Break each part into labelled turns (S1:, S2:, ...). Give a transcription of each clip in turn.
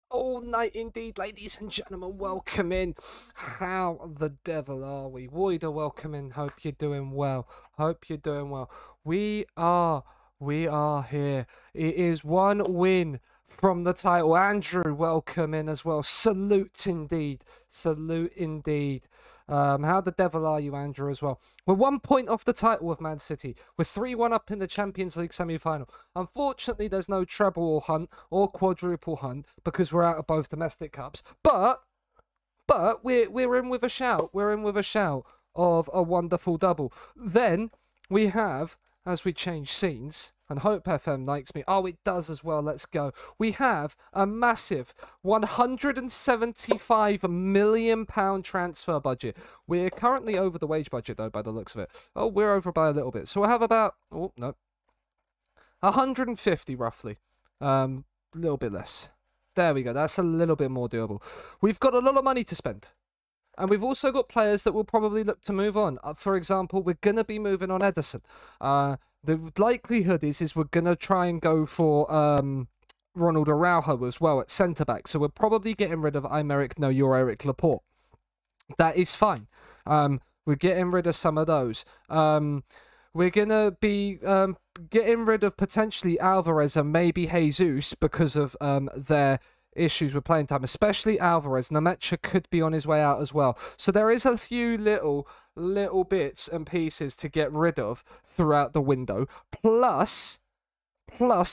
S1: All night indeed, ladies and gentlemen. Welcome in. How the devil are we? Woida, welcome in. Hope you're doing well. Hope you're doing well. We are, we are here. It is one win from the title. Andrew, welcome in as well. Salute indeed. Salute indeed. How the devil are you, Andrew, as well? We're 1 point off the title of Man City. We're 3-1 up in the Champions League semi-final. Unfortunately, there's no treble hunt or quadruple hunt because we're out of both domestic cups. But we're in with a shout. We're in with a shout of a wonderful double. Then we have, as we change scenes, and Hope FM likes me. Oh, it does as well. Let's go. We have a massive £175 million transfer budget. We're currently over the wage budget, though, by the looks of it. Oh, we're over by a little bit. So we'll have about, oh, no, 150 roughly. A little bit less. There we go. That's a little bit more doable. We've got a lot of money to spend. And we've also got players that will probably look to move on. For example, we're going to be moving on Ederson. The likelihood is we're going to try and go for Ronald Araujo as well at centre-back. So we're probably getting rid of Aymeric No, you're Eric Laporte. That is fine. We're getting rid of some of those. We're going to be getting rid of potentially Alvarez and maybe Jesus because of their issues with playing time, especially Alvarez. Nemecha could be on his way out as well. So there is a few little bits and pieces to get rid of throughout the window. Plus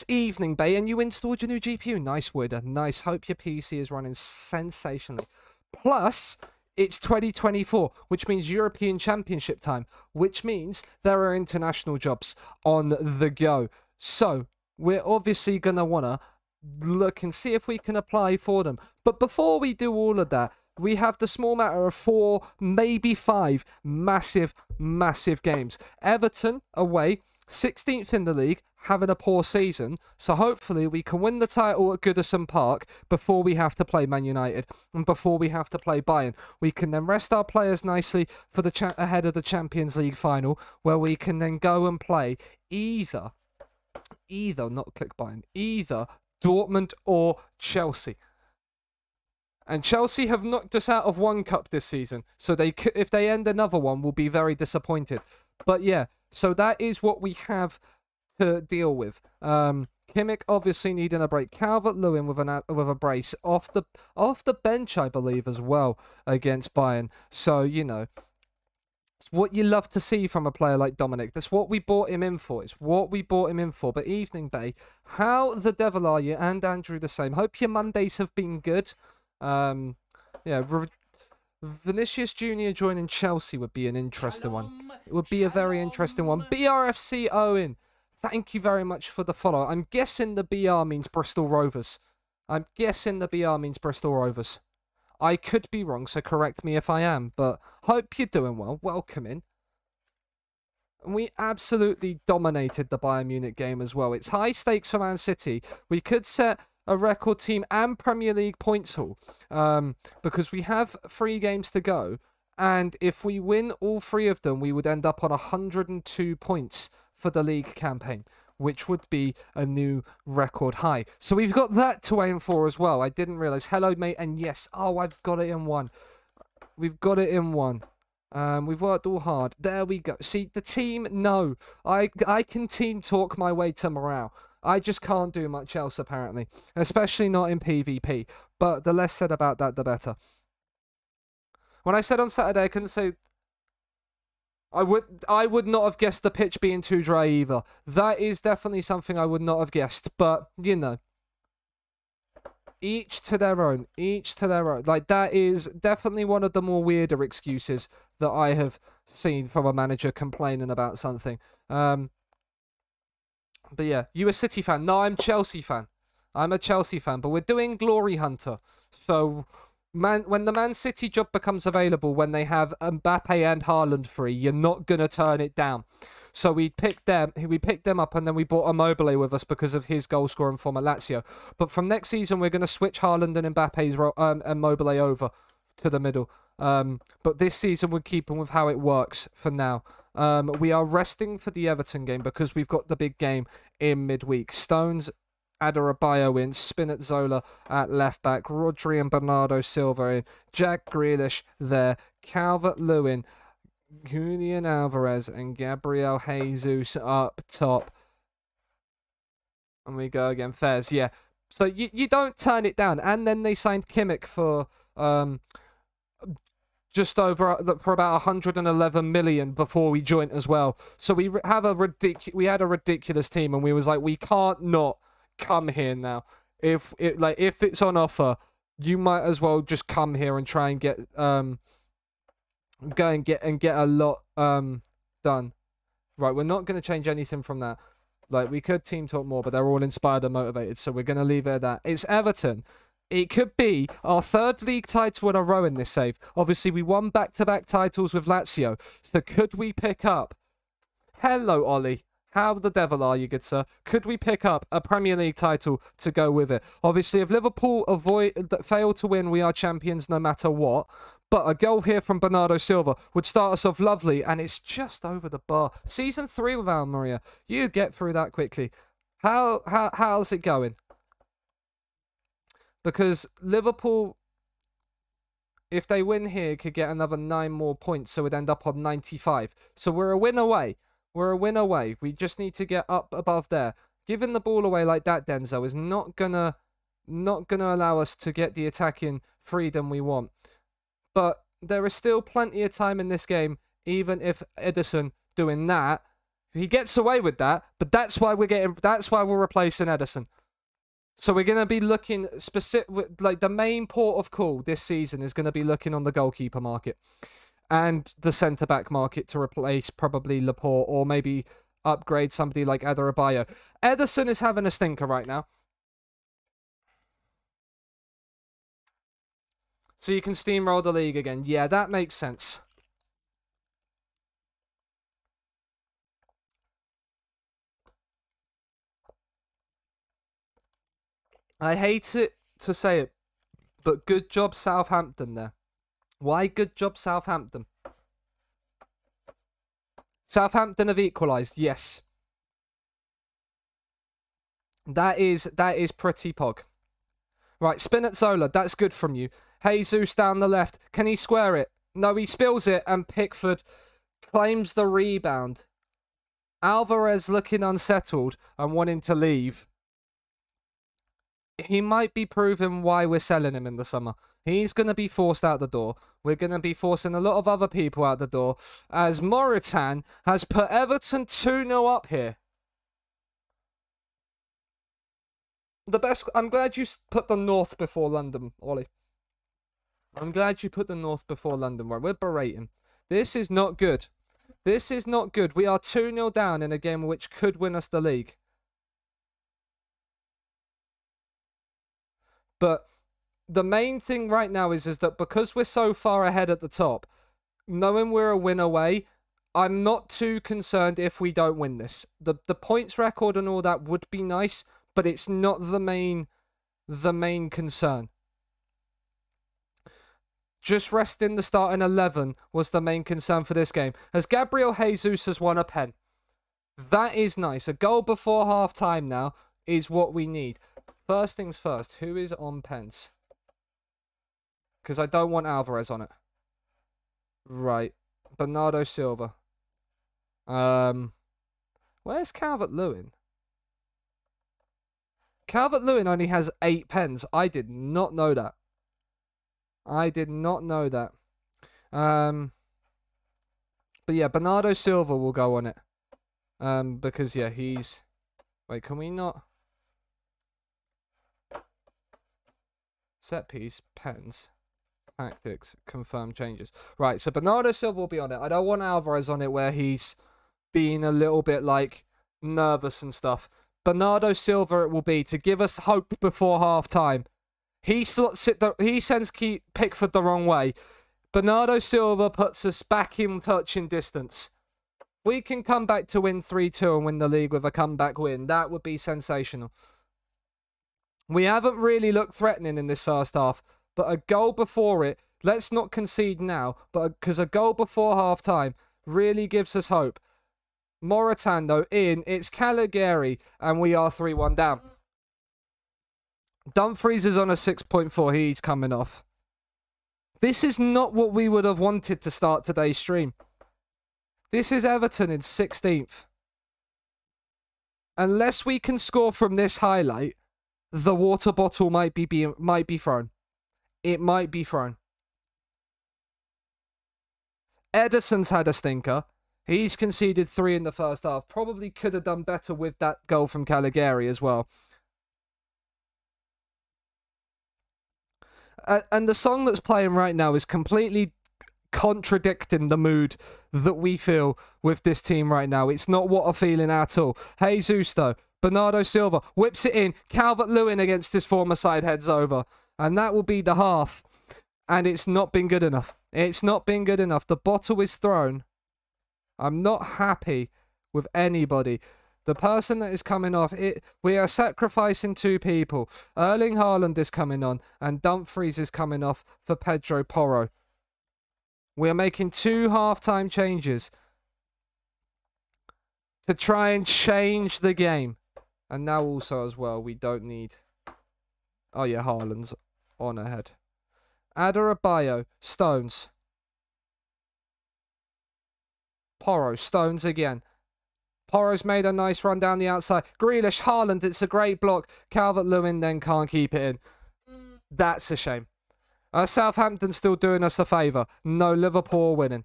S1: Evening Bay, and you installed your new GPU. Nice, Wooder. Nice. Hope your PC is running sensationally. Plus, it's 2024, which means European Championship time, which means there are international jobs on the go. So, we're obviously going to want to look and see if we can apply for them. But before we do all of that, we have the small matter of 4, maybe 5 massive games. Everton away, 16th in the league, having a poor season. So hopefully we can win the title at Goodison Park before we have to play Man United and before we have to play Bayern. We can then rest our players nicely for the ahead of the Champions League final, where we can then go and play either not click Bayern, either Dortmund or Chelsea. And Chelsea have knocked us out of one cup this season, so if they end another one, we'll be very disappointed. But yeah, so that is what we have to deal with. Kimmich obviously needing a break. Calvert-Lewin with a brace off the bench, I believe, as well against Bayern. So you know, it's what you love to see from a player like Dominic. That's what we bought him in for. It's what we bought him in for. But Evening Bay, how the devil are you? And Andrew the same. Hope your Mondays have been good. Yeah, Vinicius Jr. joining Chelsea would be an interesting one. It would be a very interesting one. BRFC Owen, thank you very much for the follow. I'm guessing the BR means Bristol Rovers. I could be wrong, so correct me if I am, but hope you're doing well. Welcome in. And we absolutely dominated the Bayern Munich game as well. It's high stakes for Man City. We could set a record team and Premier League points haul because we have 3 games to go. And if we win all 3 of them, we would end up on 102 points for the league campaign, which would be a new record high. So we've got that to aim for as well. I didn't realize. Hello, mate. And yes, I've got it in one. We've got it in one. We've worked all hard. There we go. See, the team, no. I can team talk my way to morale. I just can't do much else, apparently. Especially not in PvP. But the less said about that, the better. When I said on Saturday, I couldn't say... I would not have guessed the pitch being too dry either. That is definitely something I would not have guessed. But, you know. Each to their own. Each to their own. Like, that is definitely one of the more weirder excuses that I have seen from a manager complaining about something. But yeah, you a City fan? No, I'm Chelsea fan. I'm a Chelsea fan, but we're doing Glory Hunter. So, when the Man City job becomes available, when they have Mbappe and Haaland free, you're not gonna turn it down. So we picked them up, and then we bought Immobile with us because of his goal scoring form at Lazio. But from next season, we're gonna switch Haaland and Mbappe's Immobile over to the middle. But this season, we're keeping with how it works for now. We are resting for the Everton game because we've got the big game in midweek. Stones Adarabioyo in, Spinazzola at left back, Rodri and Bernardo Silva in, Jack Grealish there, Calvert-Lewin, Julian Alvarez and Gabriel Jesus up top. And we go again, Fez, yeah. So you don't turn it down. And then they signed Kimmich for just over for about 111 million before we joined as well. So we had a ridiculous team, and we was like, we can't not come here now. If it's on offer, you might as well just come here and try and get go and get a lot done. Right, we're not going to change anything from that. Like, we could team talk more, but they're all inspired and motivated, so we're going to leave it at that. It's Everton. It could be our third league title in a row in this save. Obviously, we won back-to-back titles with Lazio. So could we pick up... Hello, Ollie. How the devil are you, good sir? Could we pick up a Premier League title to go with it? Obviously, if Liverpool fail to win, we are champions no matter what. But a goal here from Bernardo Silva would start us off lovely, and it's just over the bar. Season 3 with Almeria. You get through that quickly. How's it going? Because Liverpool, if they win here, could get another 9 more points, so we'd end up on 95. So we're a win away. We're a win away. We just need to get up above there. Giving the ball away like that, Denzel, is not gonna allow us to get the attacking freedom we want. But there is still plenty of time in this game, even if Ederson doing that, he gets away with that. But that's why we're replacing Ederson. So we're going to be looking specific, like the main port of call this season is going to be looking on the goalkeeper market and the centre-back market to replace probably Laporte or maybe upgrade somebody like Adarabioyo. Ederson is having a stinker right now. So you can steamroll the league again. Yeah, that makes sense. I hate it to say it, but good job Southampton there. Why good job Southampton? Southampton have equalised, yes. That is pretty pog. Right, Spinazzola, that's good from you. Jesus down the left. Can he square it? No, he spills it, and Pickford claims the rebound. Alvarez looking unsettled and wanting to leave. He might be proving why we're selling him in the summer. He's going to be forced out the door. We're going to be forcing a lot of other people out the door, as Moritan has put Everton 2-0 up here. I'm glad you put the North before London, Ollie. I'm glad you put the North before London. Right, we're berating. This is not good. This is not good. We are 2-0 down in a game which could win us the league. But the main thing right now is that because we're so far ahead at the top, knowing we're a win away, I'm not too concerned if we don't win this. The points record and all that would be nice, but it's not the main concern. Just resting the starting 11 was the main concern for this game, as Gabriel Jesus has won a pen. That is nice. A goal before half-time now is what we need. First things first, who is on pens? Because I don't want Alvarez on it. Right. Bernardo Silva. Where's Calvert-Lewin? Calvert-Lewin only has 8 pens. I did not know that. I did not know that. But yeah, Bernardo Silva will go on it. Because yeah, he's... Wait, can we not... Set piece, pens, tactics, confirm changes. Right, so Bernardo Silva will be on it. I don't want Alvarez on it where he's being a little bit, like, nervous and stuff. Bernardo Silva it will be to give us hope before half-time. He sends Pickford the wrong way. Bernardo Silva puts us back in touching distance. We can come back to win 3-2 and win the league with a comeback win. That would be sensational. We haven't really looked threatening in this first half, but a goal before it, let's not concede now, but because a goal before half-time really gives us hope. Moritan, though, in, it's Caligari, and we are 3-1 down. Dumfries is on a 6.4. He's coming off. This is not what we would have wanted to start today's stream. This is Everton in 16th. Unless we can score from this highlight, the water bottle might be thrown. It might be thrown. Ederson's had a stinker. He's conceded 3 in the first half. Probably could have done better with that goal from Caligari as well. And the song that's playing right now is completely contradicting the mood that we feel with this team right now. It's not what I'm feeling at all. Jesus, though. Bernardo Silva whips it in. Calvert-Lewin against his former side heads over. And that will be the half. And it's not been good enough. It's not been good enough. The bottle is thrown. I'm not happy with anybody. The person that is coming off, we are sacrificing 2 people. Erling Haaland is coming on, and Dumfries is coming off for Pedro Porro. We are making 2 half-time changes to try and change the game. And now also as well, we don't need... Oh yeah, Haaland's on ahead. Adebayo, Stones. Porro, Stones again. Porro's made a nice run down the outside. Grealish, Haaland, it's a great block. Calvert-Lewin then can't keep it in. That's a shame. Southampton still doing us a favour. No, Liverpool winning.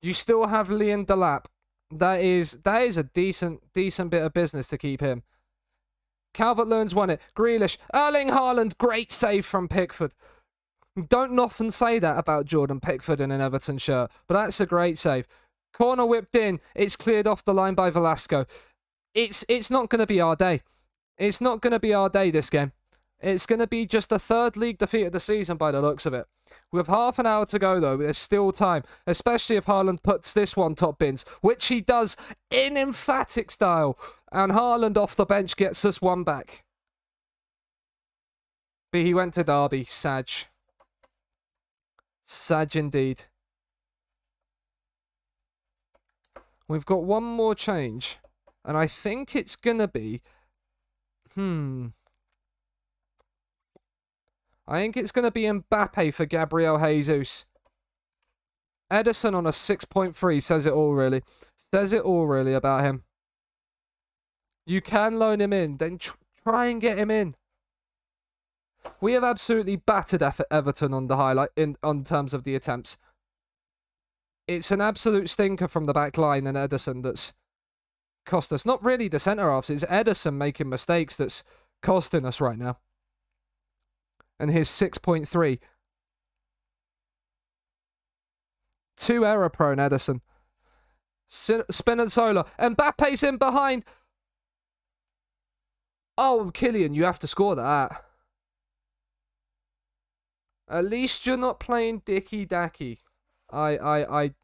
S1: You still have Liam Delap. That is a decent bit of business to keep him. Calvert-Lewin's won it. Grealish, Erling Haaland, great save from Pickford. Don't often say that about Jordan Pickford in an Everton shirt, but that's a great save. Corner whipped in. It's cleared off the line by Velasco. It's not going to be our day. It's not going to be our day, this game. It's going to be just a 3rd league defeat of the season by the looks of it. With half an hour to go, though, there's still time. Especially if Haaland puts this one top bins, which he does in emphatic style. And Haaland off the bench gets us 1 back. But he went to Derby. Sag. Sag indeed. We've got 1 more change. And I think it's going to be... I think it's going to be Mbappe for Gabriel Jesus. Ederson on a 6.3 says it all, really. Says it all, really, about him. You can loan him in. Then try and get him in. We have absolutely battered Everton on the highlight on terms of the attempts. It's an absolute stinker from the back line and Ederson that's cost us. Not really the centre-halves. It's Ederson making mistakes that's costing us right now. And his 6.3. 2 error-prone Ederson. Spinazzola. Mbappe's in behind. Oh, Kylian, you have to score that. At least you're not playing dicky-dacky. I'm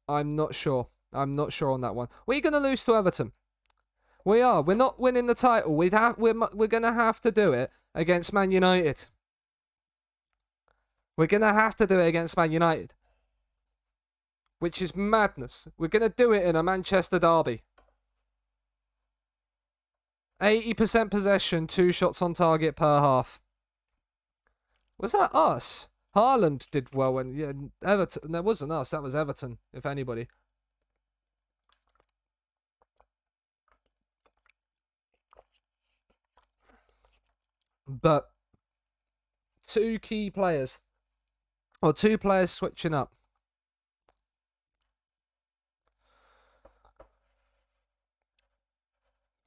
S1: not sure. I'm not sure on that one. We're going to lose to Everton. We are. We're not winning the title. We're going to have to do it against Man United. We're going to have to do it against Man United. Which is madness. We're going to do it in a Manchester derby. 80% possession, 2 shots on target per half. Was that us? Haaland did well when... Yeah, Everton... That wasn't us. That was Everton, if anybody. But 2 key players. Or 2 players switching up.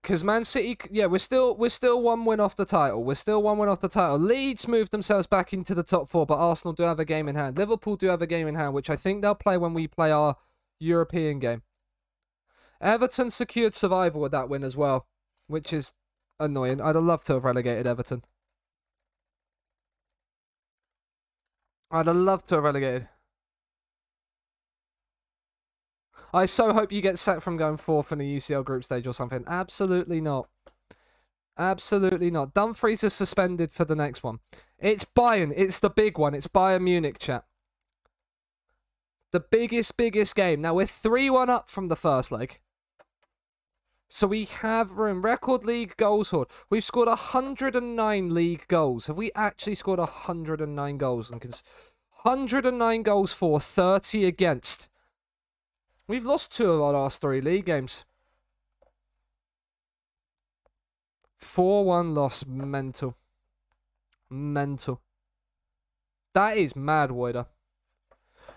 S1: Because Man City, yeah, we're still 1 win off the title. We're still 1 win off the title. Leeds moved themselves back into the top 4, but Arsenal do have a game in hand. Liverpool do have a game in hand, which I think they'll play when we play our European game. Everton secured survival with that win as well, which is annoying. I'd have loved to have relegated Everton. I'd have loved to have relegated. I so hope you get sacked from going 4th in the UCL group stage or something. Absolutely not. Absolutely not. Dumfries is suspended for the next one. It's Bayern. It's the big one. It's Bayern Munich, chat. The biggest game. Now, we're 3-1 up from the first leg. So we have room. Record league goals hoard. We've scored 109 league goals. Have we actually scored 109 goals? 109 goals for, 30 against. We've lost 2 of our last 3 league games. 4-1 loss. Mental. Mental. That is mad, Wider.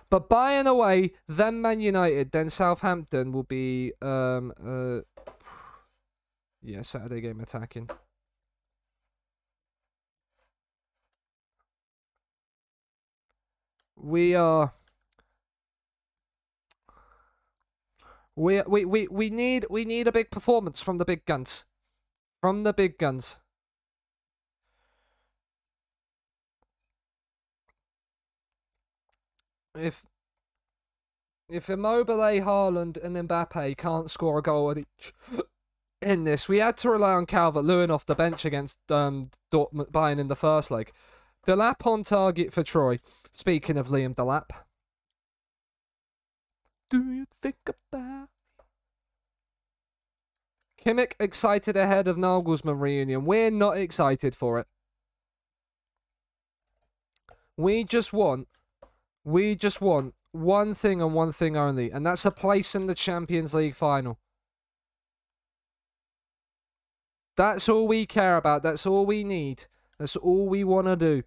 S1: But Bayern away, then Man United, then Southampton will be yeah, Saturday game attacking. We need a big performance from the big guns. From the big guns. If Immobile, Haaland, and Mbappe can't score a goal at each in this, we had to rely on Calvert-Lewin off the bench against Dortmund Bayern in the first leg. Delap on target for Troy. Speaking of Liam Delap. Do you think about... Kimmich excited ahead of Nagelsmann reunion. We're not excited for it. We just want one thing and one thing only, and that's a place in the Champions League final. That's all we care about. That's all we need. That's all we want to do.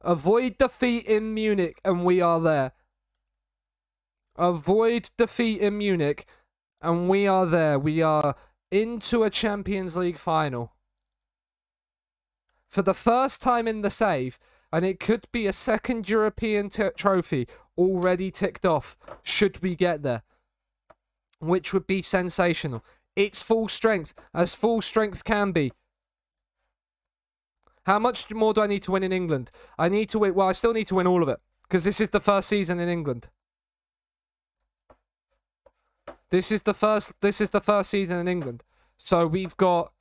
S1: Avoid defeat in Munich, and we are there. Avoid defeat in Munich, and we are there. We are into a Champions League final. For the first time in the save, and it could be a second European trophy already ticked off, should we get there. Which would be sensational. It's full strength, as full strength can be. How much more do I need to win in England? I need to win, well, I still need to win all of it, because this is the first season in England. This is the first season in England. So we've still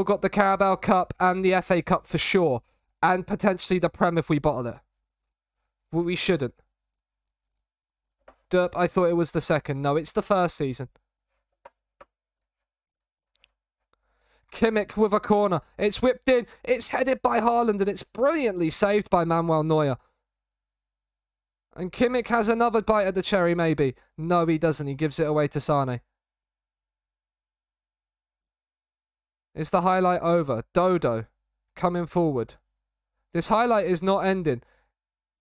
S1: got the Carabao Cup and the FA Cup for sure, and potentially the Prem if we bottle it. Well, we shouldn't. Derp, I thought it was the second. No, it's the first season. Kimmich with a corner. It's whipped in. It's headed by Haaland, and it's brilliantly saved by Manuel Neuer. And Kimmich has another bite at the cherry, maybe. No, he doesn't. He gives it away to Sane. Is the highlight over? Dodo coming forward. This highlight is not ending.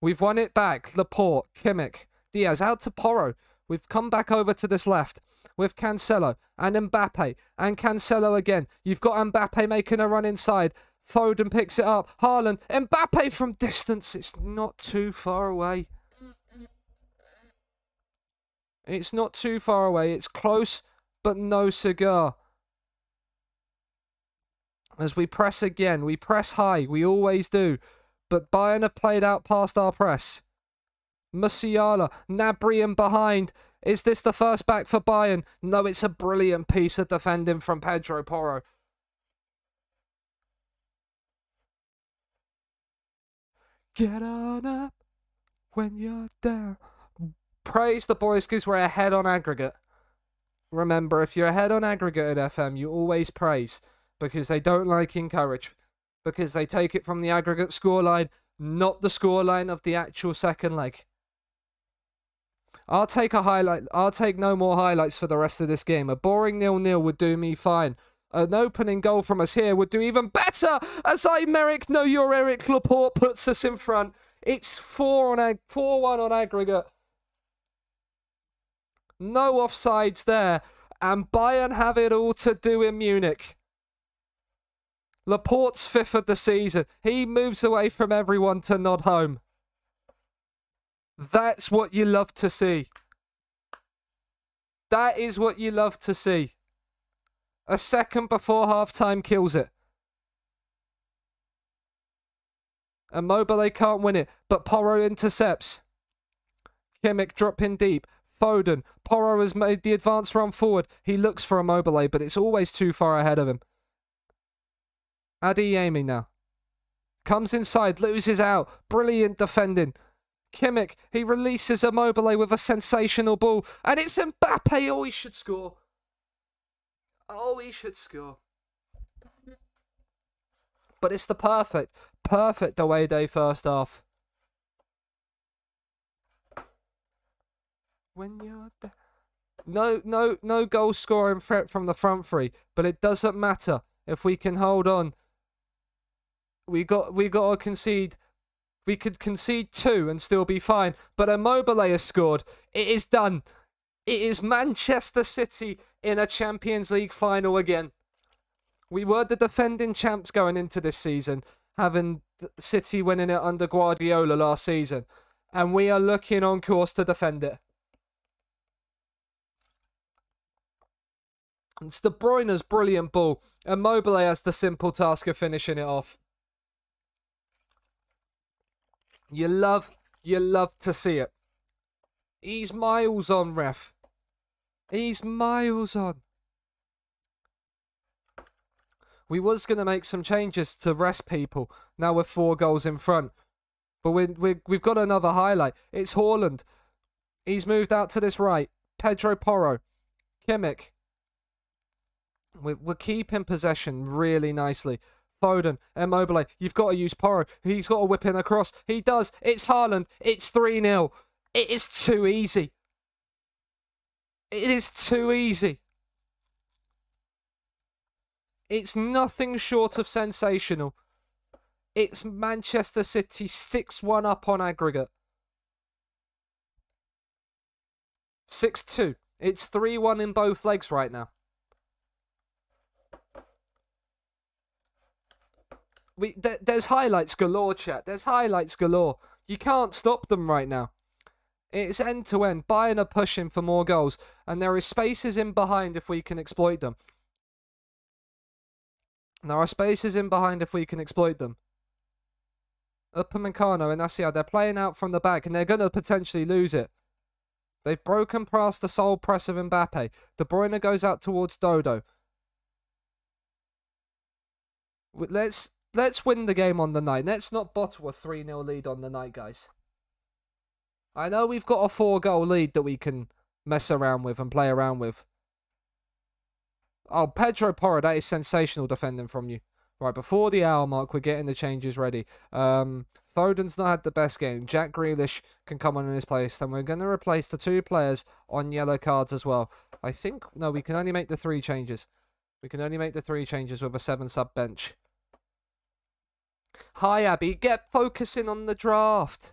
S1: We've won it back. Laporte, Kimmich, Diaz out to Porro. We've come back over to this left with Cancelo and Mbappe and Cancelo again. You've got Mbappe making a run inside. Foden picks it up. Haaland, Mbappe from distance. It's not too far away. It's not too far away. It's close, but no cigar. As we press again, we press high. We always do. But Bayern have played out past our press. Musiala, Gnabry in behind. Is this the first back for Bayern? No, it's a brilliant piece of defending from Pedro Porro. Get on up when you're down. Praise the boys because we're ahead on aggregate. Remember, if you're ahead on aggregate at FM, you always praise. Because they don't like encourage. Because they take it from the aggregate scoreline, not the scoreline of the actual second leg. I'll take a highlight. I'll take no more highlights for the rest of this game. A boring 0-0 would do me fine. An opening goal from us here would do even better. As Aymeric, no, you're Eric Laporte puts us in front. It's 4-1 on aggregate. No offsides there. And Bayern have it all to do in Munich. Laporte's 5th of the season. He moves away from everyone to nod home. That's what you love to see. That is what you love to see. A second before half-time kills it. Immobile can't win it, but Porro intercepts. Kimmich dropping deep. Foden. Porro has made the advance run forward. He looks for Immobile, but it's always too far ahead of him. Adeyemi now. Comes inside, loses out. Brilliant defending. Kimmich, he releases Immobile with a sensational ball. And it's Mbappe. Oh, he should score. Oh, he should score. But it's the perfect away day first half. When you're there. No goal scoring threat from the front three, but it doesn't matter if we can hold on. We got to concede. We could concede 2 and still be fine. But Immobile has scored. It is done. It is Manchester City in a Champions League final again. We were the defending champs going into this season, having City winning it under Guardiola last season, and we are looking on course to defend it. It's De Bruyne's brilliant ball. Immobile has the simple task of finishing it off. You love to see it. He's miles on, ref. He's miles on. We was going to make some changes to rest people, now we're 4 goals in front. But we've got another highlight. It's Haaland. He's moved out to this right. Pedro Porro. Kimmich. We're keeping possession really nicely. Foden, Immobile. You've got to use Porro. He's got to whip in across. He does. It's Haaland. It's 3-0. It is too easy. It is too easy. It's nothing short of sensational. It's Manchester City 6-1 up on aggregate. 6-2. It's 3-1 in both legs right now. There's highlights galore, chat. There's highlights galore. You can't stop them right now. It's end to end. Bayern are pushing for more goals, and there is spaces in behind if we can exploit them. There are spaces in behind if we can exploit them. Upamecano and Asia, they're playing out from the back, and they're going to potentially lose it. They've broken past the sole press of Mbappe. De Bruyne goes out towards Dodo. Let's win the game on the night. Let's not bottle a 3-0 lead on the night, guys. I know we've got a 4-goal lead that we can mess around with and play around with. Oh, Pedro Porro, that is sensational defending from you. Right, before the hour mark, we're getting the changes ready. Foden's not had the best game. Jack Grealish can come on in his place. Then we're going to replace the 2 players on yellow cards as well. I think, no, we can only make the 3 changes. We can only make the 3 changes with a 7-sub bench. Hi, Abby. Get focusing on the draft.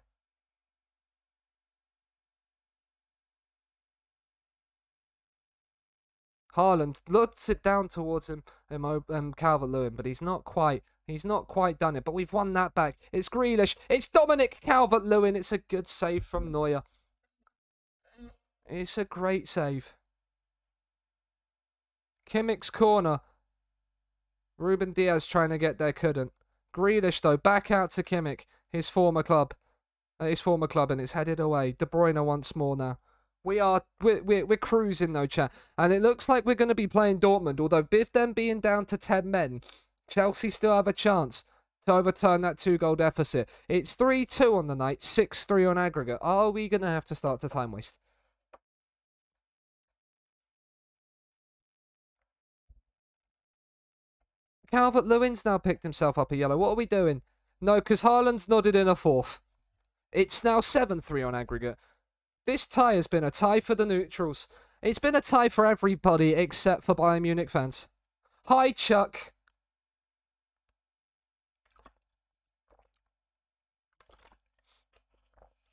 S1: Haaland looks it down towards him, Calvert-Lewin, but he's not quite done it. But we've won that back. It's Grealish. It's Dominic Calvert-Lewin. It's a good save from Neuer. It's a great save. Kimmich's corner. Ruben Diaz trying to get there, couldn't. Grealish, though, back out to Kimmich, his former club, and it's headed away. De Bruyne once more now. We're cruising though, chat, and it looks like we're going to be playing Dortmund. Although with them being down to 10 men, Chelsea still have a chance to overturn that 2-goal deficit. It's 3-2 on the night, 6-3 on aggregate. Are we going to have to start to time waste? Calvert-Lewin's now picked himself up a yellow. What are we doing? No, because Haaland's nodded in a 4th. It's now 7-3 on aggregate. This tie has been a tie for the neutrals. It's been a tie for everybody except for Bayern Munich fans. Hi, Chuck.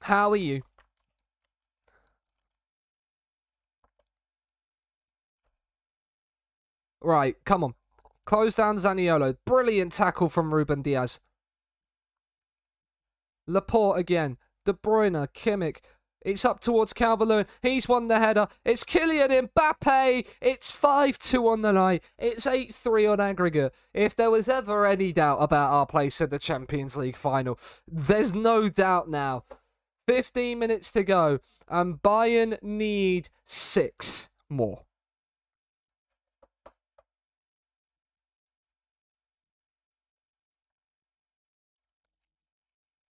S1: How are you? Right, come on. Close down Zaniolo. Brilliant tackle from Ruben Diaz. Laporte again. De Bruyne, Kimmich. It's up towards Calvert-Lewin. He's won the header. It's Kylian Mbappe. It's 5-2 on the night. It's 8-3 on aggregate. If there was ever any doubt about our place in the Champions League final, there's no doubt now. 15 minutes to go, and Bayern need 6 more.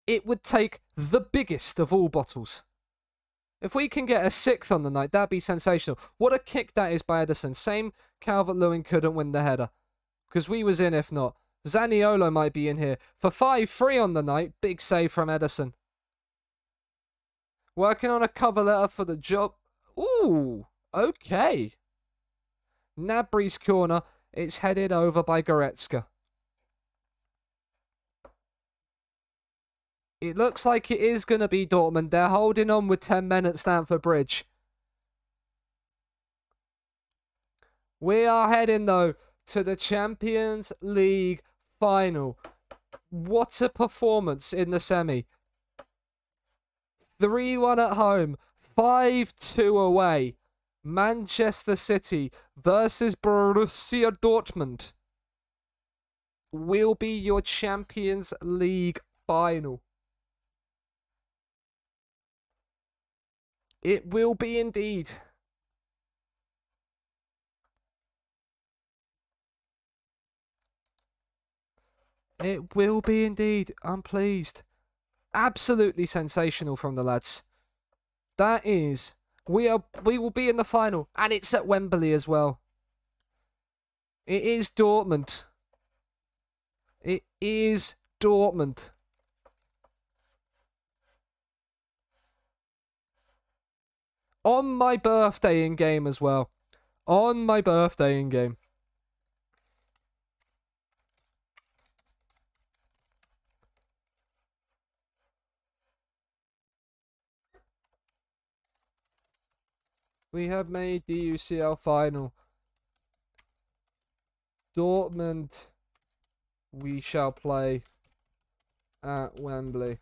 S1: It would take the biggest of all bottles. If we can get a 6th on the night, that'd be sensational. What a kick that is by Ederson. Same Calvert-Lewin couldn't win the header. Because we was in if not. Zaniolo might be in here. For 5-3 on the night, big save from Ederson. Working on a cover letter for the job. Ooh, okay. Gnabry's corner. It's headed over by Goretzka. It looks like it is going to be Dortmund. They're holding on with 10 men at Stamford Bridge. We are heading, though, to the Champions League final. What a performance in the semi. 3-1 at home, 5-2 away. Manchester City versus Borussia Dortmund will be your Champions League final. It will be indeed. It will be indeed. I'm pleased. Absolutely sensational from the lads. That is, we will be in the final, and it's at Wembley as well. It is Dortmund. It is Dortmund. On my birthday in game as well. On my birthday in game. We have made the UCL final. Dortmund, we shall play at Wembley.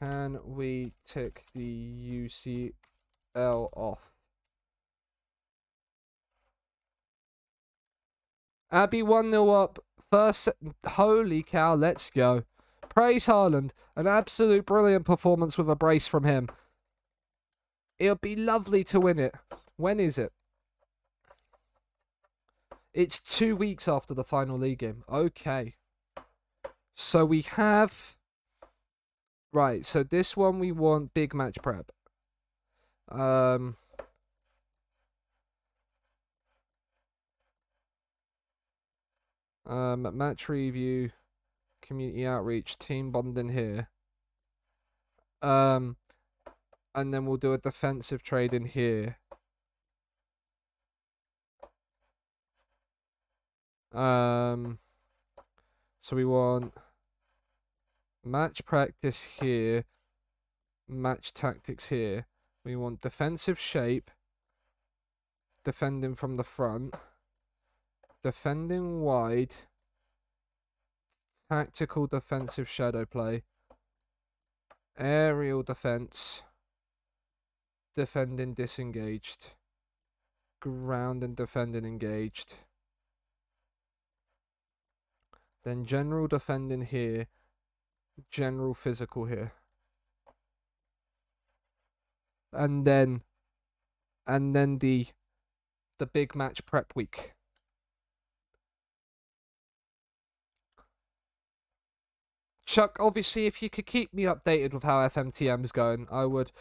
S1: Can we tick the UCL off? Abbey 1-0 up. First, holy cow, let's go. Praise Haaland. An absolute brilliant performance with a brace from him. It'll be lovely to win it. When is it? It's 2 weeks after the final league game. Okay. So we have... Right, so this one we want big match prep. Match review, community outreach, team bonding here. And then we'll do a defensive trade in here. So we want match practice here, match tactics here. We want defensive shape, defending from the front, defending wide, tactical defensive shadow play, aerial defense, defending disengaged, ground and defending engaged. Then general defending here, general physical here. And then the big match prep week. Chuck, obviously, if you could keep me updated with how FMTM's going, I would.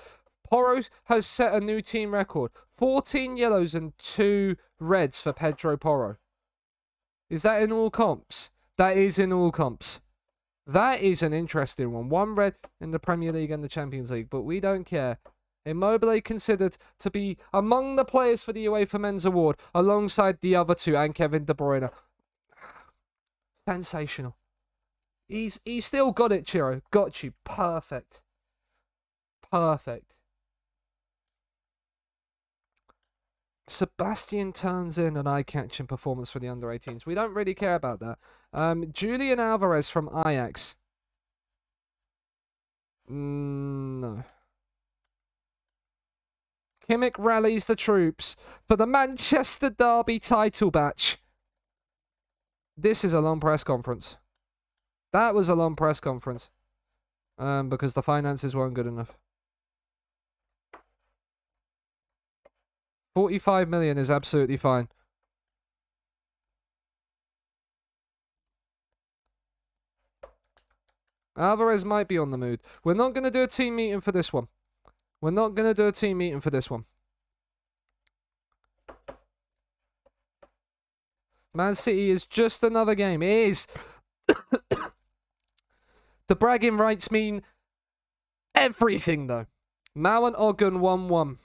S1: Porro has set a new team record. 14 yellows and 2 reds for Pedro Porro. Is that in all comps? That is in all comps. That is an interesting one. 1 red in the Premier League and the Champions League, but we don't care. Immobile considered to be among the players for the UEFA Men's Award, alongside the other 2 and Kevin De Bruyne. Sensational. He's still got it, Chiro. Got you. Perfect. Perfect. Sebastian turns in an eye-catching performance for the under-18s. We don't really care about that. Julian Alvarez from Ajax. No. Kimmich rallies the troops for the Manchester Derby title match. This is a long press conference. That was a long press conference. Because the finances weren't good enough. 45 million is absolutely fine. Alvarez might be on the mood. We're not going to do a team meeting for this one. We're not going to do a team meeting for this one. Man City is just another game. It is. The bragging rights mean everything, though. Mao and Ogun 1-1.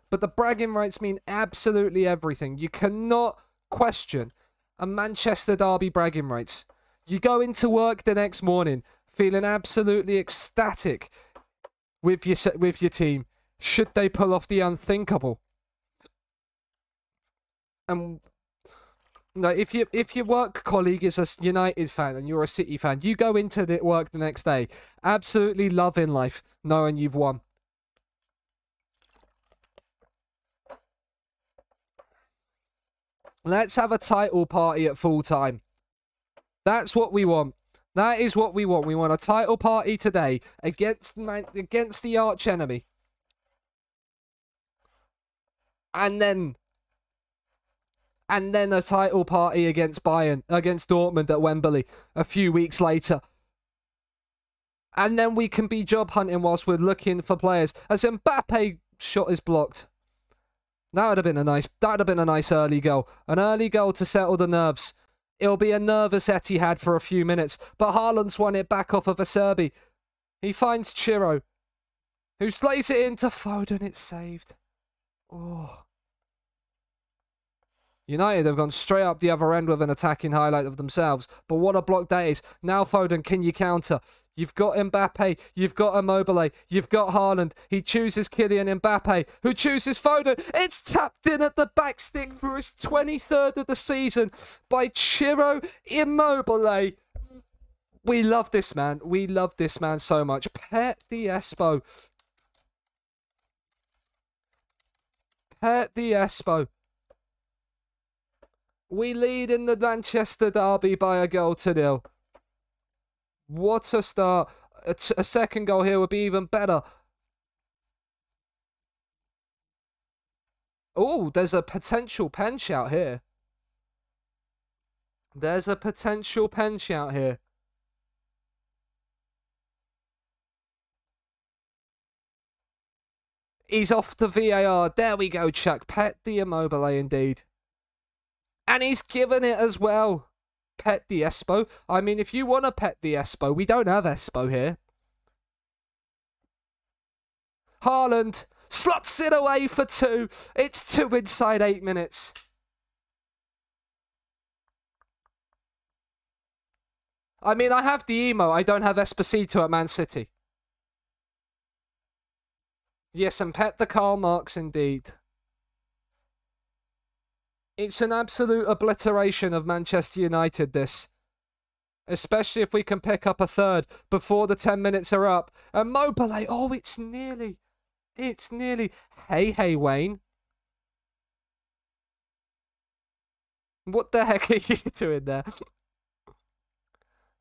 S1: But the bragging rights mean absolutely everything. You cannot question a Manchester derby bragging rights. You go into work the next morning feeling absolutely ecstatic with your team, should they pull off the unthinkable. And no, if your work colleague is a United fan and you're a City fan, you go into the work the next day absolutely loving life, knowing you've won. Let's have a title party at full time. That's what we want. That is what we want. We want a title party today against the arch enemy. And then a title party against Dortmund at Wembley a few weeks later. And then we can be job hunting whilst we're looking for players. As Mbappe shot is blocked. That would have been a nice early goal. An early goal to settle the nerves. It'll be a nervous Etihad for a few minutes, but Haaland's won it back off of Acerbi. He finds Chiro, who lays it into Foden. It's saved. Oh. United have gone straight up the other end with an attacking highlight of themselves. But what a block that is. Now Foden, can you counter? You've got Mbappe, you've got Immobile, you've got Haaland. He chooses Kylian Mbappe, who chooses Foden. It's tapped in at the back stick for his 23rd of the season by Ciro Immobile. We love this man. We love this man so much. Pet the Espo. Pet the Espo. We lead in the Manchester derby by a goal to 0. What a start. A second goal here would be even better. Oh, there's a potential pen shout here. There's a potential pen shout here. He's off to VAR. There we go, Chuck. Pet the Immobile indeed. And he's given it as well. Pet the Espo. I mean, if you want to pet the Espo, we don't have Espo here. Haaland slots it away for 2. It's 2 inside 8 minutes. I mean, I have the emo. I don't have Esposito at Man City. Yes, and pet the Karl Marx indeed. It's an absolute obliteration of Manchester United, this. Especially if we can pick up a third before the 10 minutes are up. And Immobile, oh, it's nearly. It's nearly. Hey, Wayne. What the heck are you doing there?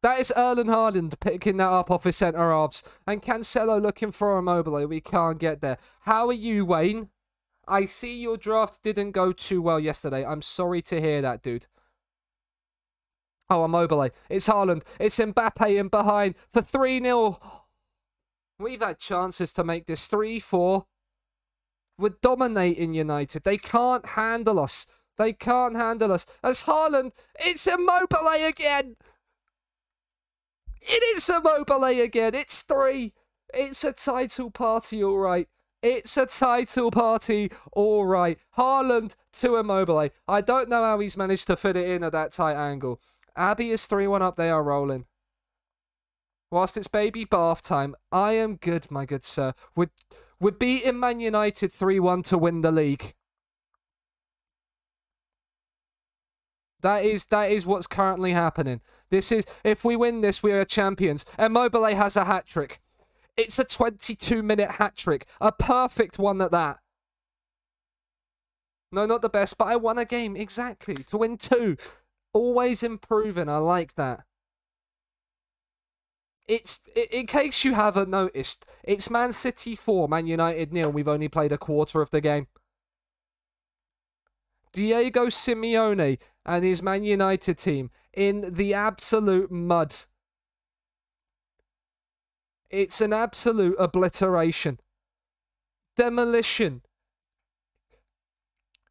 S1: That is Erling Haaland picking that up off his centre-halves. And Cancelo looking for Immobile. We can't get there. How are you, Wayne? I see your draft didn't go too well yesterday. I'm sorry to hear that, dude. Oh, Immobile. It's Haaland. It's Mbappe in behind for 3-0. We've had chances to make this 3-4. We're dominating United. They can't handle us. They can't handle us. As Haaland, it's Immobile again. It is Immobile again. It's 3. It's a title party, all right. It's a title party, all right. Haaland to Immobile. I don't know how he's managed to fit it in at that tight angle. Abbey is 3-1 up. They are rolling. Whilst it's baby bath time, I am good, my good sir. We're beating Man United 3-1 to win the league. That is what's currently happening. This is, if we win this, we are champions. Immobile has a hat-trick. It's a 22-minute hat-trick. A perfect one at that. No, not the best, but I won a game. Exactly. To win 2. Always improving. I like that. In case you haven't noticed, it's Man City 4, Man United 0. We've only played a quarter of the game. Diego Simeone and his Man United team in the absolute mud. It's an absolute obliteration. Demolition.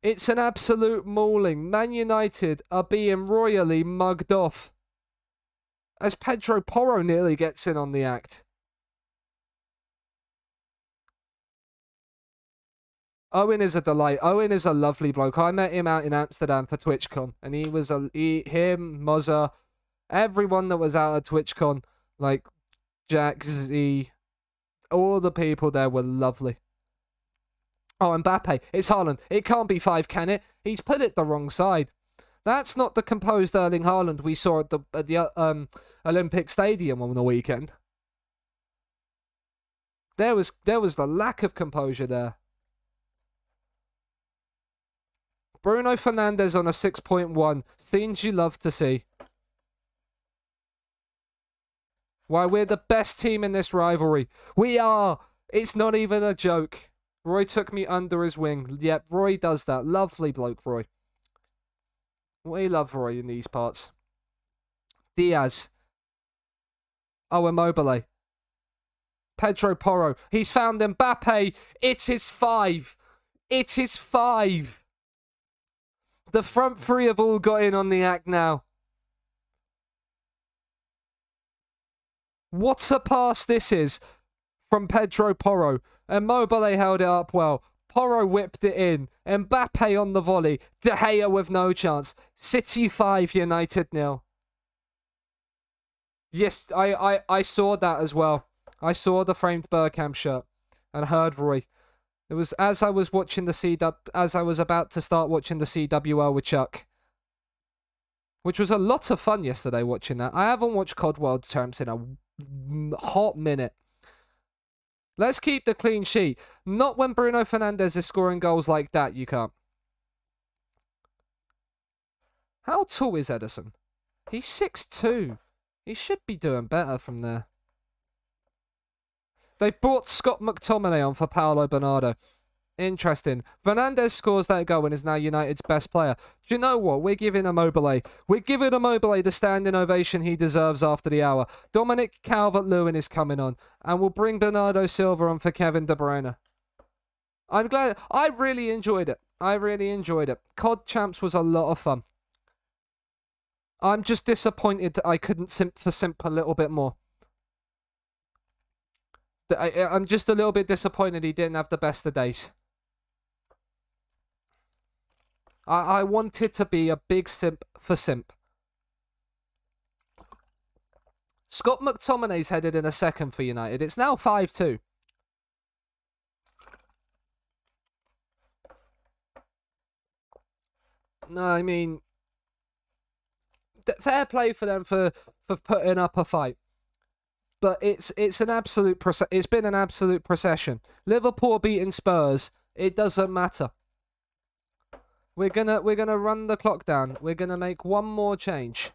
S1: It's an absolute mauling. Man United are being royally mugged off. As Pedro Porro nearly gets in on the act. Owen is a delight. Owen is a lovely bloke. I met him out in Amsterdam for TwitchCon, and him, Mozza, everyone that was out at TwitchCon, like Jack, Z, all the people there were lovely. Oh, Mbappe. It's Haaland. It can't be 5, can it? He's put it the wrong side. That's not the composed Erling Haaland we saw at the Olympic Stadium on the weekend. There was the lack of composure there. Bruno Fernandes on a 6.1. Scenes you love to see. Why, we're the best team in this rivalry. We are. It's not even a joke. Roy took me under his wing. Yep, Roy does that. Lovely bloke, Roy. We love Roy in these parts. Diaz. Oh, Immobile. Pedro Porro. He's found Mbappe. It is 5. It is 5. The front three have all got in on the act now. What a pass this is from Pedro Porro. Immobile held it up well. Porro whipped it in. Mbappe on the volley. De Gea with no chance. City 5, United 0. Yes, I saw that as well. I saw the framed Bergkamp shirt and heard Roy. It was as I was watching the as I was about to start watching the CWL with Chuck. Which was a lot of fun yesterday watching that. I haven't watched COD World Champs in a hot minute. Let's keep the clean sheet. Not when Bruno Fernandes is scoring goals like that, you can't. How tall is Ederson? He's 6'2". He should be doing better from there. They brought Scott McTominay on for Paolo Bernardo. Interesting. Fernandes scores that goal and is now United's best player. Do you know what? We're giving Immobile. We're giving Immobile the standing ovation he deserves after the hour. Dominic Calvert-Lewin is coming on. And we'll bring Bernardo Silva on for Kevin De Bruyne. I'm glad. I really enjoyed it. I really enjoyed it. COD Champs was a lot of fun. I'm just disappointed that I couldn't simp a little bit more. I'm just a little bit disappointed he didn't have the best of days. I wanted to be a big simp for simp. Scott McTominay's headed in a second for United. It's now 5-2. No, I mean, fair play for them for putting up a fight. But it's an absolute it's been an absolute procession. Liverpool beating Spurs, it doesn't matter. We're gonna run the clock down. We're gonna make one more change,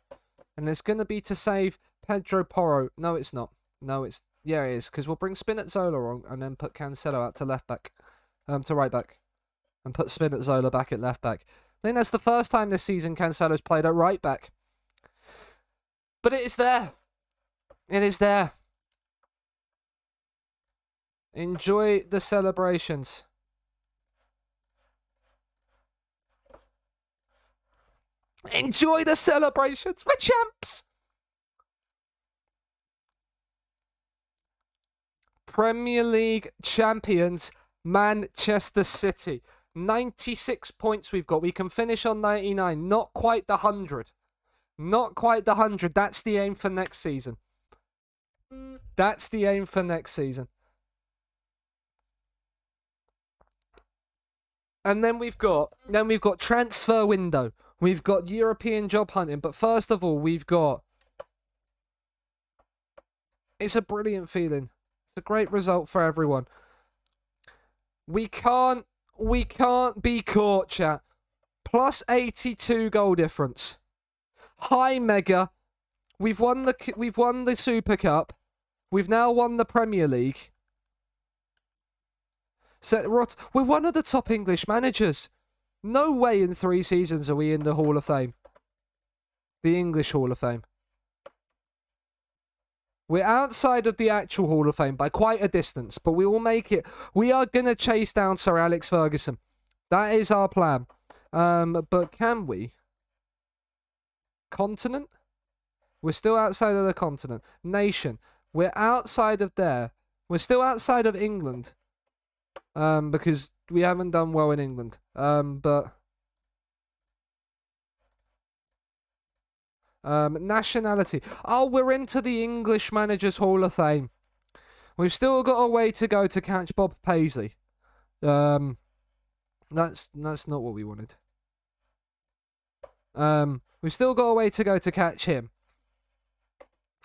S1: and it's gonna be to save Pedro Porro. No, it's not. No, it's yeah, it is, because we'll bring Spinazzola on and then put Cancelo out to left back, to right back, and put Spinazzola back at left back. I think that's the first time this season Cancelo's played at right back. But it is there. It is there. Enjoy the celebrations. Enjoy the celebrations. We're champs. Premier League champions, Manchester City. 96 points we've got. We can finish on 99. Not quite the 100. Not quite the 100. That's the aim for next season. That's the aim for next season. And then we've got transfer window. We've got European job hunting. But first of all, we've got... It's a brilliant feeling. It's a great result for everyone. We can't be caught, chat. Plus 82 goal difference. Hi, Mega. We've won the Super Cup. We've now won the Premier League. So, we're one of the top English managers. No way in 3 seasons are we in the Hall of Fame. The English Hall of Fame. We're outside of the actual Hall of Fame by quite a distance, but we will make it. We are going to chase down Sir Alex Ferguson. That is our plan. But can we? Continent? We're still outside of the continent. Nation. We're outside of there. We're still outside of England. Because we haven't done well in England. Nationality. Oh, we're into the English Managers Hall of Fame. We've still got a way to go to catch Bob Paisley. That's not what we wanted. We've still got a way to go to catch him.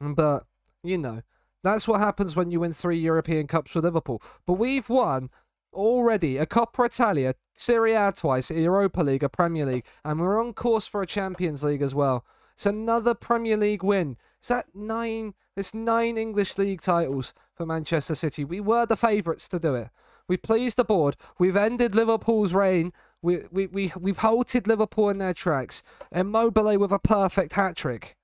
S1: But, you know, that's what happens when you win 3 European Cups for Liverpool. But we've won already a Coppa Italia, Serie A twice, a Europa League, a Premier League, and we're on course for a Champions League as well. It's another Premier League win. Is that 9? It's 9 English League titles for Manchester City. We were the favourites to do it. We pleased the board. We've ended Liverpool's reign. We've halted Liverpool in their tracks. Immobile with a perfect hat-trick.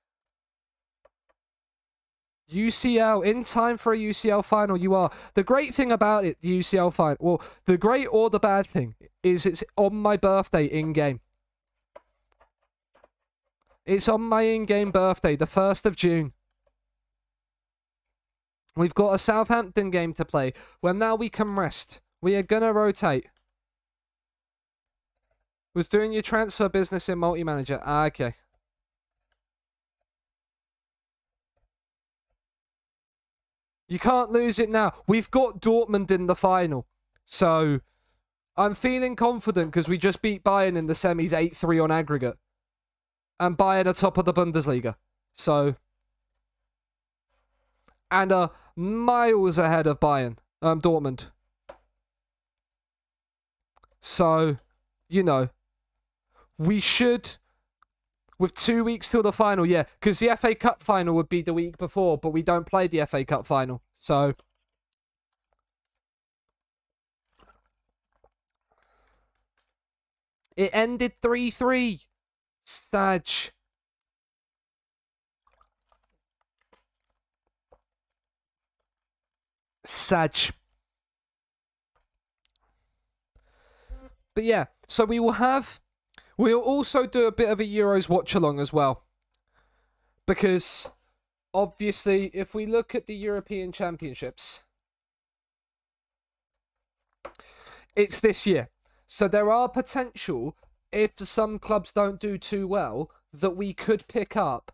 S1: UCL, in time for a UCL final, you are. The great thing about it, the UCL final, well, the great or the bad thing, is it's on my birthday in-game. It's on my in-game birthday, the 1st of June. We've got a Southampton game to play. Well, now we can rest. We are going to rotate. Was doing your transfer business in multi-manager. Ah, okay. You can't lose it now. We've got Dortmund in the final. So, I'm feeling confident because we just beat Bayern in the semis 8-3 on aggregate. And Bayern are top of the Bundesliga. So, and miles ahead of Bayern. Dortmund. So, you know, we should, with 2 weeks till the final, yeah, because the FA Cup final would be the week before, but we don't play the FA Cup final. So, it ended 3-3. Sag. But yeah, so we'll also do a bit of a Euros watch along as well. Because obviously, if we look at the European Championships, it's this year. So there are potential, if some clubs don't do too well, that we could pick up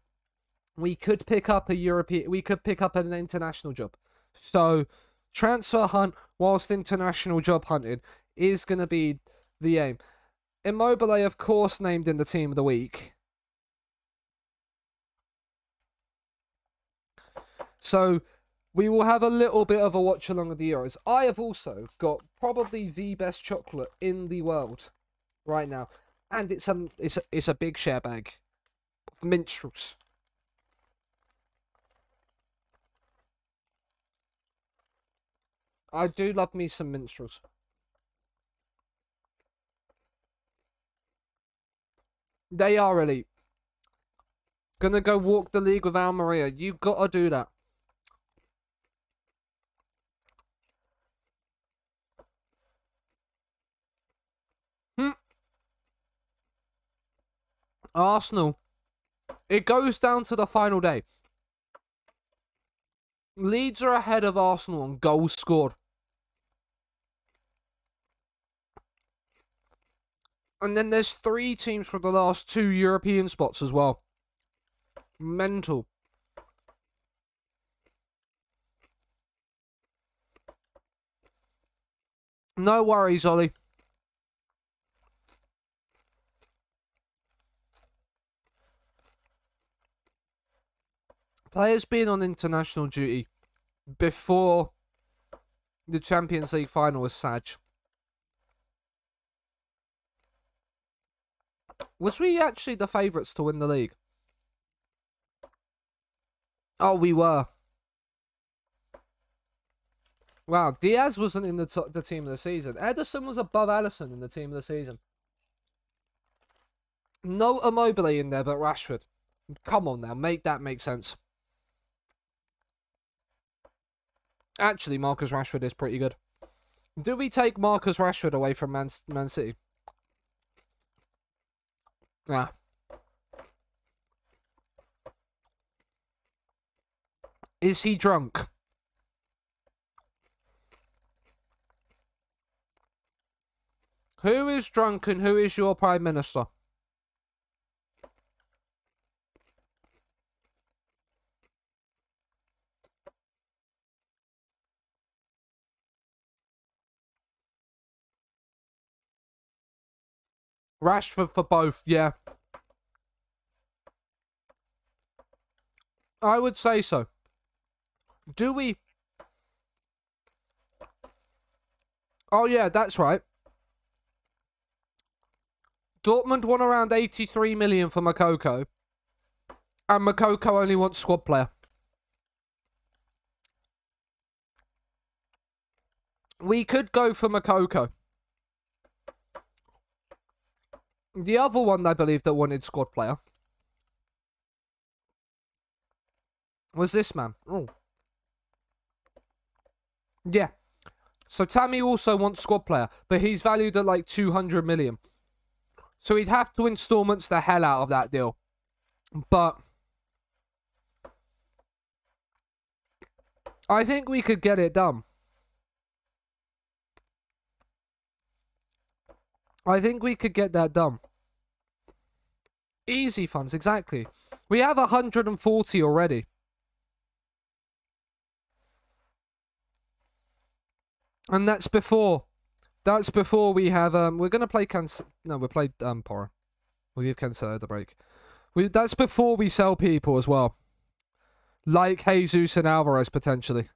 S1: a European, we could pick up an international job. So transfer hunt whilst international job hunting is going to be the aim. Immobile, of course, named in the team of the week. So we will have a little bit of a watch along with the Euros. I have also got probably the best chocolate in the world right now, and it's a big share bag of minstrels. I do love me some minstrels. They are elite. Gonna go walk the league with Almeria. You gotta do that. Arsenal. It goes down to the final day. Leeds are ahead of Arsenal on goals scored. And then there's 3 teams for the last 2 European spots as well. Mental. No worries, Ollie. Players being on international duty before the Champions League final was Sag. Was we actually the favourites to win the league? Oh, we were. Wow, Diaz wasn't in the team of the season. Ederson was above Alisson in the team of the season. No Immobile in there, but Rashford. Come on now, make that make sense. Actually, Marcus Rashford is pretty good. Do we take Marcus Rashford away from Man City? Nah. Is he drunk? Who is drunk and who is your Prime Minister? Rashford for both, yeah. I would say so. Do we... Oh, yeah, that's right. Dortmund won around 83 million for Moukoko. And Moukoko only wants squad player. We could go for Moukoko. The other one, I believe, that wanted squad player was this man. Oh. Yeah. So Tammy also wants squad player, but he's valued at like 200 million. So he'd have to installments the hell out of that deal. But I think we could get it done. I think we could get that done. Easy funds, exactly. We have 140 already. And that's before. That's before we have we're gonna play no, we played Porro. We'll give Cancelo the break. That's before we sell people as well. Like Jesus and Alvarez potentially.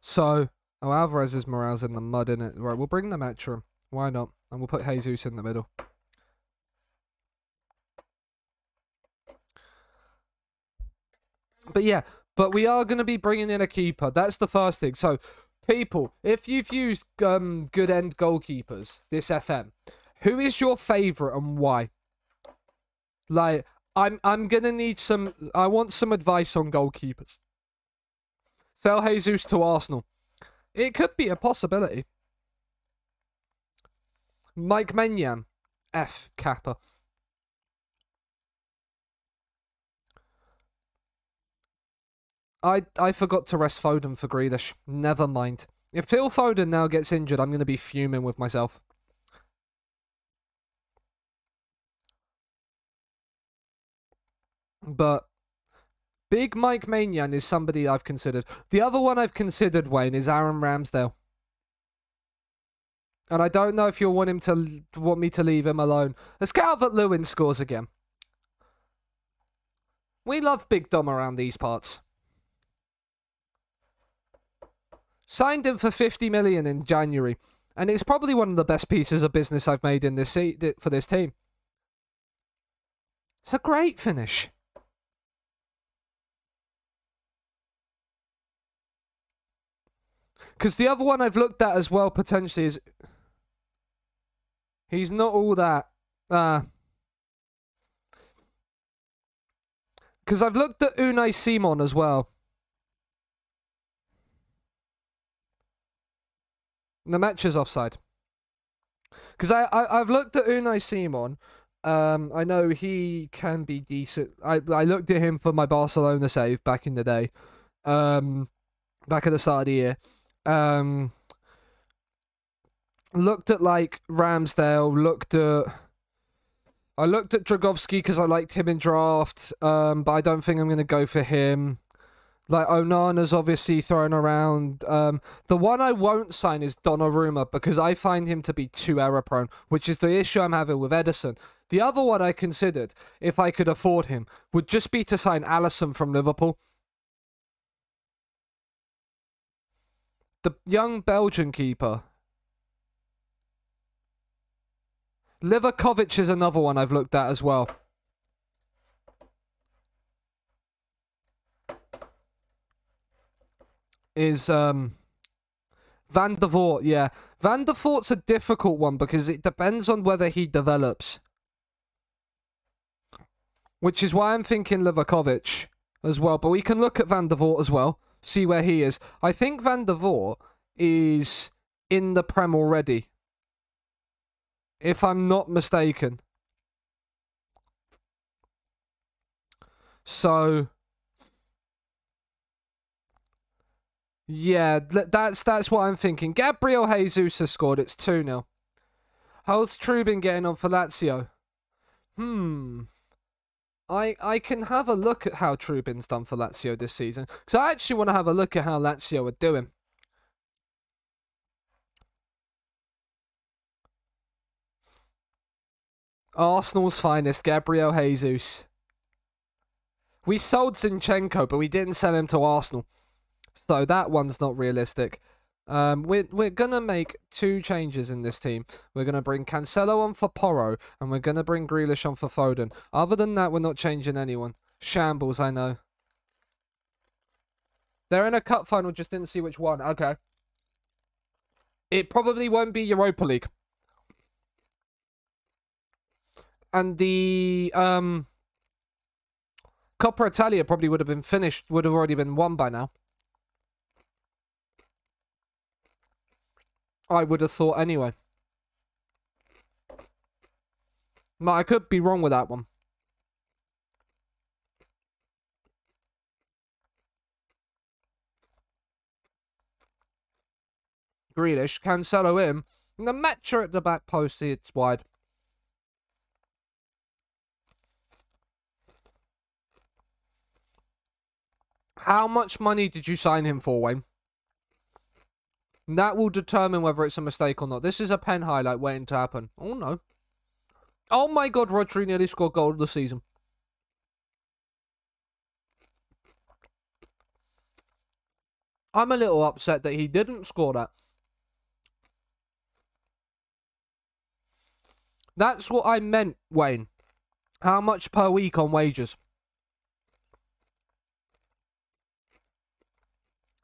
S1: So Alvarez's morale's in the mud, innit? Right, we'll bring the Metro. Why not? And we'll put Jesus in the middle. But yeah, but we are going to be bringing in a keeper. That's the first thing. So, people, if you've used good end goalkeepers this FM, who is your favourite and why? Like, I'm gonna need some. I want some advice on goalkeepers. Sell Jesus to Arsenal. It could be a possibility. Mike Maignan, F Kappa. I forgot to rest Foden for Grealish. Never mind. If Phil Foden now gets injured, I'm going to be fuming with myself. But Big Mike Maignan is somebody I've considered. The other one I've considered, Wayne, is Aaron Ramsdale. And I don't know if you'll want me to leave him alone. As Calvert-Lewin scores again. We love Big Dom around these parts. Signed him for 50 million in January. And it's probably one of the best pieces of business I've made in this for this team. It's a great finish. Because the other one I've looked at as well potentially is... He's not all that... Because I've looked at Unai Simon as well. The match is offside. Because I've looked at Unai Simon. I know he can be decent. I looked at him for my Barcelona save back in the day. Back at the start of the year. Looked at like Ramsdale. I looked at Dragowski because I liked him in draft. But I don't think I'm going to go for him. Like, Onana's obviously thrown around. The one I won't sign is Donnarumma because I find him to be too error-prone, which is the issue I'm having with Ederson. The other one I considered, if I could afford him, would just be to sign Alisson from Liverpool. The young Belgian keeper. Livakovic is another one I've looked at as well. Is Van der Voort, yeah. Van der Voort's a difficult one because it depends on whether he develops. which is why I'm thinking Livakovic as well. But we can look at Van der Voort as well, see where he is. I think Van der Voort is in the Prem already, if I'm not mistaken. So, yeah, that's what I'm thinking. Gabriel Jesus has scored. It's 2-0. How's Trubin getting on for Lazio? I can have a look at how Trubin's done for Lazio this season, because I actually want to have a look at how Lazio are doing. Arsenal's finest, Gabriel Jesus. We sold Zinchenko, but we didn't sell him to Arsenal, so that one's not realistic. We're gonna make 2 changes in this team. We're gonna bring Cancelo on for Porro, and we're gonna bring Grealish on for Foden. Other than that, we're not changing anyone. Shambles, I know. They're in a cup final, just didn't see which one. Okay. It probably won't be Europa League. And the Coppa Italia probably would have been finished, would have already been won by now. I would have thought anyway. But I could be wrong with that one. Grealish, Cancelo in. And the Metcher at the back post, it's wide. How much money did you sign him for, Wayne? That will determine whether it's a mistake or not. This is a pen highlight waiting to happen. Oh, no. Oh, my God. Rodri nearly scored goal of the season. I'm a little upset that he didn't score that. That's what I meant, Wayne. How much per week on wages?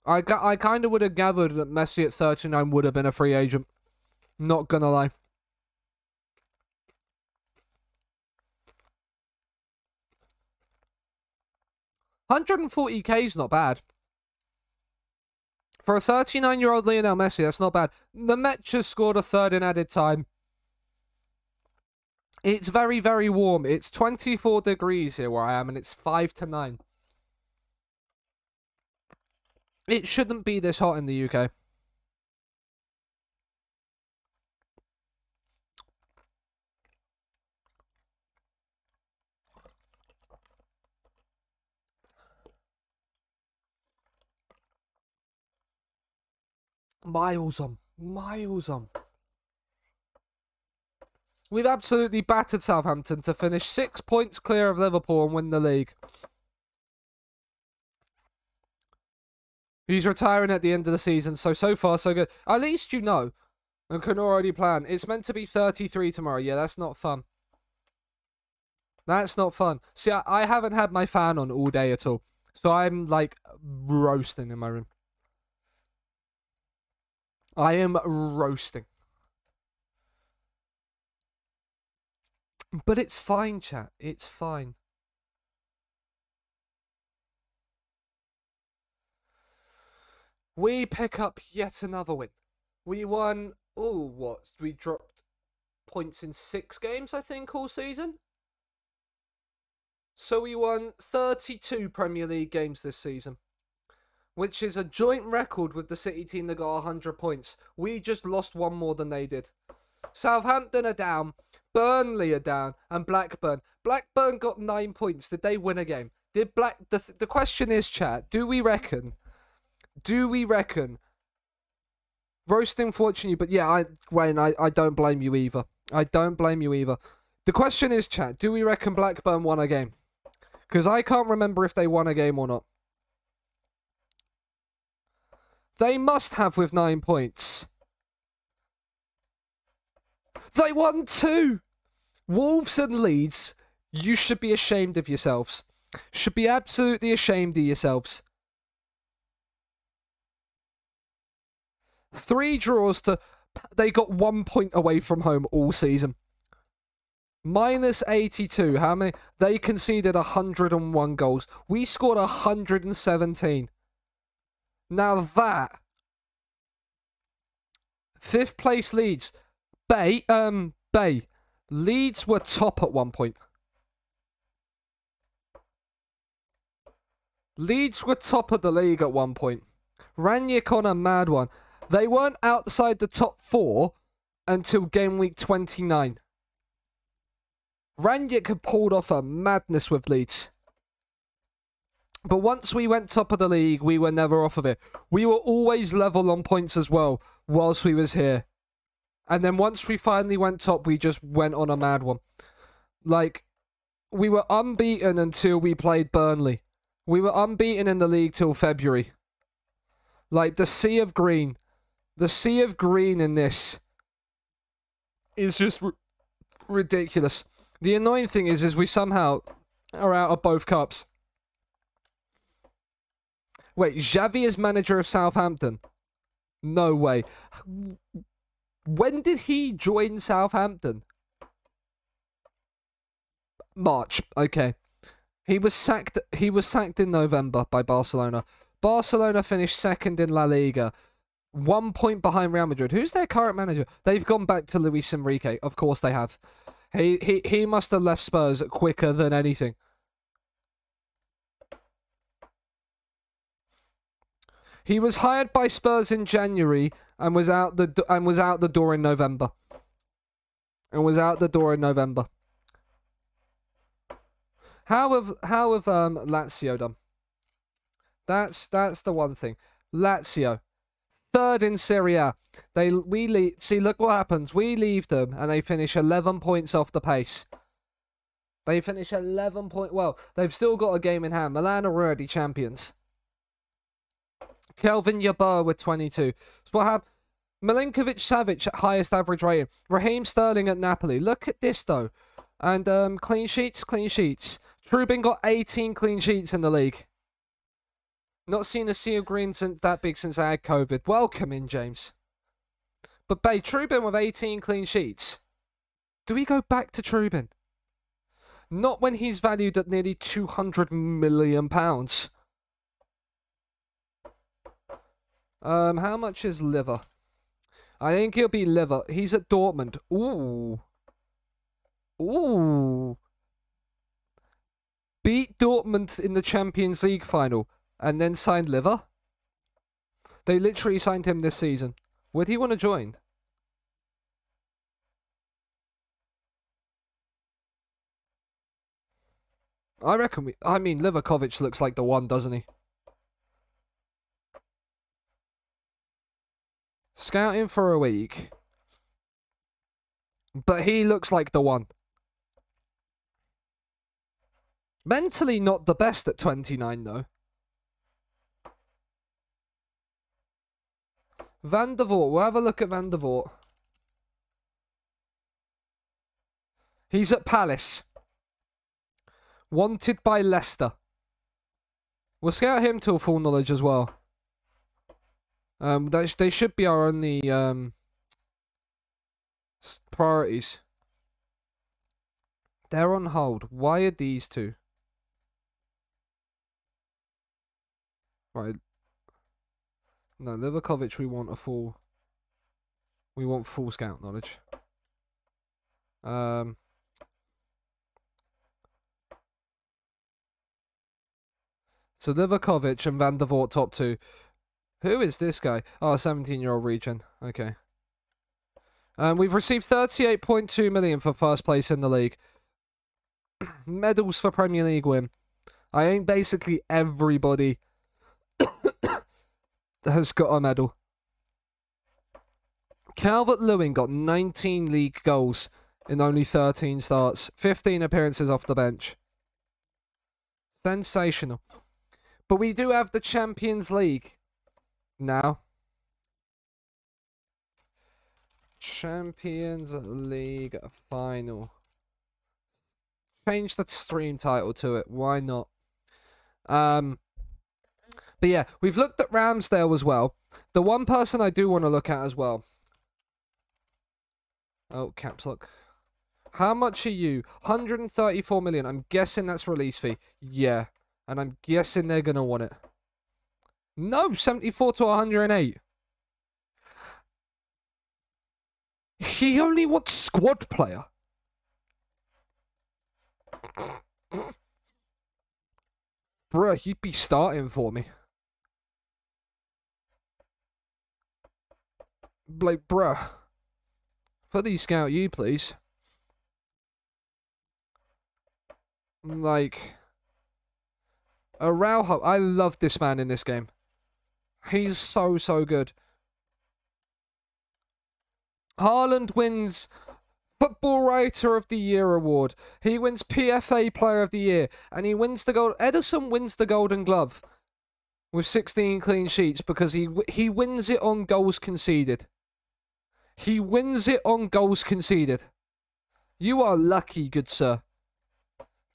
S1: I kind of would have gathered that Messi at 39 would have been a free agent. Not gonna lie. $140K is not bad. For a 39-year-old Lionel Messi, that's not bad. The Mets just scored a third in added time. It's very, very warm. It's 24 degrees here where I am, and it's 5 to 9. It shouldn't be this hot in the UK. Miles on. Miles on. We've absolutely battered Southampton to finish 6 points clear of Liverpool and win the league. He's retiring at the end of the season, so far, so good. At least you know and can already plan. It's meant to be 33 tomorrow. Yeah, that's not fun. That's not fun. See, I haven't had my fan on all day at all. So I'm, like, roasting in my room. I am roasting. But it's fine, chat. It's fine. We pick up yet another win. We won, we dropped points in 6 games, I think, all season. So we won 32 Premier League games this season, which is a joint record with the City team that got 100 points. We just lost 1 more than they did. Southampton are down, Burnley are down, and Blackburn. Blackburn got 9 points. Did they win a game? The question is, chat, do we reckon roasting fortune? But yeah, Wayne, I don't blame you either. I don't blame you either. The question is, chat, do we reckon Blackburn won a game? Because I can't remember if they won a game or not. They must have with 9 points. They won 2! Wolves and Leeds, you should be ashamed of yourselves. Should be absolutely ashamed of yourselves. 3 draws to... They got 1 point away from home all season. Minus 82. How many? They conceded 101 goals. We scored 117. Now that. 5th place Leeds. Bay. Leeds were top at one point. Leeds were top of the league at one point. Rangnick on a mad one. They weren't outside the top 4 until game week 29. Rangnick had pulled off a madness with Leeds. But once we went top of the league, we were never off of it. We were always level on points as well, whilst we was here. And then once we finally went top, we just went on a mad one. Like, we were unbeaten until we played Burnley. We were unbeaten in the league till February. Like, the sea of green. The sea of green in this is just ridiculous. The annoying thing is we somehow are out of both cups. Wait, Xavi is manager of Southampton? No way. When did he join Southampton? March. Okay. He was sacked in November by Barcelona. Barcelona finished 2nd in La Liga. 1 point behind Real Madrid. Who's their current manager? They've gone back to Luis Enrique. Of course they have. He must have left Spurs quicker than anything. He was hired by Spurs in January and was out the door in November. How have Lazio done? That's the one thing. Lazio, 3rd in Serie A. See, look what happens. We leave them and they finish 11 points off the pace. They finish 11 points. Well, they've still got a game in hand. Milan are already champions. Kelvin Yeboah with 22. So what happened? Milinkovic-Savic at highest average rating. Raheem Sterling at Napoli. Look at this though. And clean sheets. Trubin got 18 clean sheets in the league. Not seen a sea of green that big since I had COVID. Welcome in, James. But Bay, Trubin with 18 clean sheets. Do we go back to Trubin? Not when he's valued at nearly £200 million. How much is Liver? I think he'll be Liver. He's at Dortmund. Ooh. Beat Dortmund in the Champions League final. And then signed Liver? They literally signed him this season. Would he want to join? I reckon Livakovic looks like the one, doesn't he? Scouting for a week. But he looks like the one. Mentally not the best at 29, though. Van der Voort. We'll have a look at Van der Voort. He's at Palace. Wanted by Leicester. We'll scout him till full knowledge as well. They should be our only priorities. They're on hold. Why are these two? Right. No, Livakovic, we want full scout knowledge. So Livakovic and Van der Voort top 2. Who is this guy? Oh, 17-year-old Regen. Okay. We've received 38.2 million for first place in the league. Medals for Premier League win. I think basically everybody has got a medal. Calvert-Lewin got 19 league goals in only 13 starts. 15 appearances off the bench. Sensational. But we do have the Champions League now. Champions League final. Change the stream title to it. Why not? But yeah, we've looked at Ramsdale as well. The one person I do want to look at as well. Oh, caps lock. How much are you? 134 million. I'm guessing that's release fee. Yeah. And I'm guessing they're going to want it. No, 74 to 108. He only wants squad player. Bruh, he'd be starting for me. Like, bruh. Please scout you, please. Like, Araujo. I love this man in this game. He's so, so good. Haaland wins Football Writer of the Year award. He wins PFA Player of the Year. And he wins the gold. Ederson wins the Golden Glove with 16 clean sheets because he wins it on goals conceded. He wins it on goals conceded. You are lucky, good sir.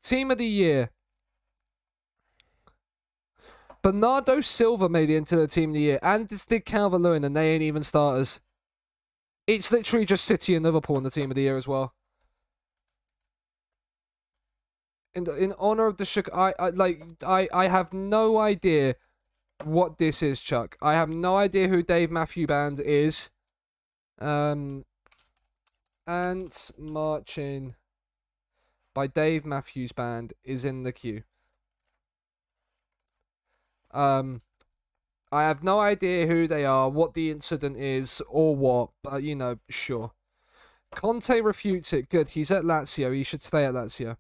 S1: Team of the Year. Bernardo Silva made it into the Team of the Year. And this did Calvert-Lewin, and they ain't even starters. It's literally just City and Liverpool in the Team of the Year as well. In honor of the I have no idea what this is, Chuck. I have no idea who Dave Matthew Band is. Ants Marching by Dave Matthews Band is in the queue. I have no idea who they are, what the incident is, or what, but, you know, sure. Conte refutes it. Good, he's at Lazio. He should stay at Lazio.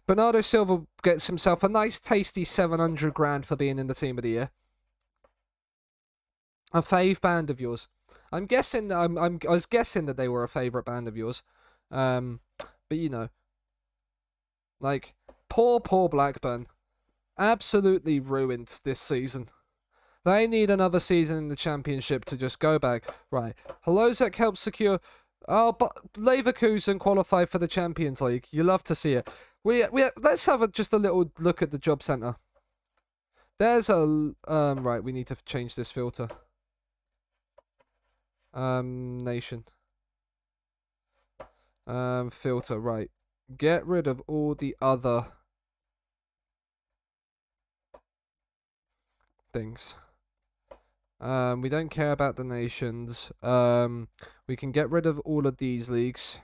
S1: Bernardo Silva gets himself a nice, tasty 700 grand for being in the Team of the Year. A fave band of yours. I'm guessing. I was guessing that they were a favorite band of yours. But you know, like poor Blackburn, absolutely ruined this season. They need another season in the Championship to just go back. Right, Holozek helps secure. Oh, but Leverkusen qualify for the Champions League. You love to see it. Let's have just a little look at the job center. There's a right. We need to change this filter. Nation. Filter, right. Get rid of all the other things. We don't care about the nations. We can get rid of all of these leagues.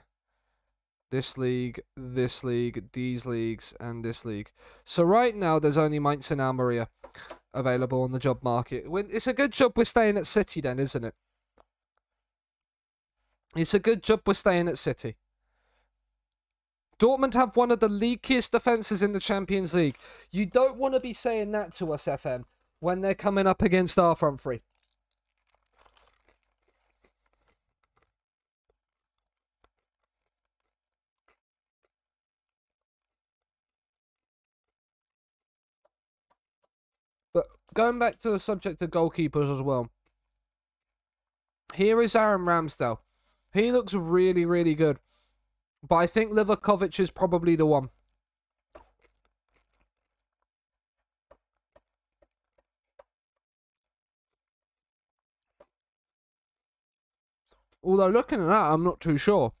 S1: This league, these leagues, and this league. So right now, there's only Mainz and Almeria available on the job market. It's a good job we're staying at City then, isn't it? It's a good job we're staying at City. Dortmund have one of the leakiest defences in the Champions League. You don't want to be saying that to us, FM, when they're coming up against our front three. But going back to the subject of goalkeepers as well. Here is Aaron Ramsdale. He looks really, really good. But I think Livakovic is probably the one. Although looking at that, I'm not too sure.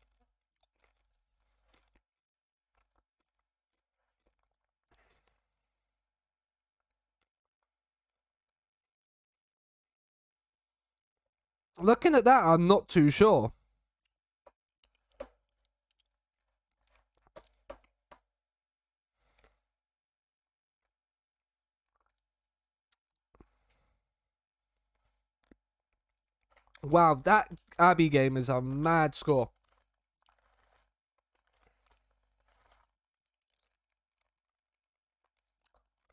S1: Looking at that, I'm not too sure. Wow, that Abbey game is a mad score.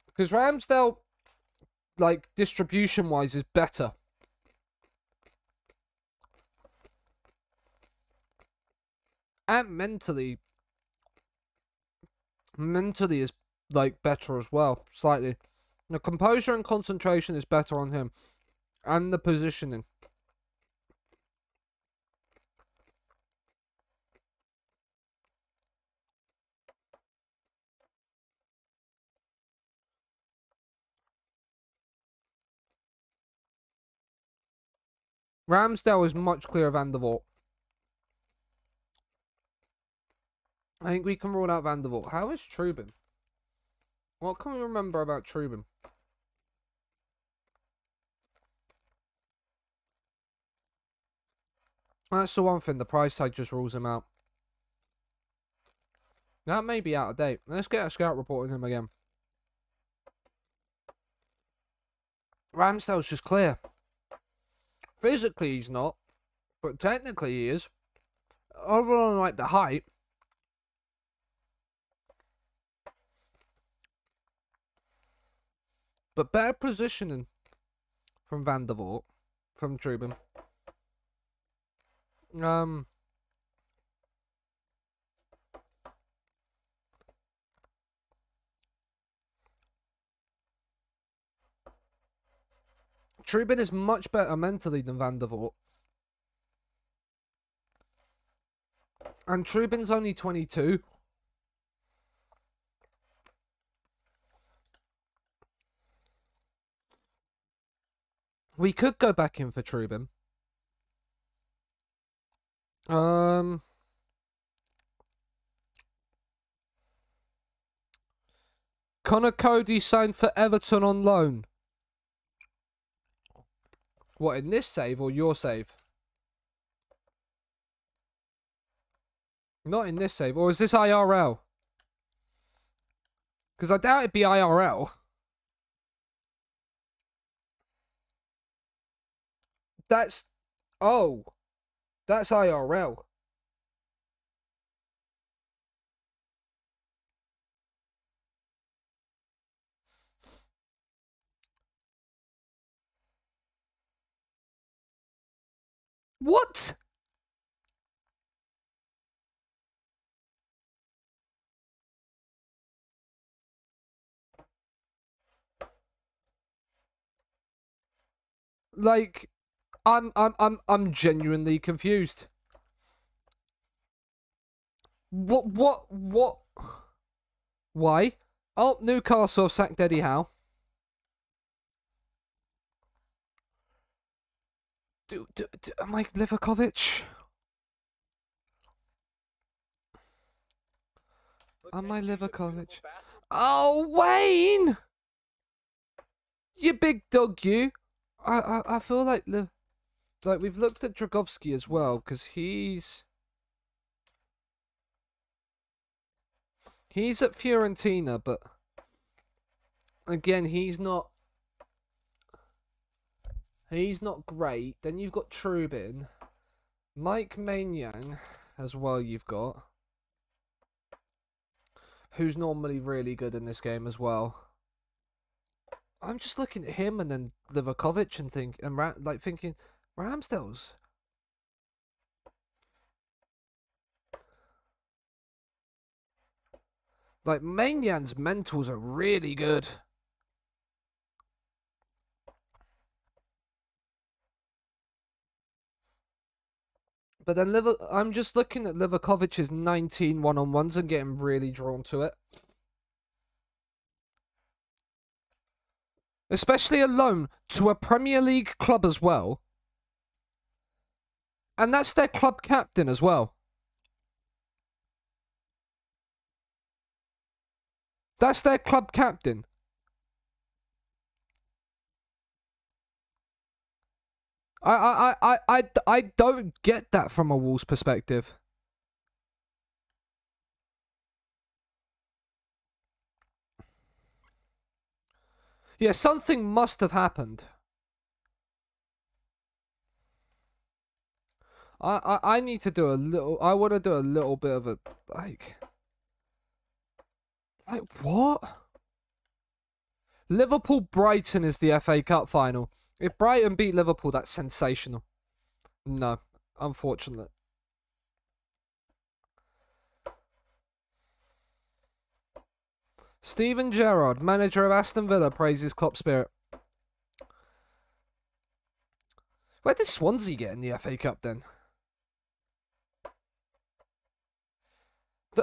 S1: Because Ramsdale, like, distribution-wise, is better. And mentally is, like, better as well, slightly. The composure and concentration is better on him. And the positioning. Ramsdale is much clearer of Van der Vaart. I think we can rule out Van der Vaart. How is Trubin? What can we remember about Trubin? That's the one thing. The price tag just rules him out. That may be out of date. Let's get a scout report on him again. Ramsdale's just clear. Physically, he's not. But technically, he is. Other than, like, the height. But better positioning from Van der Vaart. From Trubin. Trubin is much better mentally than Van der Vaart. And Trubin's only 22. We could go back in for Trubin. Connor Cody signed for Everton on loan. What, in this save or your save? Not in this save. Or is this IRL? Because I doubt it'd be IRL. That's... Oh. That's IRL. What? Like, I'm genuinely confused. What? Why? Oh, Newcastle have sacked Eddie Howe. Mike Livakovic? Am I Livakovic? Oh, Wayne! You big dog, you. I feel like we've looked at Dragowski as well, because he's at Fiorentina, but again, he's not great. Then you've got Trubin, Mike Maignan as well. You've got who's normally really good in this game as well. I'm just looking at him and then Livakovic and thinking Ramsdale's. Like, Mainyan's mentals are really good. But then I'm just looking at Livakovic's 19 one-on-ones and getting really drawn to it. Especially a loan to a Premier League club as well. And that's their club captain as well. That's their club captain. I don't get that from a Wolves perspective. Yeah, something must have happened. I need to do a little. I want to do a little bit of a like what? Liverpool Brighton is the FA Cup final. If Brighton beat Liverpool, that's sensational. No, unfortunate. Steven Gerrard, manager of Aston Villa, praises Klopp's spirit. Where did Swansea get in the FA Cup then?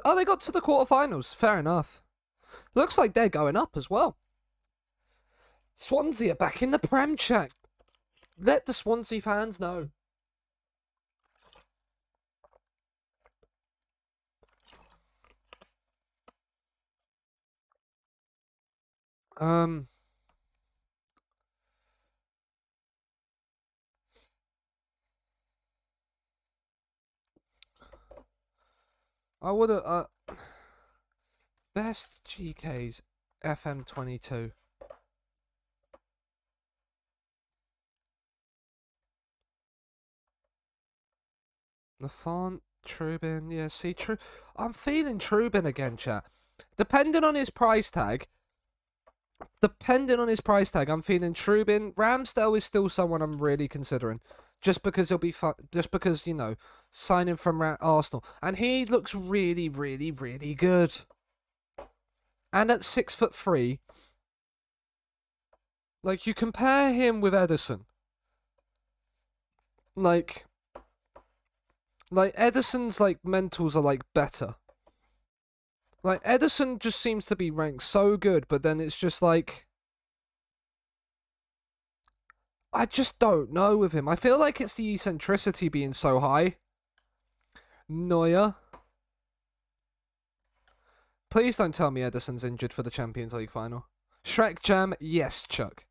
S1: Oh, they got to the quarterfinals. Fair enough. Looks like they're going up as well. Swansea are back in the Prem, chat. Let the Swansea fans know. Um, I would have best GKs FM22. Lafont, Trubin, yeah, see, I'm feeling Trubin again, chat. Depending on his price tag, I'm feeling Trubin. Ramsdale is still someone I'm really considering, just because he'll be fun. Just because signing from Arsenal, and he looks really, really, really good. And at 6'3", like you compare him with Ederson, like Ederson's mentals are better. Like Ederson just seems to be ranked so good, but then it's just I just don't know with him. I feel like it's the eccentricity being so high. Neuer. Please don't tell me Ederson's injured for the Champions League final. Shrek Jam, yes, Chuck.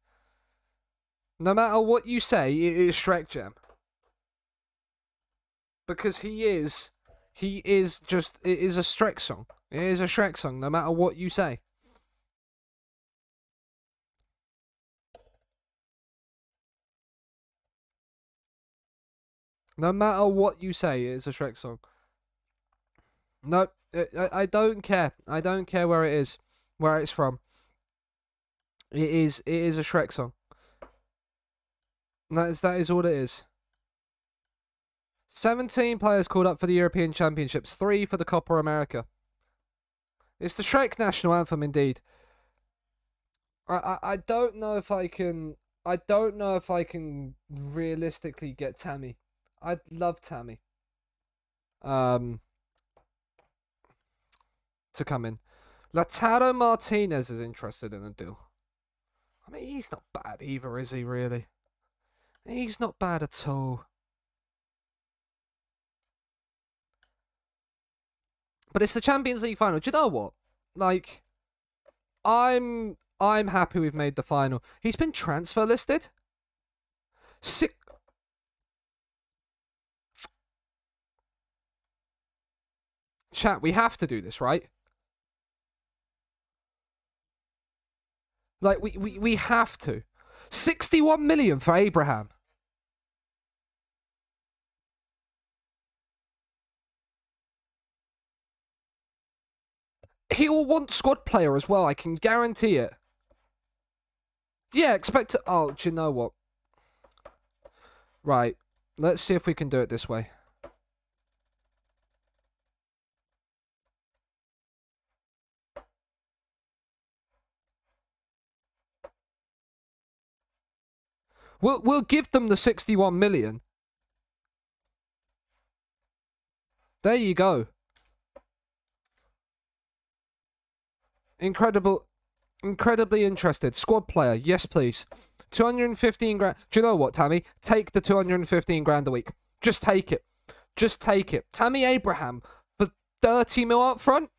S1: No matter what you say, it is Shrek Jam. Because he is just, it is a Shrek song. It is a Shrek song, no matter what you say. No matter what you say, it is a Shrek song. No, I don't care. I don't care where it is, where it's from. It is a Shrek song. That is all it is. 17 players called up for the European Championships, 3 for the Copa America. It's the Shrek national anthem, indeed. I don't know if I can. I don't know if I can realistically get Tammy. I'd love Tammy. To come in. Lautaro Martinez is interested in a deal. I mean, he's not bad either, is he, really? He's not bad at all. But it's the Champions League final. Do you know what? I'm happy we've made the final. He's been transfer listed. Chat, we have to do this, right? We have to. 61 million for Abraham. He will want squad player as well, I can guarantee it. Yeah, expect to... Oh, do you know what? Right. Let's see if we can do it this way. We'll give them the 61 million. There you go. Incredibly interested. Squad player, yes please. 215 grand. Do you know what, Tammy? Take the 215 grand a week. Just take it. Just take it. Tammy Abraham for 30 mil up front.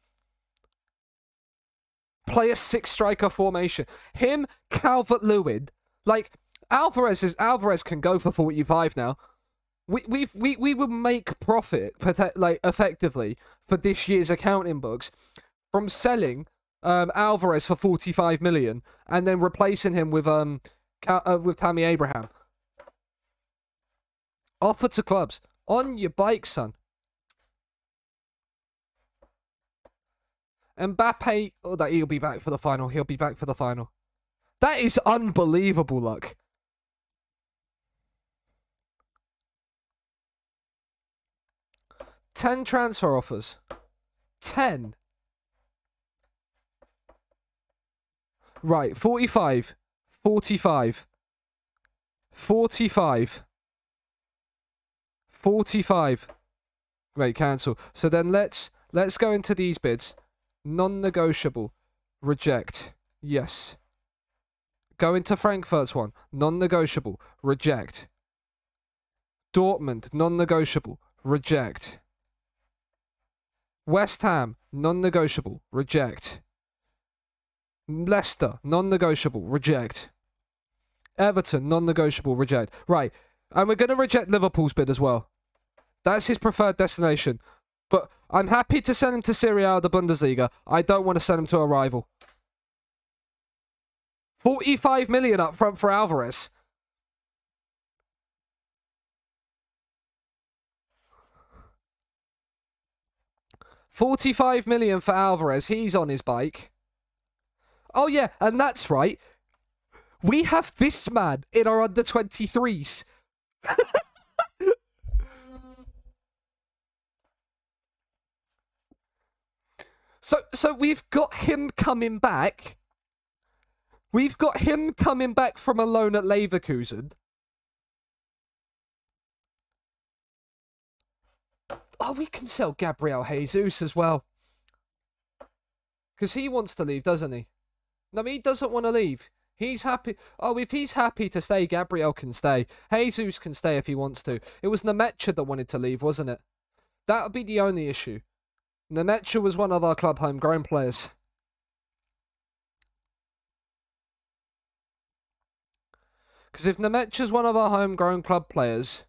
S1: Play a 6-striker formation. Him, Calvert-Lewin. Alvarez can go for 45 now. We will make profit effectively for this year's accounting books from selling Alvarez for 45 million and then replacing him with Tammy Abraham. Offer to clubs. On your bike, son. Mbappe, that he'll be back for the final. He'll be back for the final. That is unbelievable luck. Ten transfer offers. 10. Right, 45. 45. 45. 45. Wait, cancel. So then let's go into these bids. Non-negotiable. Reject. Yes. Go into Frankfurt's one. Non-negotiable. Reject. Dortmund. Non-negotiable. Reject. West Ham. Non-negotiable. Reject. Leicester, non-negotiable, reject. Everton, non-negotiable, reject. Right, and we're going to reject Liverpool's bid as well. That's his preferred destination. But I'm happy to send him to Serie A, the Bundesliga. I don't want to send him to a rival. 45 million up front for Alvarez. $45 million for Alvarez. He's on his bike. Oh, yeah, and that's right. We have this man in our under-23s. So we've got him coming back. We've got him coming back from a loan at Leverkusen. Oh, we can sell Gabriel Jesus as well. Because he wants to leave, doesn't he? No, he doesn't want to leave. He's happy. Oh, if he's happy to stay, Gabriel can stay. Jesus can stay if he wants to. It was Nemecha that wanted to leave, wasn't it? That would be the only issue. Nemecha was one of our club homegrown players. Because if Nemecha's one of our homegrown club players,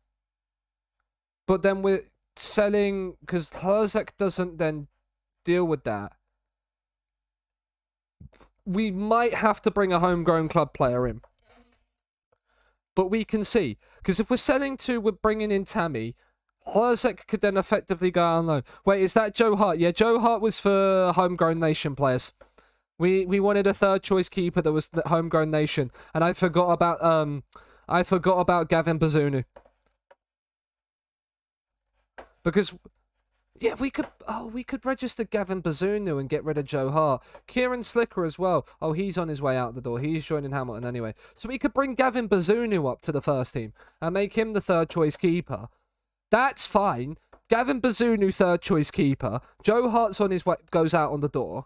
S1: but then we're selling, because Herzeg doesn't then deal with that, we might have to bring a homegrown club player in. But we can see, because if we're selling two, we're bringing in Tammy. Herzeg could then effectively go on loan. Wait, is that Joe Hart? Yeah, Joe Hart was for homegrown nation players. We wanted a third choice keeper that was the homegrown nation, and I forgot about Gavin Bazunu. Because yeah, we could register Gavin Bazunu and get rid of Joe Hart. Kieran Slicker as well. Oh, he's on his way out the door. He's joining Hamilton anyway. So we could bring Gavin Bazunu up to the first team and make him the third choice keeper. That's fine. Gavin Bazunu, third choice keeper. Joe Hart's on his way, goes out on the door.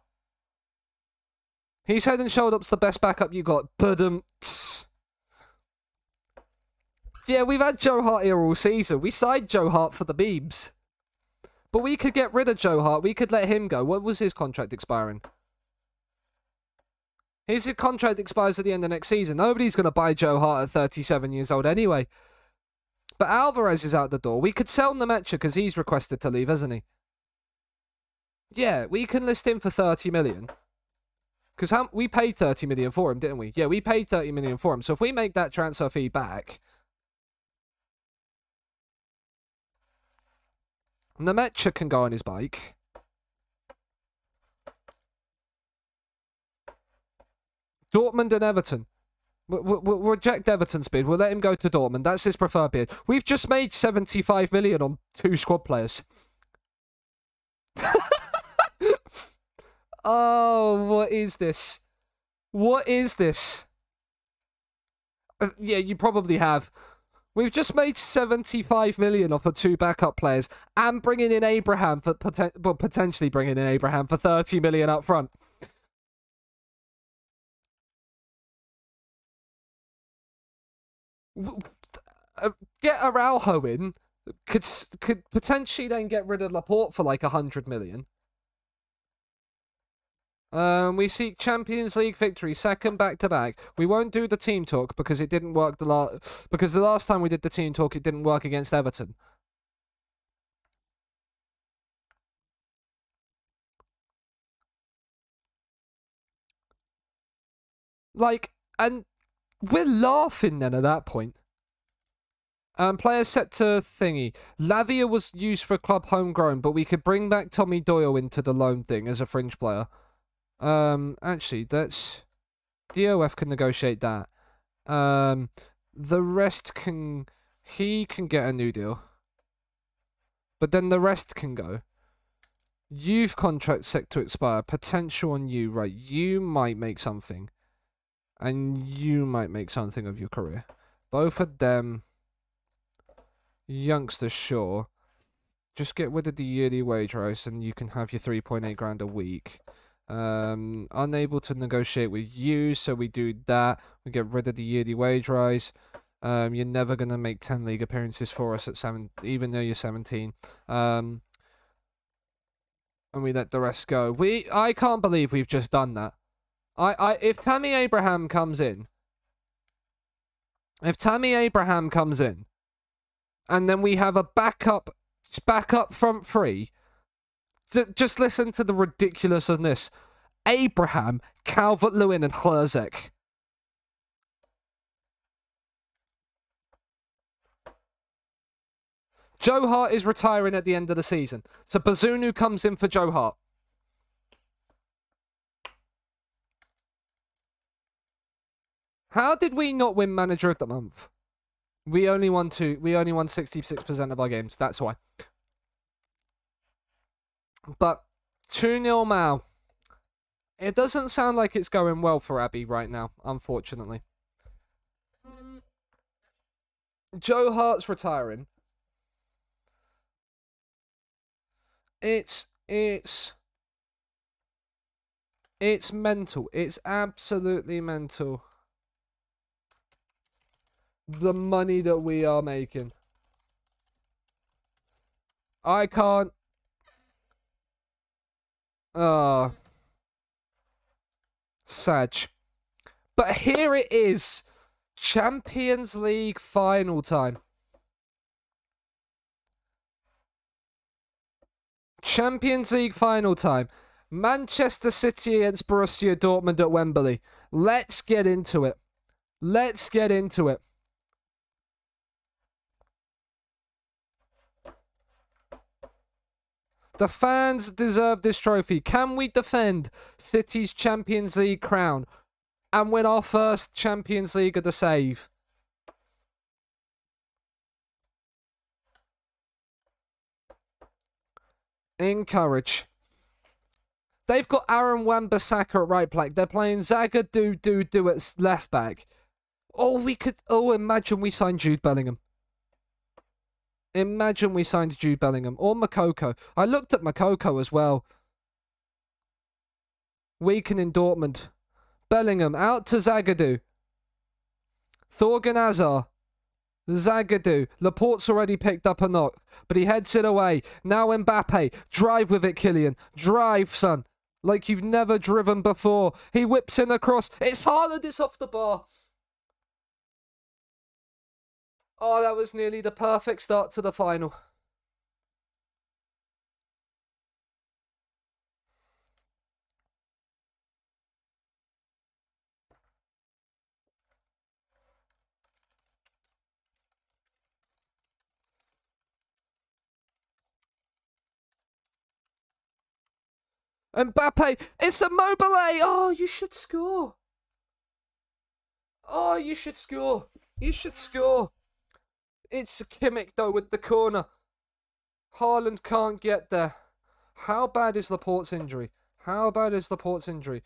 S1: He's head and shoulders the best backup you got. Yeah, we've had Joe Hart here all season. We signed Joe Hart for the memes. But we could get rid of Joe Hart. We could let him go. What was his contract expiring? His contract expires at the end of next season. Nobody's going to buy Joe Hart at 37 years old anyway. But Alvarez is out the door. We could sell Nemecha because he's requested to leave, hasn't he? Yeah, we can list him for 30 million. Because we paid 30 million for him, didn't we? Yeah, we paid 30 million for him. So if we make that transfer fee back, Nemecha can go on his bike. Dortmund and Everton. We'll reject Everton's bid. We'll let him go to Dortmund. That's his preferred bid. We've just made 75 million on 2 squad players. Oh, what is this? What is this? Yeah, you probably have. We've just made 75 million off of 2 backup players and bringing in Abraham for potentially bringing in Abraham for 30 million up front. Get Araujo in, could potentially then get rid of Laporte for like 100 million. We seek Champions League victory, second back-to-back. We won't do the team talk because it didn't work because the last time we did the team talk, it didn't work against Everton. Like, and we're laughing then at that point. Players set to thingy. Lavia was used for club homegrown, but we could bring back Tommy Doyle into the loan thing as a fringe player. Actually, that's... DOF can negotiate that. The rest can... He can get a new deal. But then the rest can go. Youth contract set to expire. Potential on you. Right, you might make something. And you might make something of your career. Both of them... Youngsters, sure. Just get rid of the yearly wage rise and you can have your 3.8 grand a week. Unable to negotiate with you, so we do that. We get rid of the yearly wage rise. You're never going to make 10 league appearances for us at 7, even though you're 17. And we let the rest go. I can't believe we've just done that. If Tammy Abraham comes in, and then we have a backup front three, just listen to the ridiculousness. Abraham, Calvert-Lewin, and Hrzek. Joe Hart is retiring at the end of the season. So Bazunu comes in for Joe Hart. How did we not win Manager of the Month? We only won 66% of our games. That's why. But 2-0 Mal. It doesn't sound like it's going well for Abby right now, unfortunately. Joe Hart's retiring. It's mental. It's absolutely mental. The money that we are making. I can't. Sad. But here it is. Champions League final time. Champions League final time. Manchester City against Borussia Dortmund at Wembley. Let's get into it. Let's get into it. The fans deserve this trophy. Can we defend City's Champions League crown and win our first Champions League of the save? Encourage. They've got Aaron Wan-Bissaka at right back. They're playing Zagadou at left back. Imagine we signed Jude Bellingham. Imagine we signed Jude Bellingham. Or Makoko. I looked at Makoko as well. Weakening Dortmund. Bellingham out to Zagadou. Thorgan Hazard. Zagadou. Laporte's already picked up a knock, but he heads it away. Now Mbappe. Drive with it, Kylian. Drive, son. Like you've never driven before. He whips in across. It's Haaland. It's off the bar. Oh, that was nearly the perfect start to the final. Mbappe, it's Immobile. Oh, you should score. Oh, you should score. You should score. It's Kimmich, though, with the corner. Haaland can't get there. How bad is Laporte's injury? How bad is Laporte's injury?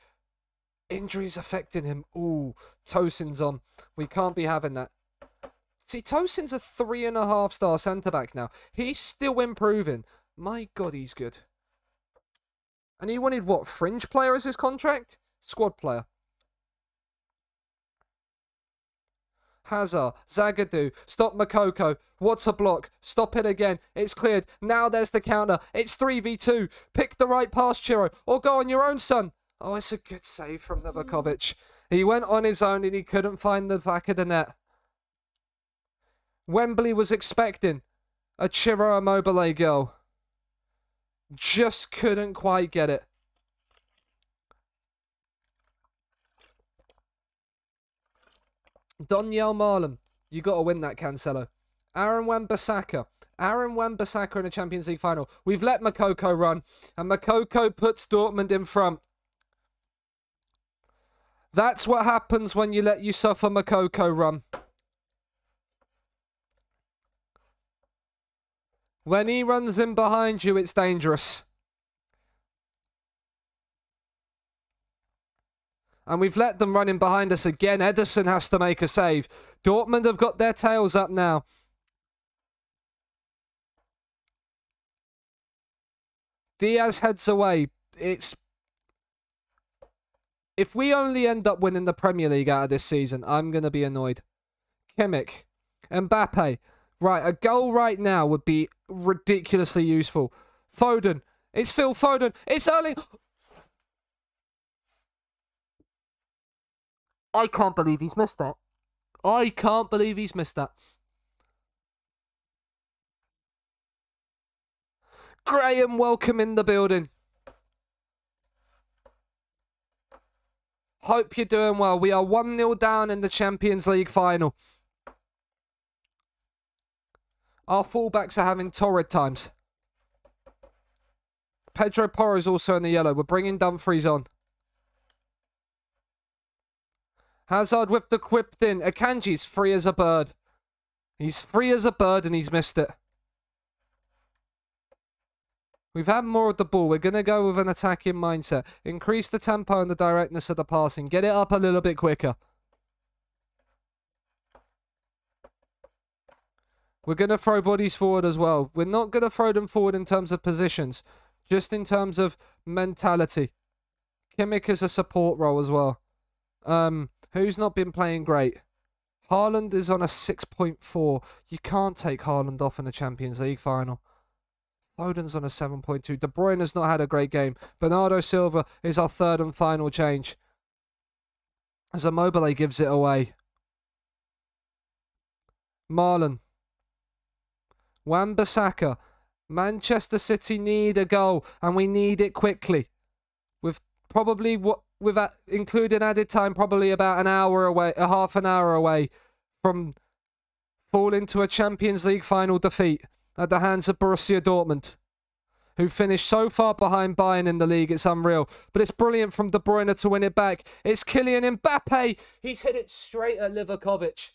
S1: Injuries affecting him. Ooh, Tosin's on. We can't be having that. See, Tosin's a 3.5-star centre-back now. He's still improving. My God, he's good. And he wanted, what, fringe player as his contract? Squad player. Hazard, Zagadou, stop Makoko. What's a block? Stop it again. It's cleared. Now there's the counter. It's 3v2. Pick the right pass, Chiro, or go on your own, son. Oh, it's a good save from Novakovic. He went on his own and he couldn't find the back of the net. Wembley was expecting a Ciro Immobile goal. Just couldn't quite get it. Donyell Marlon, you got to win that, Cancelo. Aaron Wan-Bissaka. Aaron Wan-Bissaka in a Champions League final. We've let Makoko run, and Makoko puts Dortmund in front. That's what happens when you let Yusufa Makoko run. When he runs in behind you, it's dangerous. And we've let them run in behind us again. Ederson has to make a save. Dortmund have got their tails up now. Diaz heads away. If we only end up winning the Premier League out of this season, I'm going to be annoyed. Kimmich. Mbappe. Right, a goal right now would be ridiculously useful. Foden. It's Phil Foden. It's Erling. I can't believe he's missed that. I can't believe he's missed that. Graham, welcome in the building. Hope you're doing well. We are 1-0 down in the Champions League final. Our fullbacks are having torrid times. Pedro Porro's also in the yellow. We're bringing Dumfries on. Hazard with the quipped in. Akanji's free as a bird. He's free as a bird and he's missed it. We've had more of the ball. We're going to go with an attacking mindset. Increase the tempo and the directness of the passing. Get it up a little bit quicker. We're going to throw bodies forward as well. We're not going to throw them forward in terms of positions. Just in terms of mentality. Kimmich is a support role as well. Who's not been playing great? Haaland is on a 6.4. You can't take Haaland off in the Champions League final. Foden's on a 7.2. De Bruyne has not had a great game. Bernardo Silva is our third and final change. As Immobile gives it away. Marlon. Wan-Bissaka. Manchester City need a goal, and we need it quickly. With probably including added time, probably about an hour away, a half an hour away from falling to a Champions League final defeat at the hands of Borussia Dortmund, who finished so far behind Bayern in the league, it's unreal. But it's brilliant from De Bruyne to win it back. It's Kylian Mbappe. He's hit it straight at Livakovic.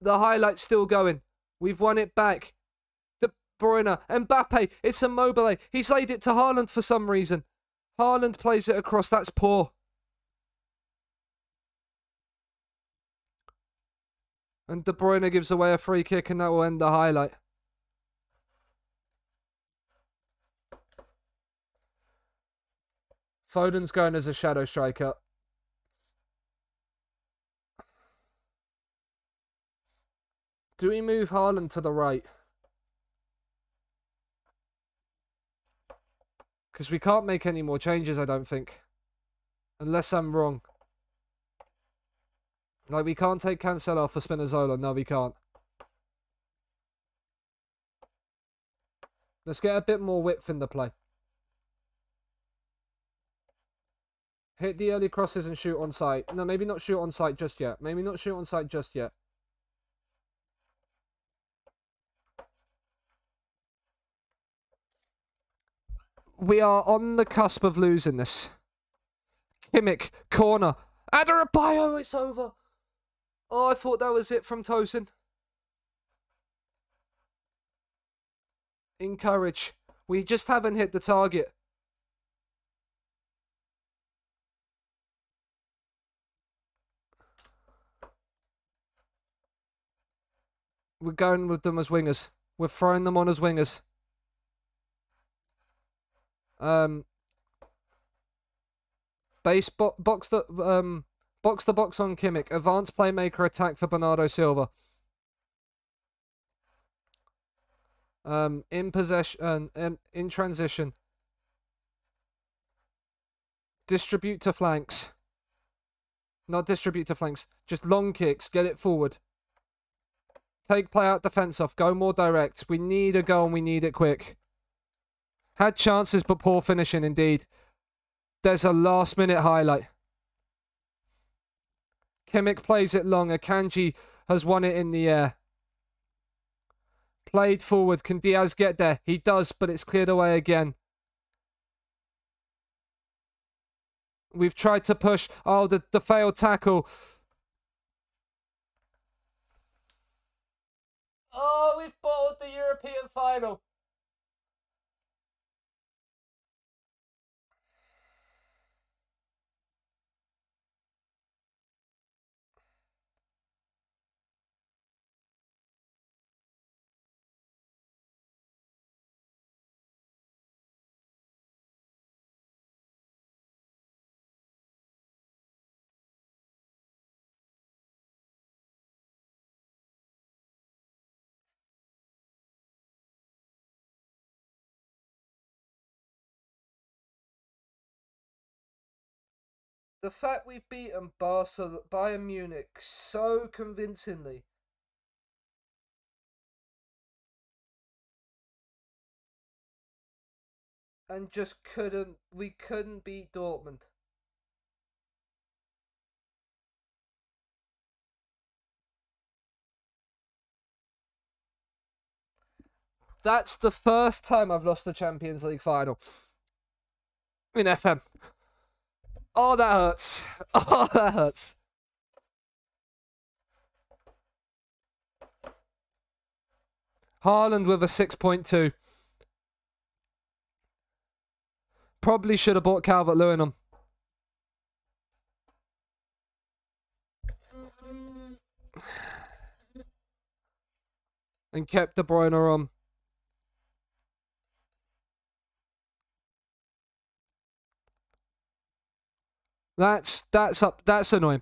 S1: The highlight's still going. We've won it back. De Bruyne, Mbappe, it's Immobile. He's laid it to Haaland for some reason. Haaland plays it across. That's poor. And De Bruyne gives away a free kick, and that will end the highlight. Foden's going as a shadow striker. Do we move Haaland to the right? Because we can't make any more changes, I don't think. Unless I'm wrong. Like, we can't take Cancelo for Spinazzola. No, we can't. Let's get a bit more width in the play. Hit the early crosses and shoot on sight. No, maybe not shoot on sight just yet. Maybe not shoot on sight just yet. We are on the cusp of losing this. Kimmich, corner. Adarabioyo, it's over. Oh, I thought that was it from Tosin. Encourage. We just haven't hit the target. We're going with them as wingers. We're throwing them on as wingers. Box the box on Kimmich. Advanced playmaker attack for Bernardo Silva. In possession, in transition. Distribute to flanks. Not distribute to flanks. Just long kicks. Get it forward. Take play out defense off. Go more direct. We need a goal and we need it quick. Had chances but poor finishing indeed. There's a last minute highlight. Kimmich plays it long. Akanji has won it in the air. Played forward. Can Diaz get there? He does, but it's cleared away again. We've tried to push. Oh, the failed tackle. Oh, we've bottled the European final. The fact we've beaten Bayern Munich so convincingly. And just we couldn't beat Dortmund. That's the first time I've lost the Champions League final in FM. Oh, that hurts. Oh, that hurts. Haaland with a 6.2. Probably should have bought Calvert-Lewin on. And kept De Bruyne on. That's annoying.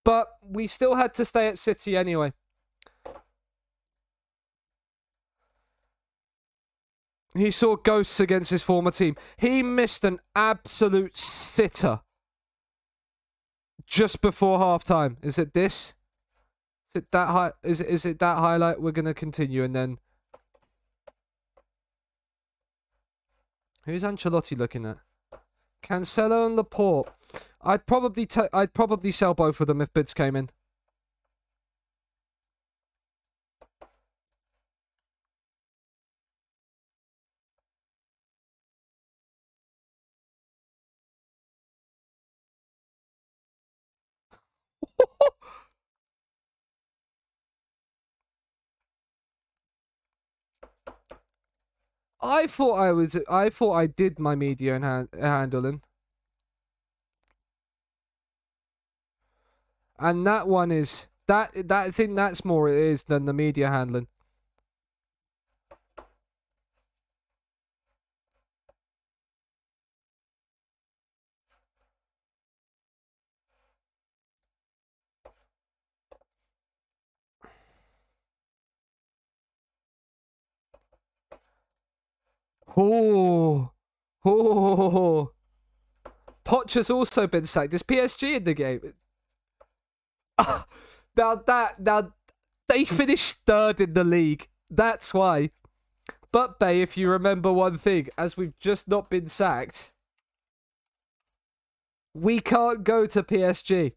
S1: But we still had to stay at City anyway. He saw ghosts against his former team. He missed an absolute sitter just before halftime. Is it this? Is it that high? Is it that highlight? We're gonna continue and then. Who's Ancelotti looking at? Cancelo and Laporte. I'd probably sell both of them if bids came in. I thought I did my media and handling. And that one is I think that's more it is than the media handling. Oh. Poch has also been sacked. Is PSG in the game? Now they finished third in the league. That's why. But Bay, if you remember one thing, as we've just not been sacked, we can't go to PSG.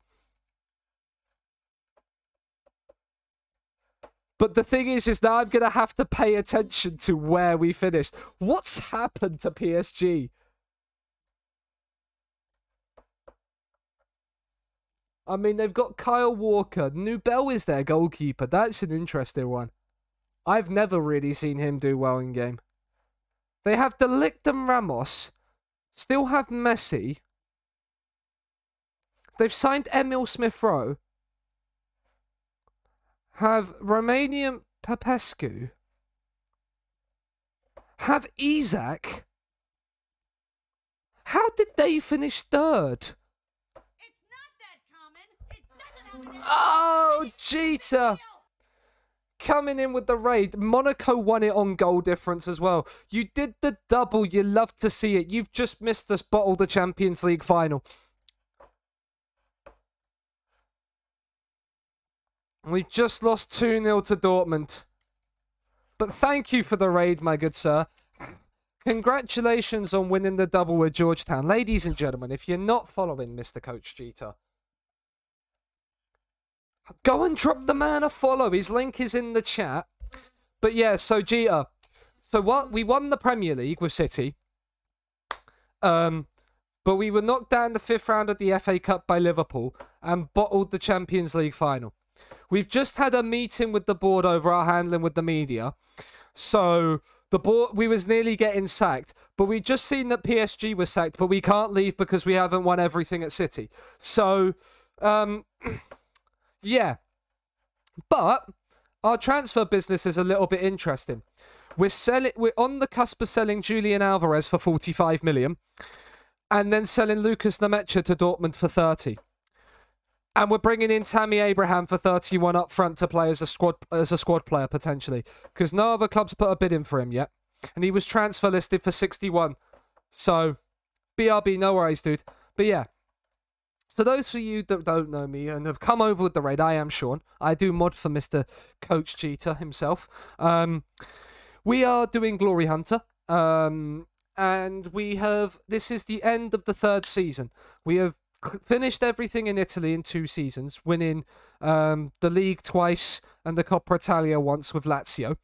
S1: But the thing is now I'm going to have to pay attention to where we finished. What's happened to PSG? I mean, they've got Kyle Walker. Nubel is their goalkeeper. That's an interesting one. I've never really seen him do well in game. They have De Ligt and Ramos. Still have Messi. They've signed Emil Smith-Rowe. Have Romanian Popescu. Have Isak. How did they finish third?
S2: It's not that common. It doesn't happen.
S1: Oh, Jeter. Coming in with the raid. Monaco won it on goal difference as well. You did the double. You love to see it. You've just missed us bottle the Champions League final. We've just lost 2-0 to Dortmund. But thank you for the raid, my good sir. Congratulations on winning the double with Georgetown. Ladies and gentlemen, if you're not following Mr. Coach Jeter, go and drop the man a follow. His link is in the chat. But yeah, so Jeter. So what? We won the Premier League with City. But we were knocked down the 5th round of the FA Cup by Liverpool and bottled the Champions League final. We've just had a meeting with the board over our handling with the media. So the board, we was nearly getting sacked, but we just seen that PSG was sacked, but we can't leave because we haven't won everything at City. So, yeah. But our transfer business is a little bit interesting. We're on the cusp of selling Julian Alvarez for 45 million and then selling Lucas Nemecha to Dortmund for 30. And we're bringing in Tammy Abraham for 31 up front to play as a squad player, potentially. Because no other club's put a bid in for him yet. And he was transfer listed for 61. So, BRB, no worries, dude. But yeah. So those of you that don't know me and have come over with the raid, I am Sean. I do mod for Mr. Coach Jeter himself. We are doing Glory Hunter. And this is the end of the 3rd season. We have finished everything in Italy in 2 seasons, winning the league twice and the Coppa Italia once with Lazio.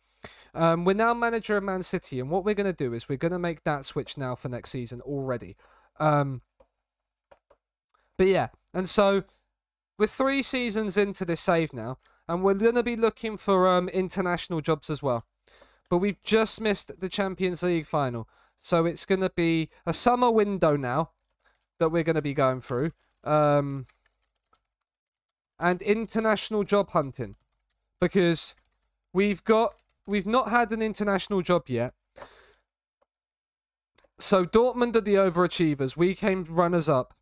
S1: We're now manager of Man City, and what we're going to do is we're going to make that switch now for next season already. But yeah, and so we're 3 seasons into this save now, and we're going to be looking for international jobs as well. But we've just missed the Champions League final, so it's going to be a summer window now that we're going to be going through, and international job hunting, because we've not had an international job yet. So Dortmund are the overachievers. We came runners up.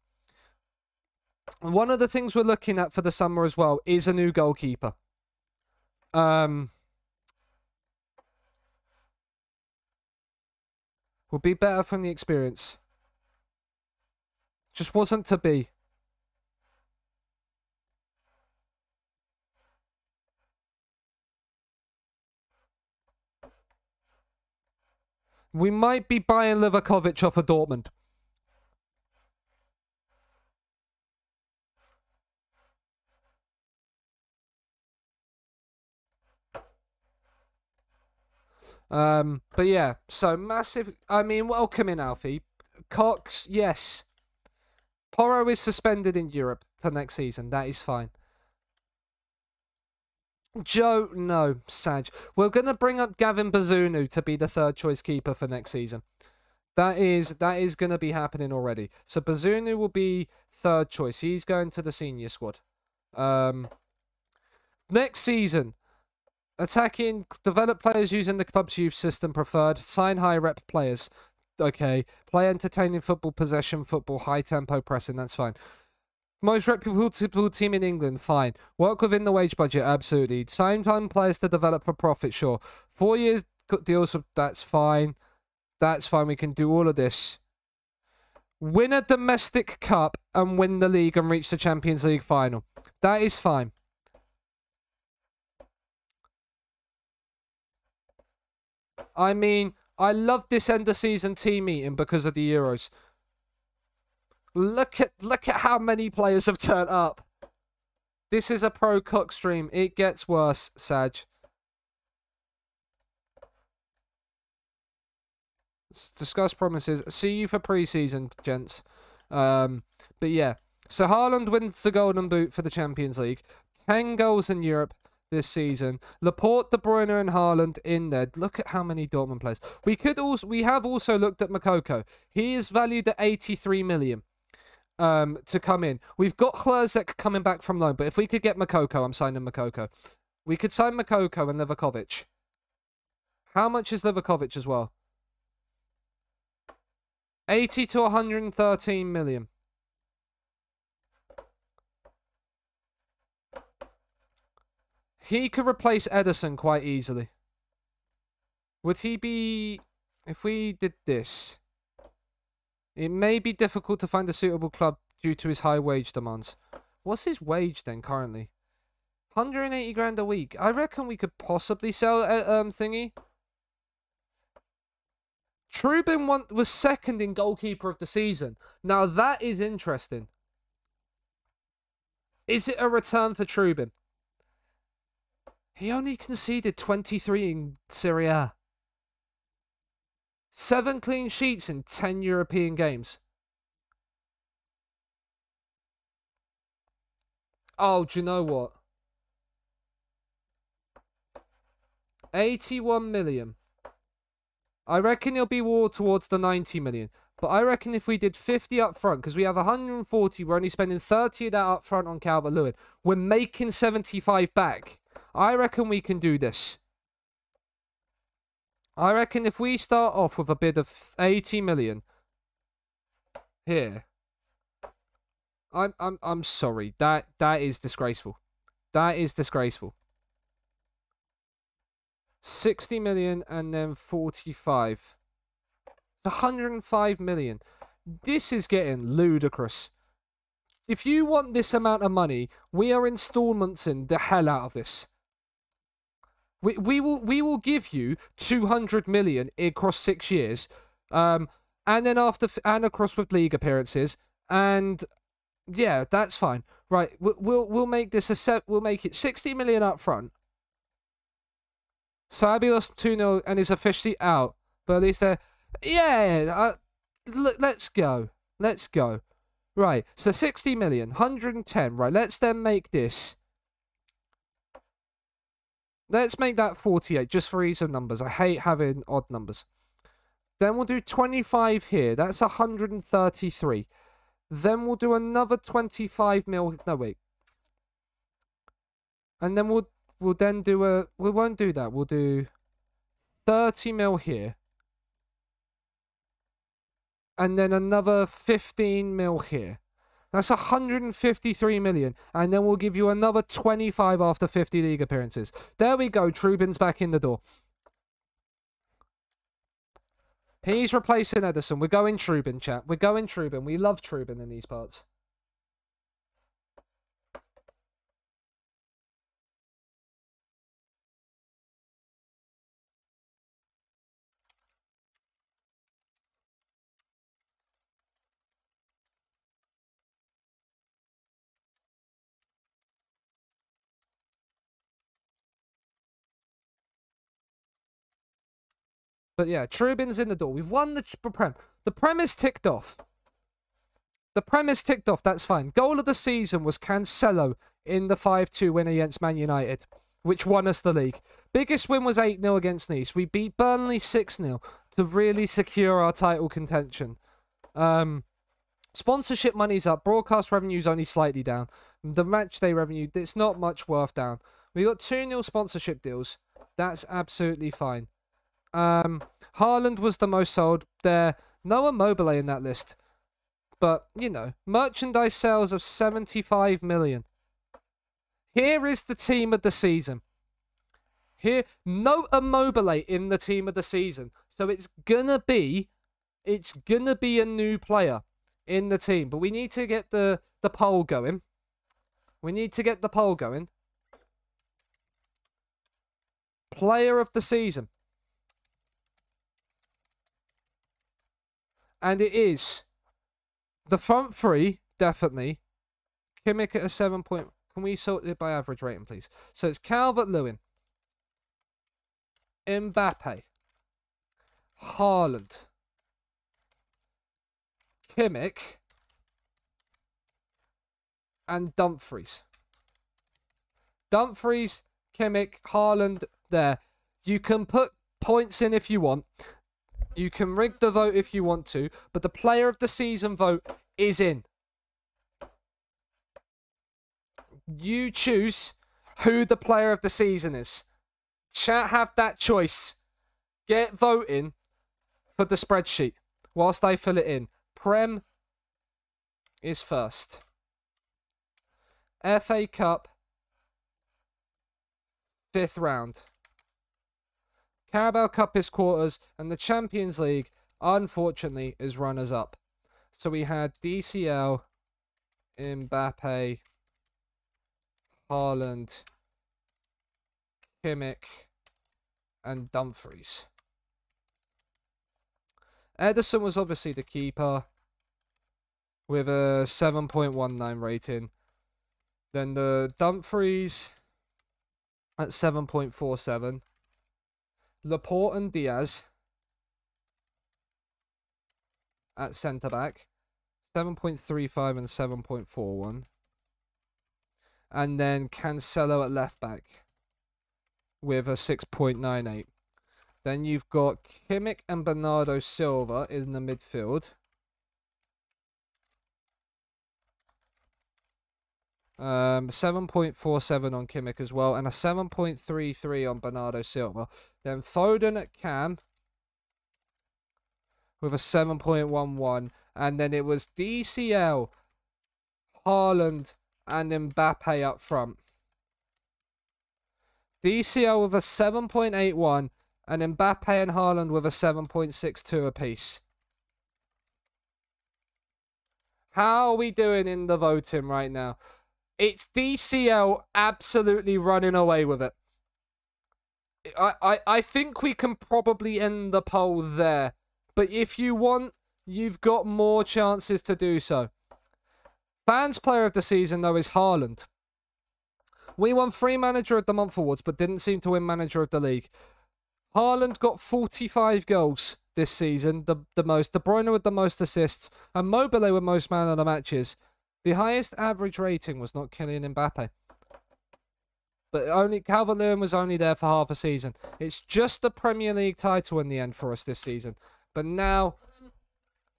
S1: One of the things we're looking at for the summer as well is a new goalkeeper. Will be better from the experience. Just wasn't to be. We might be buying Livakovic off of Dortmund. But yeah, so massive. I mean, welcome in, Alfie. Cox, yes. Porro is suspended in Europe for next season. That is fine. Joe, no, Saj. We're going to bring up Gavin Bazunu to be the 3rd choice keeper for next season. That is going to be happening already. So Bazunu will be 3rd choice. He's going to the senior squad. Next season, attacking, develop players using the club's youth system preferred. Sign high rep players. Okay. Play entertaining football, possession football, high tempo pressing. That's fine. Most reputable team in England, fine. Work within the wage budget, absolutely. Sign fund players to develop for profit, sure. 4 years deals, that's fine. That's fine, we can do all of this. Win a domestic cup and win the league and reach the Champions League final. That is fine. I mean, I love this end of season team meeting because of the Euros. Look at how many players have turned up. This is a pro cock stream. It gets worse, Saj. Discuss promises. See you for preseason, gents. But yeah. So Haaland wins the Golden Boot for the Champions League. 10 goals in Europe this season. Laporte, De Bruyne, and Haaland in there. Look at how many Dortmund players. We have also looked at Makoko. He is valued at 83 million. To come in. We've got Hlerzek coming back from loan, but if we could get Makoko, I'm signing Makoko. We could sign Makoko and Livakovic. How much is Livakovic as well? 80 to 113 million. He could replace Ederson quite easily. Would he be... If we did this... It may be difficult to find a suitable club due to his high wage demands. What's his wage then currently? 180 grand a week. I reckon we could possibly sell thingy. Trubin was 2nd in goalkeeper of the season. Now that is interesting. Is it a return for Trubin? He only conceded 23 in Serie A. 7 clean sheets in 10 European games. Oh, do you know what? 81 million. I reckon he'll be more towards the 90 million. But I reckon if we did 50 up front, because we have 140, we're only spending 30 of that up front on Calvert-Lewin. We're making 75 back. I reckon we can do this. I reckon if we start off with a bid of 80 million here, I'm sorry. That is disgraceful. That is disgraceful. 60 million and then 45. 105 million. This is getting ludicrous. if you want this amount of money, we are installments in the hell out of this. We will give you 200 million across 6 years, and then and across with league appearances, and yeah, that's fine. Right, we'll make this we'll make it 60 million up front. So Abbey lost 2-0 and is officially out, but at least they're let's go. Let's go. Right, so 60 million, 110. Right, let's then make this. Let's make that 48, just for ease of numbers. I hate having odd numbers. Then we'll do 25 here. That's 133. Then we'll do another 25 mil. No, wait. And then we'll then do a... We won't do that. We'll do 30 mil here. And then another 15 mil here. That's 153 million. And then we'll give you another 25 after 50 league appearances. There we go. Trubin's back in the door. He's replacing Ederson. We're going Trubin, chat. We're going Trubin. We love Trubin in these parts. But yeah, Trubin's in the door. We've won the Prem. The Prem is ticked off. The Prem is ticked off. That's fine. Goal of the season was Cancelo in the 5-2 win against Man United, which won us the league. Biggest win was 8-0 against Nice. We beat Burnley 6-0 to really secure our title contention. Sponsorship money's up. Broadcast revenue's only slightly down. The matchday revenue, it's not much worth down. We got 2-0 sponsorship deals. That's absolutely fine. Haaland was the most sold there. No Immobile in that list. But, you know, merchandise sales of 75 million. Here is the team of the season. Here, no Immobile in the team of the season. So it's gonna be a new player in the team. But we need to get the poll going. We need to get the poll going. Player of the season. And it is the front three, definitely. Kimmich at a 7 point. Can we sort it by average rating, please? So it's Calvert-Lewin, Mbappe, Haaland, Kimmich, and Dumfries. Dumfries, Kimmich, Haaland there. You can put points in if you want. You can rig the vote if you want to, but the player of the season vote is in. You choose who the player of the season is. Chat have that choice. Get voting for the spreadsheet whilst I fill it in. Prem is first. FA Cup, 5th round. Carabao Cup is quarters, and the Champions League, unfortunately, is runners-up. So we had DCL, Mbappe, Haaland, Kimmich, and Dumfries. Ederson was obviously the keeper with a 7.19 rating. Then the Dumfries at 7.47. Laporte and Diaz at centre-back, 7.35 and 7.41. And then Cancelo at left-back with a 6.98. Then you've got Kimmich and Bernardo Silva in the midfield. 7.47 on Kimmich as well, and a 7.33 on Bernardo Silva. Then Foden at cam with a 7.11, and then it was DCL, Haaland, and Mbappe up front. DCL with a 7.81, and Mbappe and Haaland with a 7.62 apiece. How are we doing in the voting right now? It's DCL absolutely running away with it. I think we can probably end the poll there. But if you want, you've got more chances to do so. Fans Player of the Season, though, is Haaland. We won 3 Manager of the Month awards, but didn't seem to win Manager of the League. Haaland got 45 goals this season, the most. De Bruyne with the most assists, and Mobile with most man of the matches. The highest average rating was not Kylian Mbappe. But only Calvert-Lewin was only there for half a season. It's just the Premier League title in the end for us this season. But now,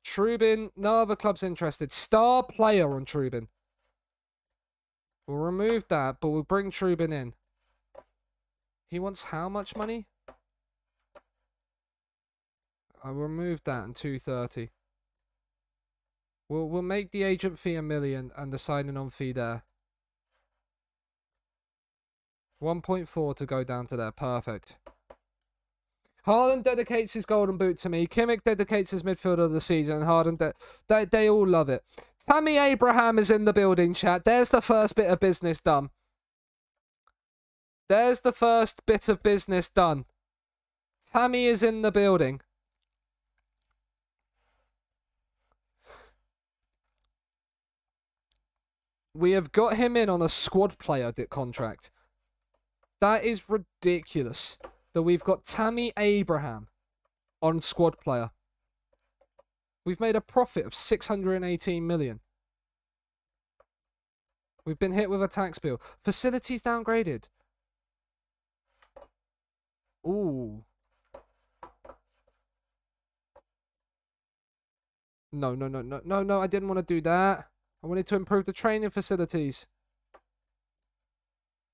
S1: Trubin, no other club's interested. Star player on Trubin. We'll remove that, but we'll bring Trubin in. He wants how much money? I'll remove that in 230. We'll make the agent fee $1 million and the signing on fee there. 1.4 to go down to there. Perfect. Haaland dedicates his golden boot to me. Kimmich dedicates his midfielder of the season. And Harden, they all love it. Tammy Abraham is in the building, chat. There's the first bit of business done. There's the first bit of business done. Tammy is in the building. We have got him in on a squad player contract. That is ridiculous that we've got Tammy Abraham on squad player. We've made a profit of 618 million. We've been hit with a tax bill. Facilities downgraded. Ooh. No, I didn't want to do that. I wanted to improve the training facilities.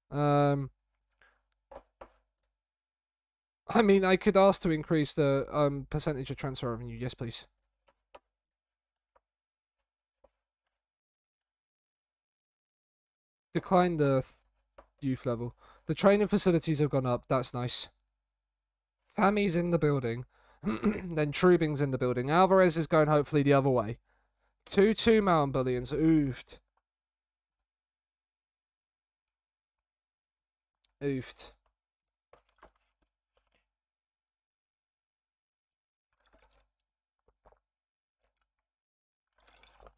S1: I mean, I could ask to increase the percentage of transfer revenue. Yes, please. Decline the youth level. The training facilities have gone up. That's nice. Tammy's in the building. Then Trubing's in the building. Alvarez is going hopefully the other way. 2-2 Mountain Bullions. Oofed. Oofed.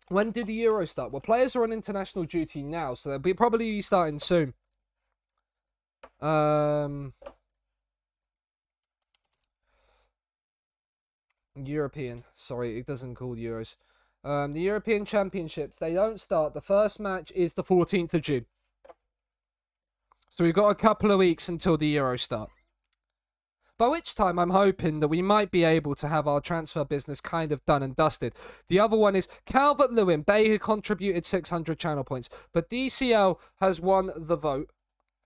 S1: When did the Euros start? Well, players are on international duty now, so they'll probably be starting soon. European. Sorry, it doesn't call Euros. The European Championships, they don't start. The first match is the 14th of June. So we've got a couple of weeks until the Euros start. By which time I'm hoping that we might be able to have our transfer business kind of done and dusted. The other one is Calvert-Lewin. Bay contributed 600 channel points. But DCL has won the vote.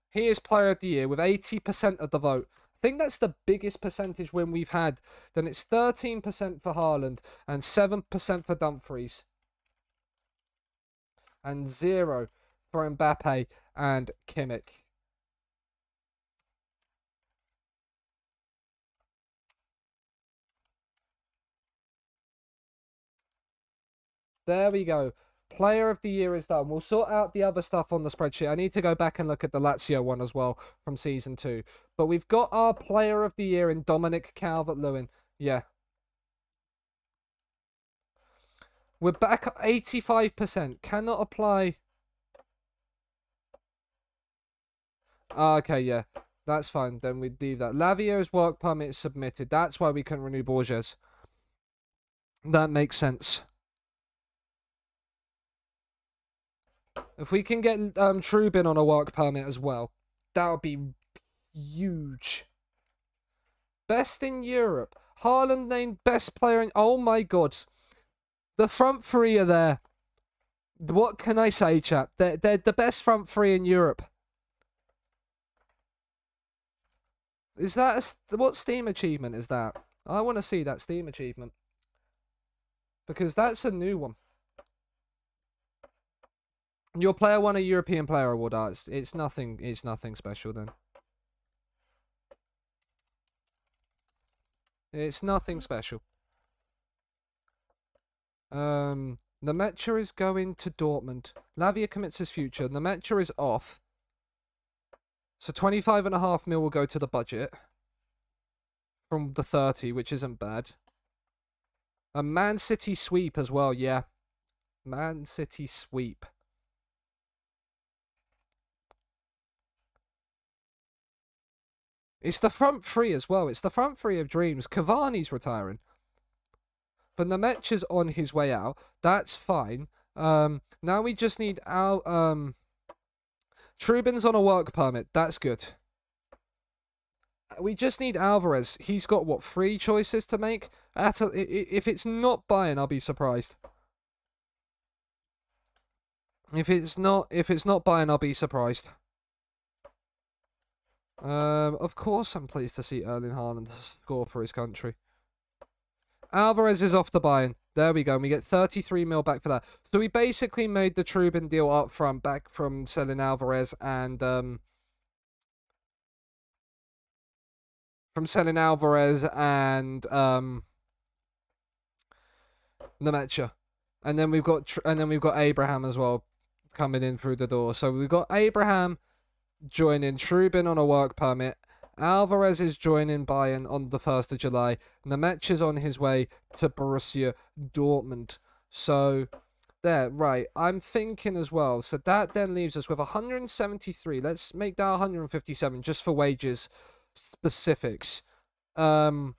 S1: He is Player of the Year with 80% of the vote. I think that's the biggest percentage win we've had. Then it's 13% for Haaland and 7% for Dumfries. And 0 for Mbappe and Kimmich. There we go. Player of the Year is done. We'll sort out the other stuff on the spreadsheet. I need to go back and look at the Lazio one as well from Season 2. But we've got our Player of the Year in Dominic Calvert-Lewin. Yeah. We're back at 85%. Cannot apply. Okay, yeah. That's fine. Then we'd leave that. Lavio's work permit is submitted. That's why we couldn't renew Borges. That makes sense. If we can get Trubin on a work permit as well, that would be huge. Best in Europe. Haaland named best player in... Oh my god. The front three are there. What can I say, chap? They're the best front three in Europe. Is that... what Steam achievement is that? I want to see that Steam achievement. Because that's a new one. Your player won a European Player Award. It's nothing special then. It's nothing special. Nemecha is going to Dortmund. Lavia commits his future. Nemecha is off. So 25.5 mil will go to the budget from the 30, which isn't bad. A Man City sweep as well, yeah. Man City sweep. It's the front three as well. It's the front three of dreams. Cavani's retiring. But Nemecha's on his way out. That's fine. Now we just need our... Trubin's on a work permit. That's good. We just need Alvarez. He's got, what, 3 choices to make? If it's not Bayern, I'll be surprised. If it's not Bayern, I'll be surprised. Of course I'm pleased to see Erling Haaland score for his country. Alvarez is off to Bayern. There we go. And we get 33 mil back for that. So we basically made the Trubin deal up front back from selling Alvarez and Nemecha. And then we've got Abraham as well coming in through the door. So we've got Abraham joining, Trubin on a work permit. Alvarez is joining Bayern on the 1st of July. Nemecha is on his way to Borussia Dortmund. So, there, right. I'm thinking as well. So that then leaves us with 173. Let's make that 157 just for wages specifics. Laporte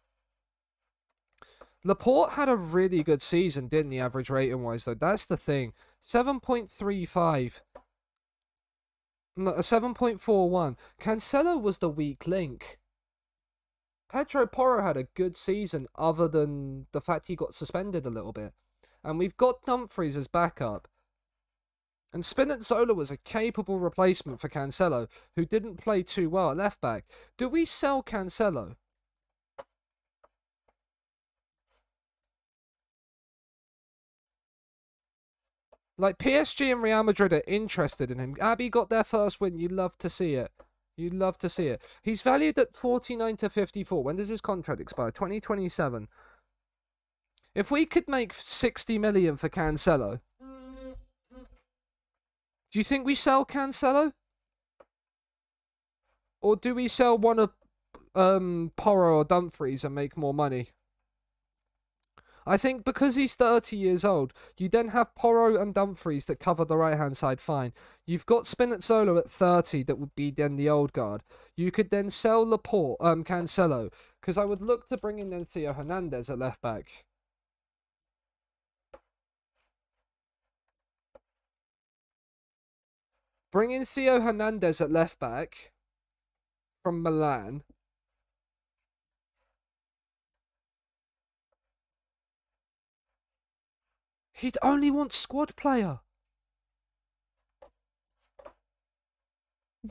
S1: had a really good season, didn't he, average rating-wise, though? That's the thing. 7.35. No, 7.41. Cancelo was the weak link. Pedro Porro had a good season other than the fact he got suspended a little bit. And we've got Dumfries as backup. And Spinazzola was a capable replacement for Cancelo, who didn't play too well at left back. Do we sell Cancelo? Like, PSG and Real Madrid are interested in him. Abbey got their first win. You'd love to see it. You'd love to see it. He's valued at 49 to 54. When does his contract expire? 2027. If we could make 60 million for Cancelo, do you think we sell Cancelo? Or do we sell one of Porro or Dumfries and make more money? I think because he's 30 years old, you then have Porro and Dumfries that cover the right-hand side fine. You've got Spinazzola at 30 that would be then the old guard. You could then sell Laporte, Cancelo, because I would look to bring in then Theo Hernandez at left-back. Bring in Theo Hernandez at left-back from Milan. He'd only want squad player.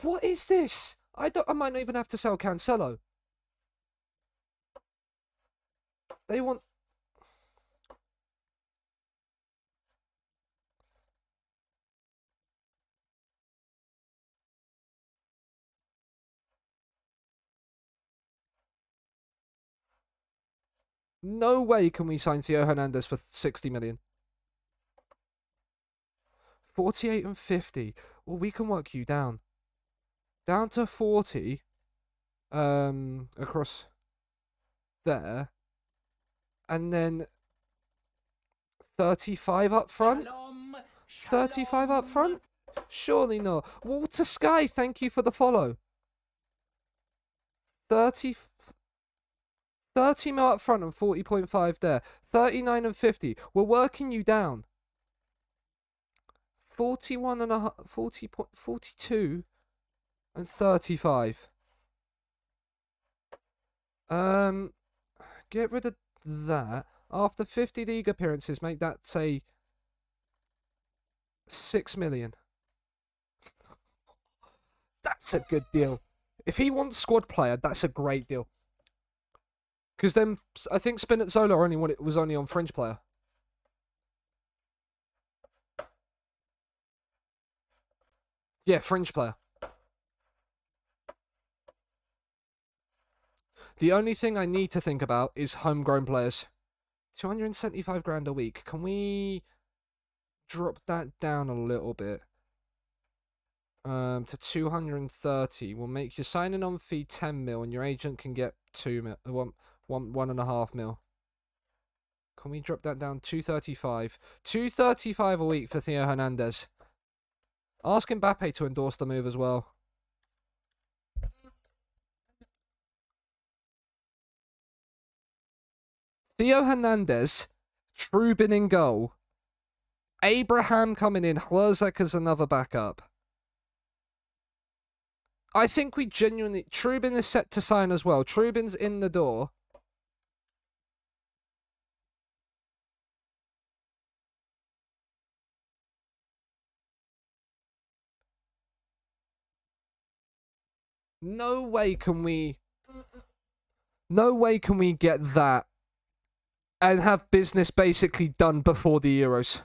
S1: What is this? I might not even have to sell Cancelo. They want... No way can we sign Theo Hernandez for 60 million. 48 and 50. Well, we can work you down. Down to 40. Across there. And then 35 up front? 35 up front? Surely not. Walter Sky, thank you for the follow. 30 mil up front and 40.5 there. 39 and 50. We're working you down. 41 and a half, 42 and 35. Get rid of that. After 50 league appearances, make that, say, 6 million. That's a good deal. If he wants squad player, that's a great deal. Because then, I think Spinazzola was only on fringe player. Yeah, fringe player. The only thing I need to think about is homegrown players. 275 grand a week. Can we drop that down a little bit. To 230. We'll make your signing on fee 10 mil, and your agent can get 1.5 mil. Can we drop that down? 235. 235 a week for Theo Hernandez. Ask Mbappe to endorse the move as well. Theo Hernandez, Trubin in goal. Abraham coming in, Hluzek as another backup. I think we genuinely... Trubin is set to sign as well. Trubin's in the door. No way can we get that and have business basically done before the Euros.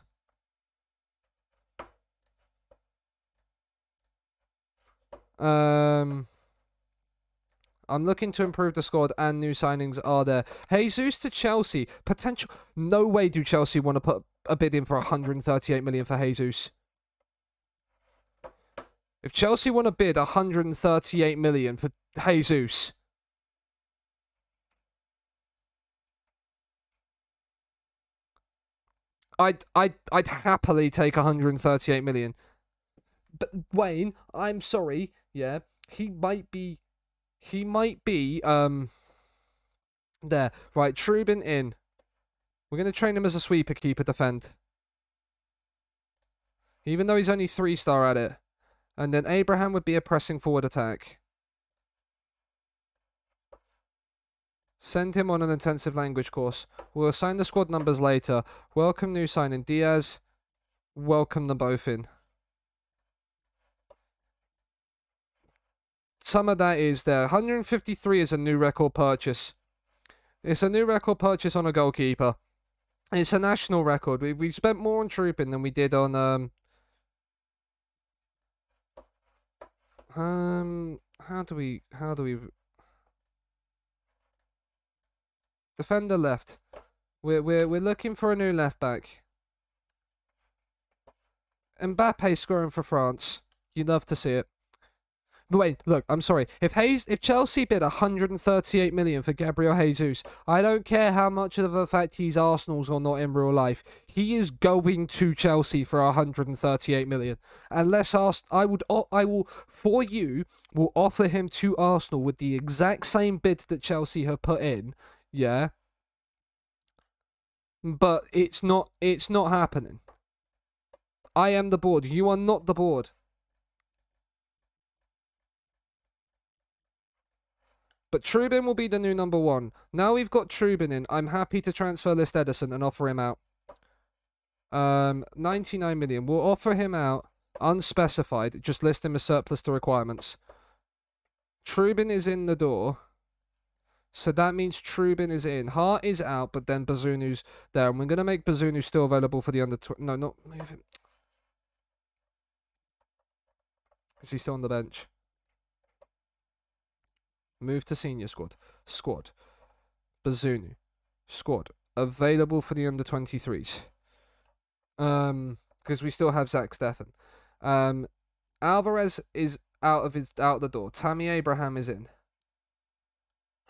S1: I'm looking to improve the squad, and new signings are there. Jesus to Chelsea. Potential. No way do Chelsea want to put a bid in for 138 million for Jesus. If Chelsea want to bid 138 million for Jesus, I'd happily take 138 million. But Wayne, I'm sorry, yeah, he might be there. Right, Trubin in. We're gonna train him as a sweeper keeper defend. Even though he's only 3-star at it. And then Abraham would be a pressing forward attack. Send him on an intensive language course. We'll assign the squad numbers later. Welcome new signing Diaz. Welcome them both in. Some of that is there. 153 is a new record purchase. It's a new record purchase on a goalkeeper. It's a national record. We spent more on Trubin than we did on how do we defender left. We're looking for a new left back. Mbappe scoring for France. You'd love to see it. But wait, look, I'm sorry. If Chelsea bid 138 million for Gabriel Jesus, I don't care how much of a fact he's Arsenal's or not in real life. He is going to Chelsea for 138 million. Unless I will offer him to Arsenal with the exact same bid that Chelsea have put in. Yeah. But it's not happening. I am the board. You are not the board. But Trubin will be the new number 1. Now we've got Trubin in, I'm happy to transfer list Ederson and offer him out. 99 million. We'll offer him out unspecified. Just list him as surplus to requirements. Trubin is in the door. So that means Trubin is in. Hart is out, but then Bazunu's there. And we're going to make Bazunu still available for the under... No, not move him. Is he still on the bench? Move to senior squad. Squad. Bazunu. Squad. Available for the under-23s. Because we still have Zach Steffen. Alvarez is out the door. Tammy Abraham is in.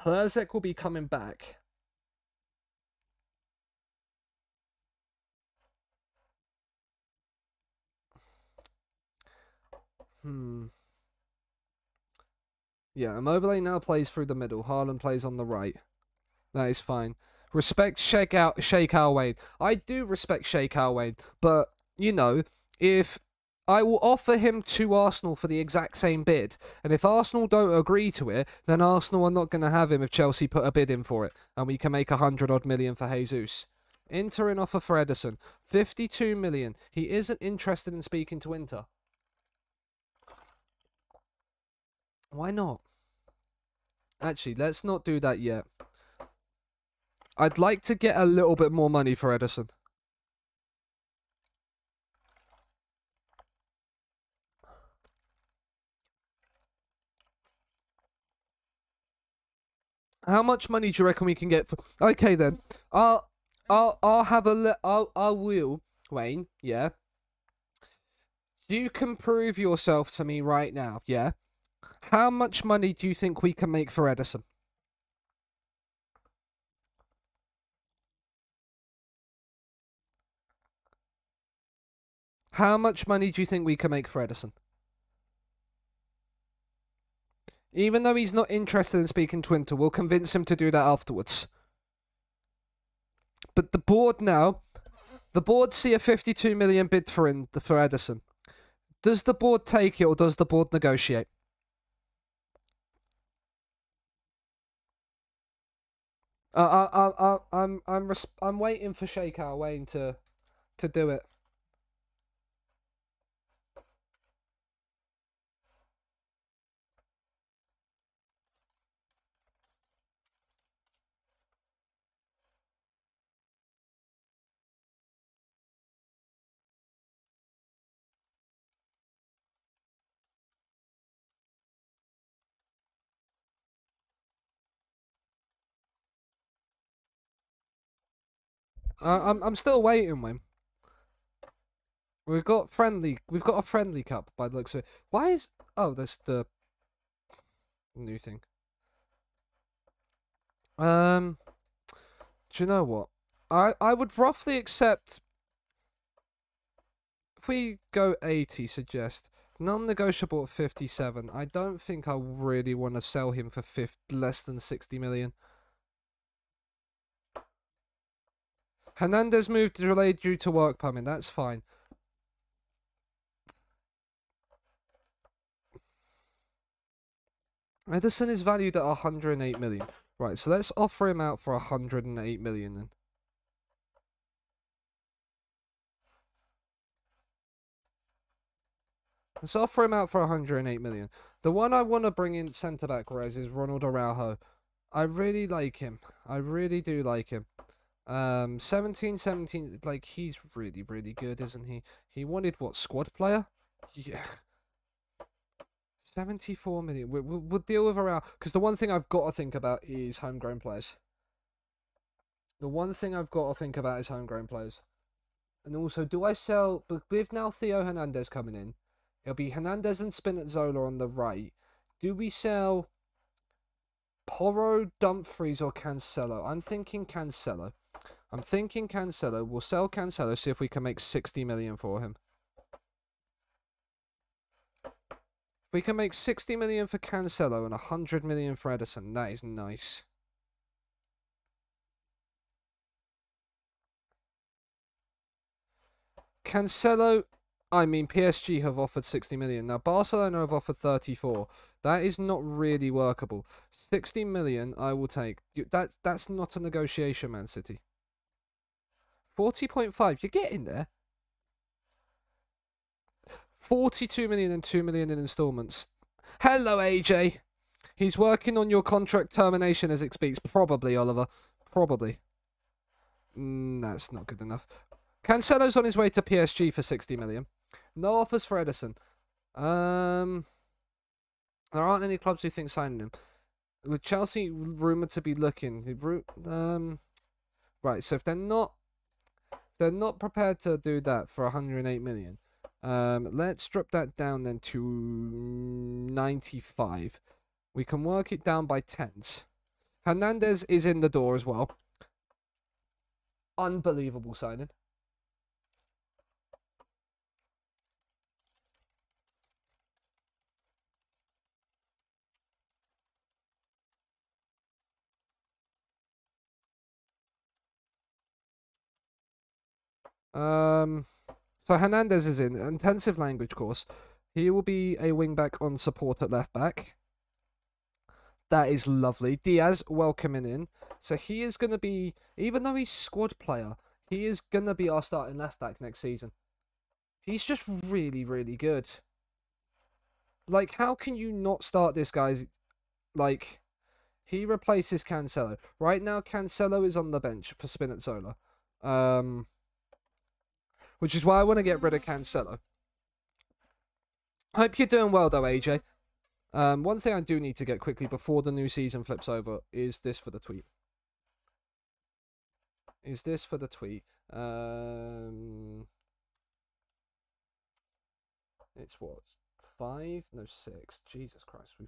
S1: Hluzek will be coming back. Yeah, Immobile now plays through the middle. Haaland plays on the right. That is fine. Respect Sheikh Al Wade. I do respect Sheikh Al Wade, but, you know, if I will offer him to Arsenal for the exact same bid, and if Arsenal don't agree to it, then Arsenal are not going to have him if Chelsea put a bid in for it, and we can make 100-odd million for Jesus. Inter in offer for Ederson. 52 million. He isn't interested in speaking to Inter. Why not? Actually, let's not do that yet. I'd like to get a little bit more money for Ederson. How much money do you reckon we can get for... Okay then. I will, Wayne, yeah. You can prove yourself to me right now, yeah? How much money do you think we can make for Edison? How much money do you think we can make for Edison? Even though he's not interested in speaking to Inter, we'll convince him to do that afterwards. But the board now, the board see a 52 million bid for Edison. Does the board take it or does the board negotiate? I'm waiting for Sheikh Al Wayne to do it. I'm still waiting, Wayne. We've got a friendly cup by the looks of it. Why is there's the new thing. Do you know what? I would roughly accept if we go 80. Suggest non-negotiable at 57. I don't think I really want to sell him for less than 60 million. Hernandez moved delayed due to work permit. That's fine. Edison is valued at 108 million. Right, so let's offer him out for 108 million then. Let's offer him out for 108 million. The one I want to bring in centre back Rez is Ronald Araujo. I really like him. I really do like him. 17, like he's really, really good, isn't he? He wanted what, squad player? Yeah. 74 million. We'll deal with Araujo because the one thing I've got to think about is homegrown players. The one thing I've got to think about is homegrown players. And also, do I sell... But with now Theo Hernandez coming in, it'll be Hernandez and Spinazzola on the right. Do we sell Porro, Dumfries, or Cancelo? I'm thinking Cancelo. We'll sell Cancelo, see if we can make 60 million for him. If we can make 60 million for Cancelo and 100 million for Edison, that is nice. Cancelo, I mean, PSG have offered 60 million. Now, Barcelona have offered 34. That is not really workable. 60 million, I will take. That's not a negotiation, Man City. 40.5, you're getting there. 42 million and 2 million in installments. Hello, AJ. He's working on your contract termination as it speaks. Probably, Oliver. Probably. That's not good enough. Cancelo's on his way to PSG for 60 million. No offers for Edison. There aren't any clubs who think signing him. With Chelsea rumoured to be looking. Right, so if they're not prepared to do that for 108 million, let's drop that down then to 95. We can work it down by tens. Hernandez is in the door as well. Unbelievable signing. So Hernandez is in intensive language course. He will be a wingback on support at left back. That is lovely. Diaz welcoming in. So he is going to be, even though he's squad player, he is going to be our starting left back next season. He's just really, really good. Like, how can you not start this guy? Like, he replaces Cancelo. Right now, Cancelo is on the bench for Spinazzola. Which is why I want to get rid of Cancelo. Hope you're doing well, though, AJ. One thing I do need to get quickly before the new season flips over is this for the tweet. It's what, 5? No, 6. Jesus Christ, we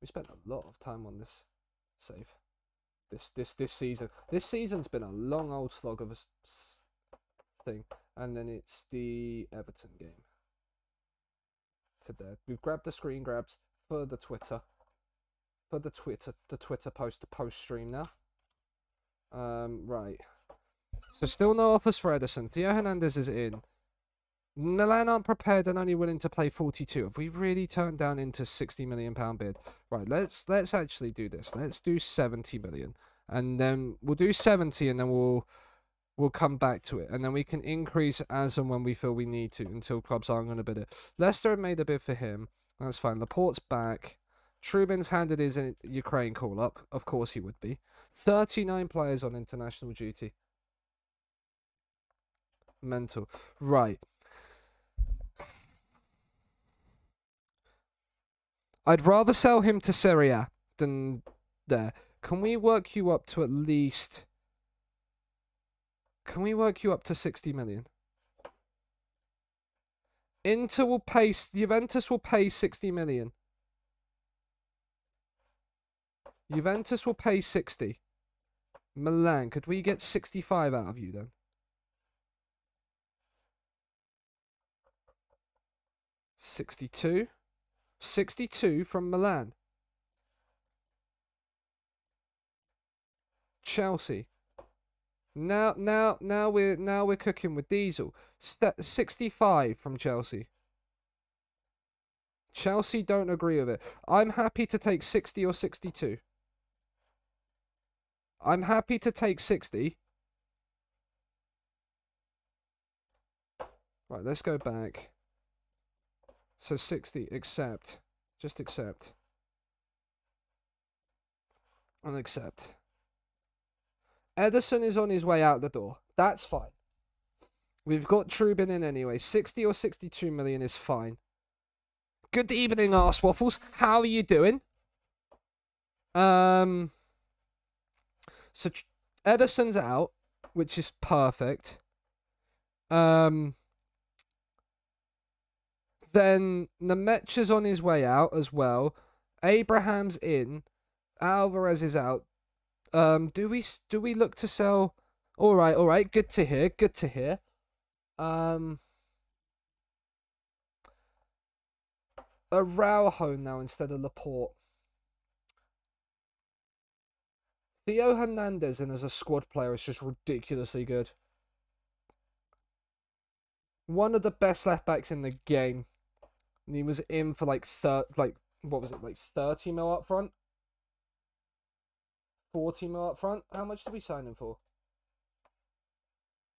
S1: spent a lot of time on this save. This season. This season's been a long old slog of a thing. And then it's the Everton game. Today we've grabbed the screen grabs for the Twitter. The Twitter post, the post stream now. Right. So still no offers for Ederson. Theo Hernandez is in. Milan aren't prepared and only willing to play 42. Have we really turned down into £60 million bid? Right, let's actually do this. Let's do 70 million. And then we'll do 70 and then we'll come back to it. And then we can increase as and when we feel we need to until clubs aren't going to bid it. Leicester have made a bid for him. That's fine. Laporte's back. Trubin's handed his Ukraine call up. Of course he would be. 39 players on international duty. Mental. Right. I'd rather sell him to Serie A than there. Can we work you up to at least... Can we work you up to 60 million? Inter will pay... Juventus will pay 60 million. Juventus will pay 60. Milan, could we get 65 out of you then? 62. 62 from Milan. Chelsea. Now we're cooking with diesel. 65 from Chelsea. Chelsea don't agree with it. I'm happy to take 60 or 62. I'm happy to take 60. Right, let's go back. So 60, accept. Just accept. And accept. Ederson is on his way out the door. That's fine. We've got Trubin in anyway. 60 or 62 million is fine. Good evening, Arse Waffles. How are you doing? So Ederson's out, which is perfect. Then Nemetcha's on his way out as well. Abraham's in. Alvarez is out. Do we look to sell? All right. Good to hear. Good to hear. Araujo now instead of Laporte. Theo Hernandez in as a squad player is just ridiculously good. One of the best left backs in the game. And he was in for like 30 mil up front? 40 mil up front? How much did we sign him for?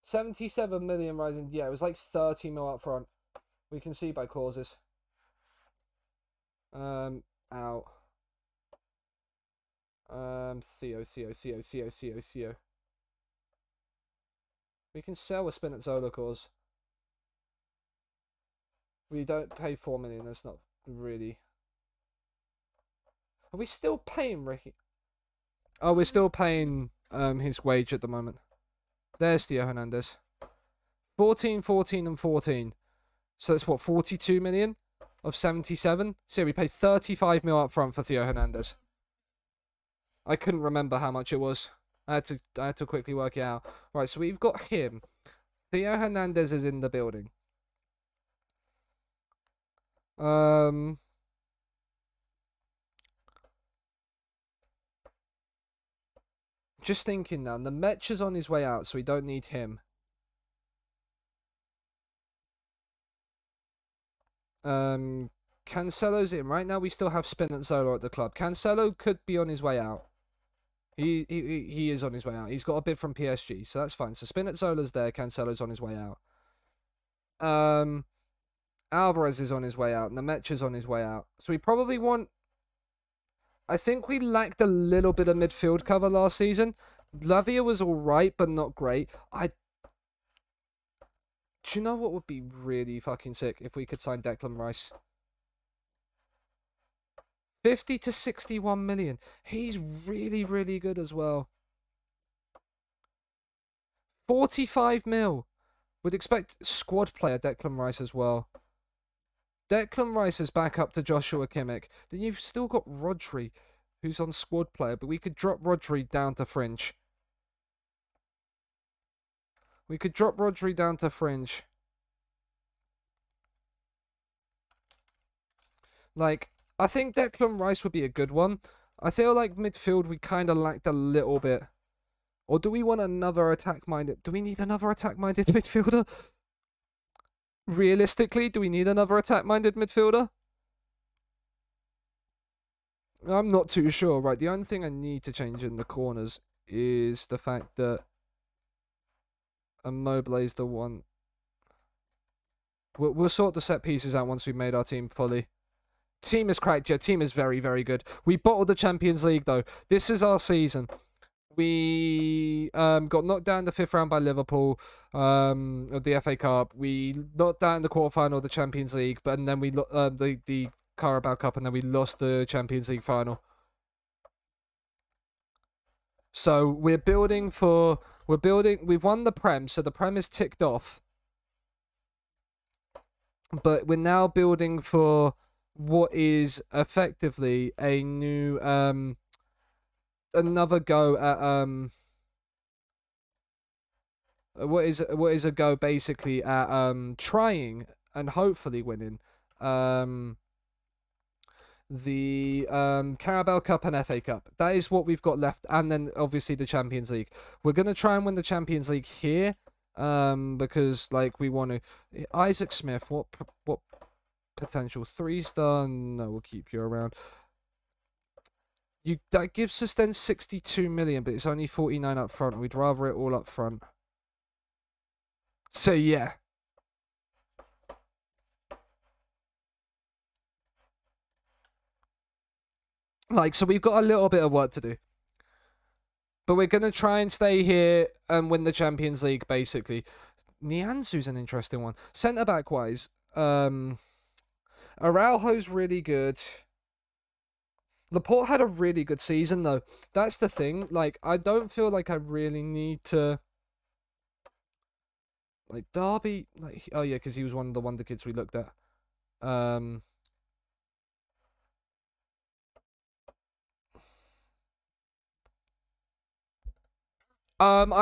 S1: 77 million rising. Yeah, it was like 30 mil up front. We can see by clauses. Out. Theo. We can sell a Spinazzola clause. We don't pay 4 million. That's not really. Are we still paying Ricky? Oh, we're still paying his wage at the moment. There's Theo Hernandez. 14, 14, and 14. So that's what, 42 million of 77? So yeah, we paid 35 mil up front for Theo Hernandez. I couldn't remember how much it was. I had to quickly work it out. Right, so we've got him. Theo Hernandez is in the building. Just thinking now, the Nemetcha's on his way out, so we don't need him. Cancelo's in. Right now we still have Spinazzola at the club. Cancelo could be on his way out. He is on his way out. He's got a bid from PSG, so that's fine. So Spinazzola's there, Cancelo's on his way out. Alvarez is on his way out. Nemetcha's on his way out. So we probably want... I think we lacked a little bit of midfield cover last season. Lavia was alright, but not great. Do you know what would be really fucking sick if we could sign Declan Rice? 50 to 61 million. He's really, really good as well. 45 mil. Would expect squad player Declan Rice as well. Declan Rice is back up to Joshua Kimmich. Then you've still got Rodri, who's on squad player, but we could drop Rodri down to fringe. We could drop Rodri down to fringe. Like, I think Declan Rice would be a good one. I feel like midfield we kind of lacked a little bit. Or do we want another attack-minded... Do we need another attack-minded midfielder? Realistically, do we need another attack-minded midfielder? I'm not too sure. Right, the only thing I need to change in the corners is the fact that Immobile is the one... We'll sort the set pieces out once we've made our team fully. Team is cracked, yeah. Team is very, very good. We bottled the Champions League, though. This is our season. We got knocked down in the 5th round by Liverpool of the FA Cup. We knocked out in the quarterfinal of the Champions League, but and then we the Carabao Cup, and then we lost the Champions League final. So we're building for We've won the Prem, so the Prem is ticked off. But we're now building for what is effectively a new another go at what is a go basically at trying and hopefully winning the Carabao Cup and FA Cup. That is what we've got left, and then obviously the Champions League. We're gonna try and win the Champions League here because like we want to. Isaac Smith, what potential 3-star? No, we'll keep you around. That gives us then 62 million, but it's only 49 up front. We'd rather it all up front. So yeah. Like, so we've got a little bit of work to do. But we're going to try and stay here and win the Champions League, basically. Nianzu's an interesting one. Centre-back wise, Araujo's really good. Laporte had a really good season, though. That's the thing. Like, I don't feel like I really need to... Like, Derby... Like, oh, yeah, because he was one of the wonder kids we looked at. I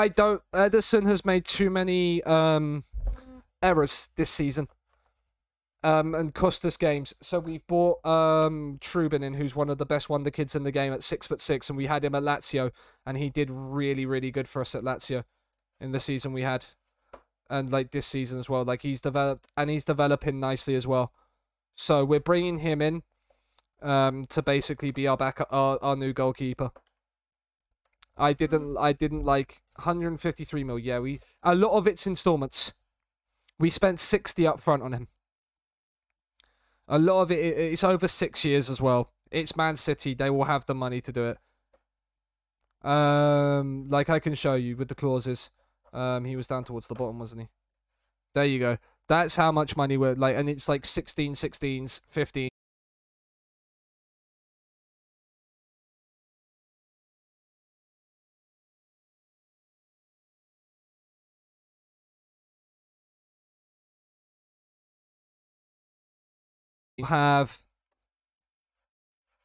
S1: don't... Ederson has made too many errors this season. And cost us games. So we've bought Trubin in, who's one of the best wonder kids in the game at 6'6", and we had him at Lazio, and he did really, really good for us at Lazio in the season we had, and like this season as well. Like he's developed, and he's developing nicely as well. So we're bringing him in to basically be our new goalkeeper. I didn't like 153 mil. Yeah, a lot of it's installments. We spent 60 up front on him. A lot of it's over 6 years as well. It's Man City. They will have the money to do it. Like I can show you with the clauses. He was down towards the bottom, wasn't he? There you go. That's how much money we're like, and it's like 16, 16s, 15.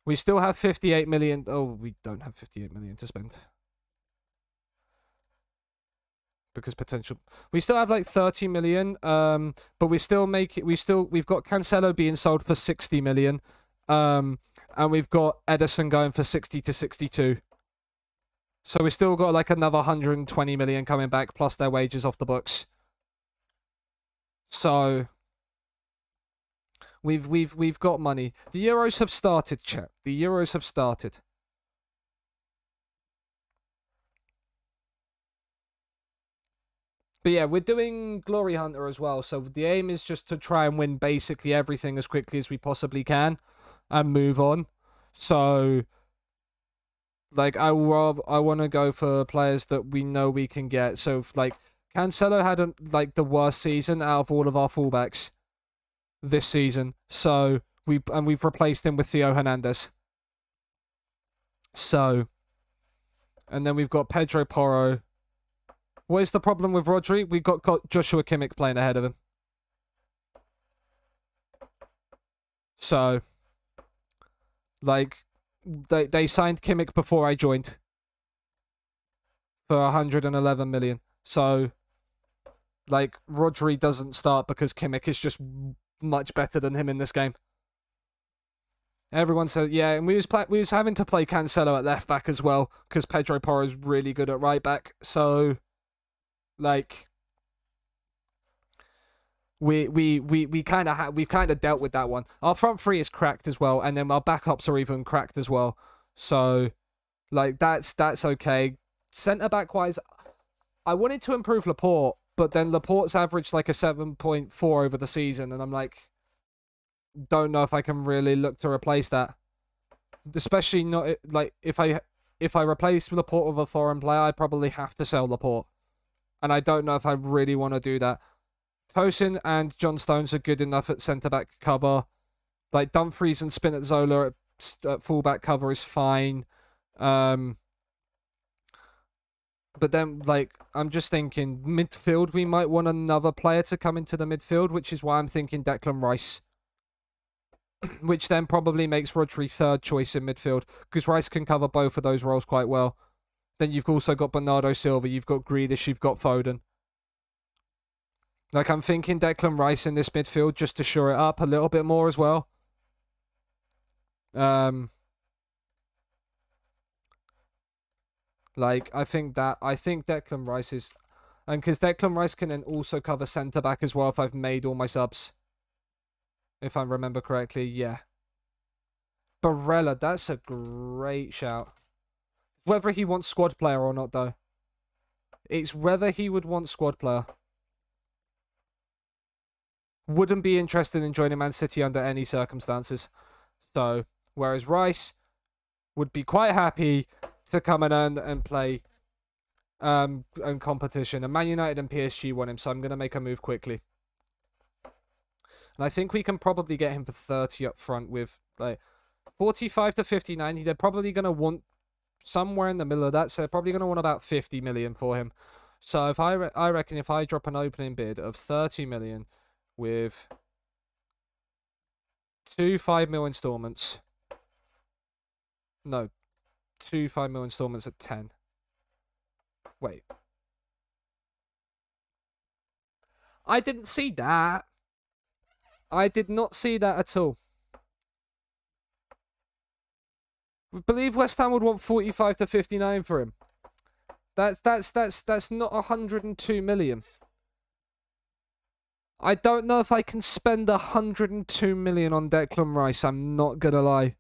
S1: We still have 58 million. Oh, we don't have 58 million to spend. Because potential. We still have like 30 million. But we've got Cancelo being sold for 60 million. And we've got Ederson going for 60 to 62. So we still got like another 120 million coming back plus their wages off the books. So We've got money. The Euros have started, chat. The Euros have started. But yeah, we're doing Glory Hunter as well. So the aim is just to try and win basically everything as quickly as we possibly can and move on. So like I want to go for players that we know we can get. So like Cancelo had like the worst season out of all of our fullbacks this season, so we've replaced him with Theo Hernandez. So, and then we've got Pedro Porro. What is the problem with Rodri? We've got Joshua Kimmich playing ahead of him. So, like, they signed Kimmich before I joined for 111 million. So, like, Rodri doesn't start because Kimmich is just much better than him in this game. Everyone said, yeah, and we was having to play Cancelo at left back as well because Pedro Porro is really good at right back. So, like, we kind of dealt with that one. Our front three is cracked as well, and then our backups are even cracked as well. So, like, that's okay. Centre back wise, I wanted to improve Laporte, but then Laporte's averaged like a 7.4 over the season, and I'm like, don't know if I can really look to replace that. Especially not like if I replace Laporte with a foreign player, I probably have to sell Laporte, and I don't know if I really want to do that. Tosin and John Stones are good enough at centre back cover. Like Dumfries and Spinazzola at full back cover is fine. But then, like, I'm just thinking midfield, we might want another player to come into the midfield, which is why I'm thinking Declan Rice. Which then probably makes Rodri third choice in midfield, because Rice can cover both of those roles quite well. Then you've also got Bernardo Silva, you've got Grealish, you've got Foden. Like, I'm thinking Declan Rice in this midfield just to shore it up a little bit more as well. Like, I think Declan Rice is... And because Declan Rice can then also cover centre-back as well if I've made all my subs. If I remember correctly, yeah. Barella, that's a great shout. Whether he wants squad player or not, though. It's whether he would want squad player. Wouldn't be interested in joining Man City under any circumstances. So, whereas Rice would be quite happy to come and earn and play and competition. And Man United and PSG want him, so I'm going to make a move quickly. And I think we can probably get him for 30 up front with, like, 45 to 59. They're probably going to want somewhere in the middle of that, so they're probably going to want about 50 million for him. So if I reckon if I drop an opening bid of 30 million with 2 5 mil installments. No, 2 5 mil installments at 10. Wait. I didn't see that. I did not see that at all. I believe West Ham would want 45 to 59 for him. That's not 102 million. I don't know if I can spend 102 million on Declan Rice, I'm not gonna lie.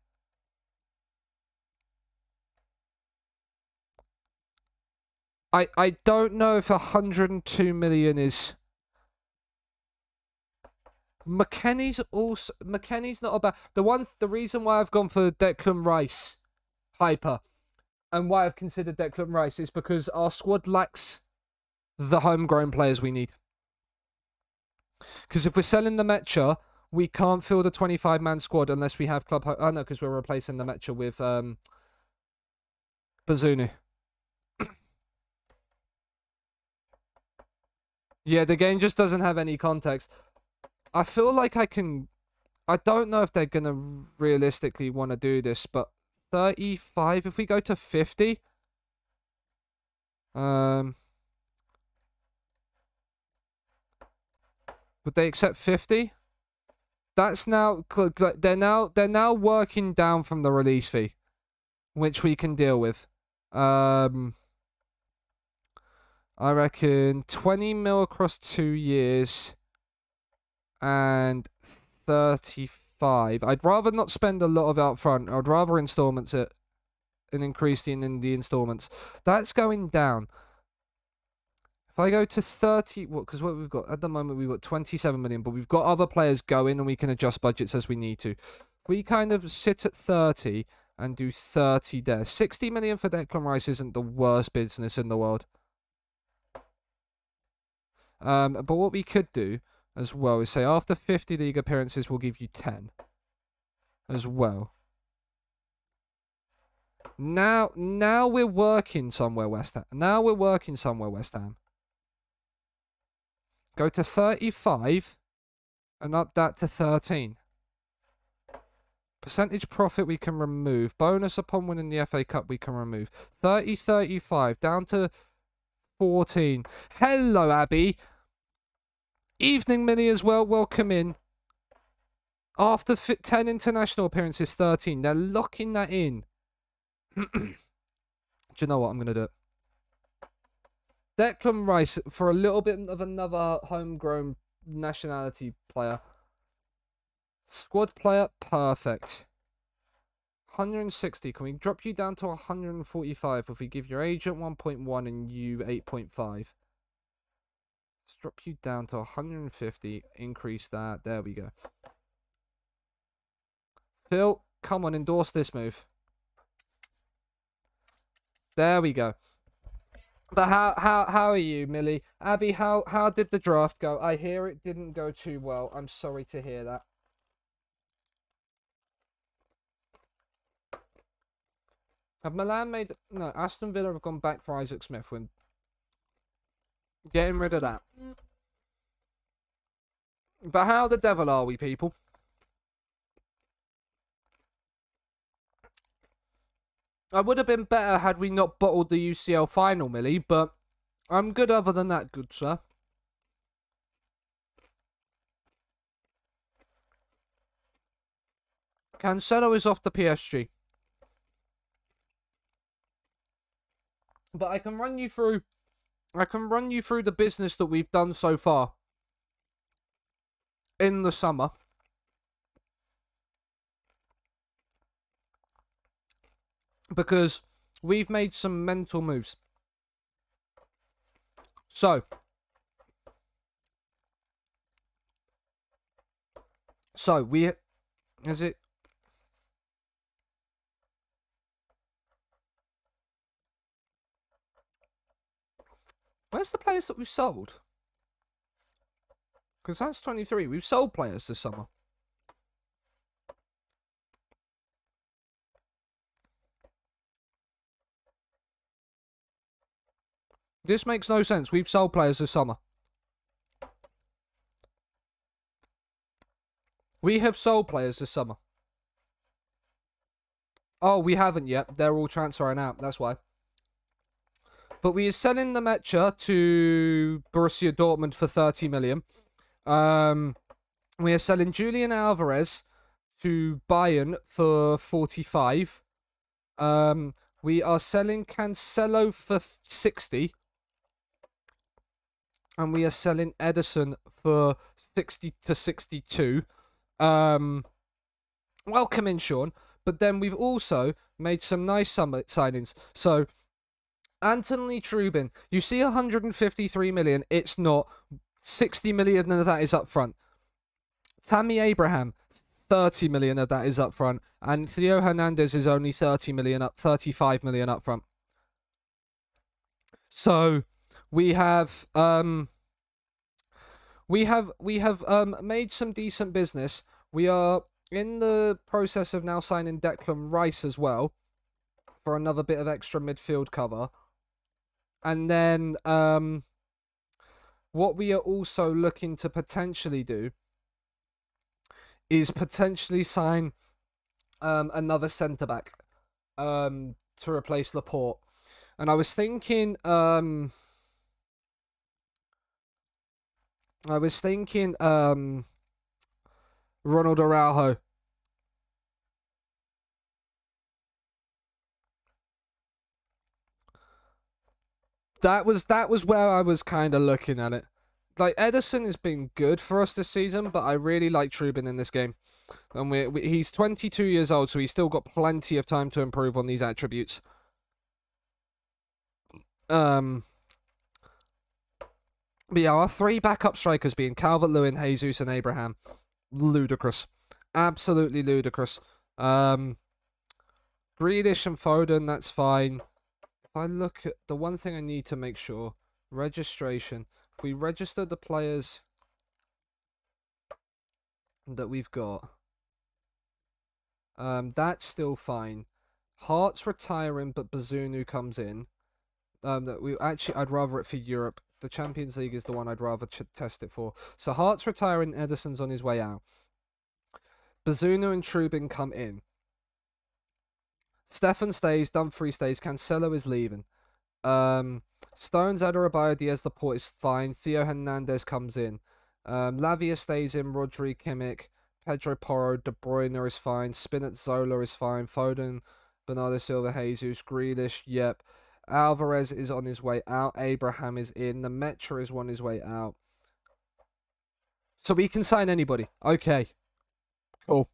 S1: I don't know if 102 million is... McKennie's not about... The reason why I've gone for Declan Rice hyper and why I've considered Declan Rice is because our squad lacks the homegrown players we need. Because if we're selling the Mecha, we can't fill the 25-man squad unless we have club... Oh, no, because we're replacing the Mecha with Bazunu. Yeah, the game just doesn't have any context. I feel like I can... I don't know if they're going to realistically want to do this, but 35, if we go to 50... Would they accept 50? That's now... They're now working down from the release fee, which we can deal with. I reckon 20 mil across 2 years and 35. I'd rather not spend a lot of it up front. I'd rather installments it and increase in the installments. That's going down. If I go to 30, because what we've got at the moment, we've got 27 million, but we've got other players going and we can adjust budgets as we need to. We kind of sit at 30 and do 30 there. 60 million for Declan Rice isn't the worst business in the world. But what we could do as well is say after 50 league appearances, we'll give you 10 as well. Now we're working somewhere, West Ham. Go to 35 and up that to 13. Percentage profit we can remove. Bonus upon winning the FA Cup we can remove. 30-35 down to 14. Hello, Abby. Evening, Millie, as well. Welcome in. After 10 international appearances, 13. They're locking that in. Do you know what? I'm going to do it. Declan Rice for a little bit of another homegrown nationality player. Squad player, perfect. 160. Can we drop you down to 145 if we give your agent 1.1 and you 8.5? Let's drop you down to 150. Increase that. There we go. Phil, come on, endorse this move. There we go. But how are you, Millie? Abby, how did the draft go? I hear it didn't go too well. I'm sorry to hear that. Have Milan made... No, Aston Villa have gone back for Isaac Smith. When getting rid of that. But how the devil are we, people? I would have been better had we not bottled the UCL final, Millie, but I'm good other than that, good sir. Cancelo is off the PSG. But I can run you through the business that we've done so far in the summer. Because we've made some mental moves. So we... Is it... Where's the players that we've sold? Because that's 23. We've sold players this summer. This makes no sense. We've sold players this summer. We have sold players this summer. Oh, we haven't yet. They're all transferring out. That's why. But we are selling the Mecha to Borussia Dortmund for 30 million. We are selling Julian Alvarez to Bayern for 45. We are selling Cancelo for 60. And we are selling Ederson for 60 to 62. Welcome in, Sean. But then we've also made some nice summer signings. So, Anthony Trubin. You see 153 million. It's not. 60 million of that is up front. Tammy Abraham. 30 million of that is up front. And Theo Hernandez is only 35 million up front. So... We have made some decent business. We are in the process of now signing Declan Rice as well for another bit of extra midfield cover. And then what we are also looking to potentially do is potentially sign another centre back to replace Laporte. And I was thinking Ronald Araujo. That was where I was kind of looking at it. Like, Ederson has been good for us this season, but I really like Trubin in this game. And he's 22 years old, so he's still got plenty of time to improve on these attributes. But yeah, our three backup strikers being Calvert-Lewin, Jesus, and Abraham. Ludicrous. Absolutely ludicrous. Grealish and Foden, that's fine. If I look at the one thing I need to make sure, registration. If we register the players that we've got, that's still fine. Hart's retiring, but Bazunu comes in. I'd rather it for Europe. The Champions League is the one I'd rather test it for. So Hart's retiring, Ederson's on his way out. Bazunu and Trubin come in. Stefan stays, Dumfries stays, Cancelo is leaving. Stones, Adarabioyo, Diaz Laporte is fine. Theo Hernandez comes in. Lavia stays in, Rodri, Kimmich, Pedro Porro, De Bruyne is fine. Spinazzola is fine. Foden, Bernardo Silva, Jesus, Grealish, yep. Alvarez is on his way out. Abraham is in. The Metra is on his way out. So we can sign anybody. Okay. Cool.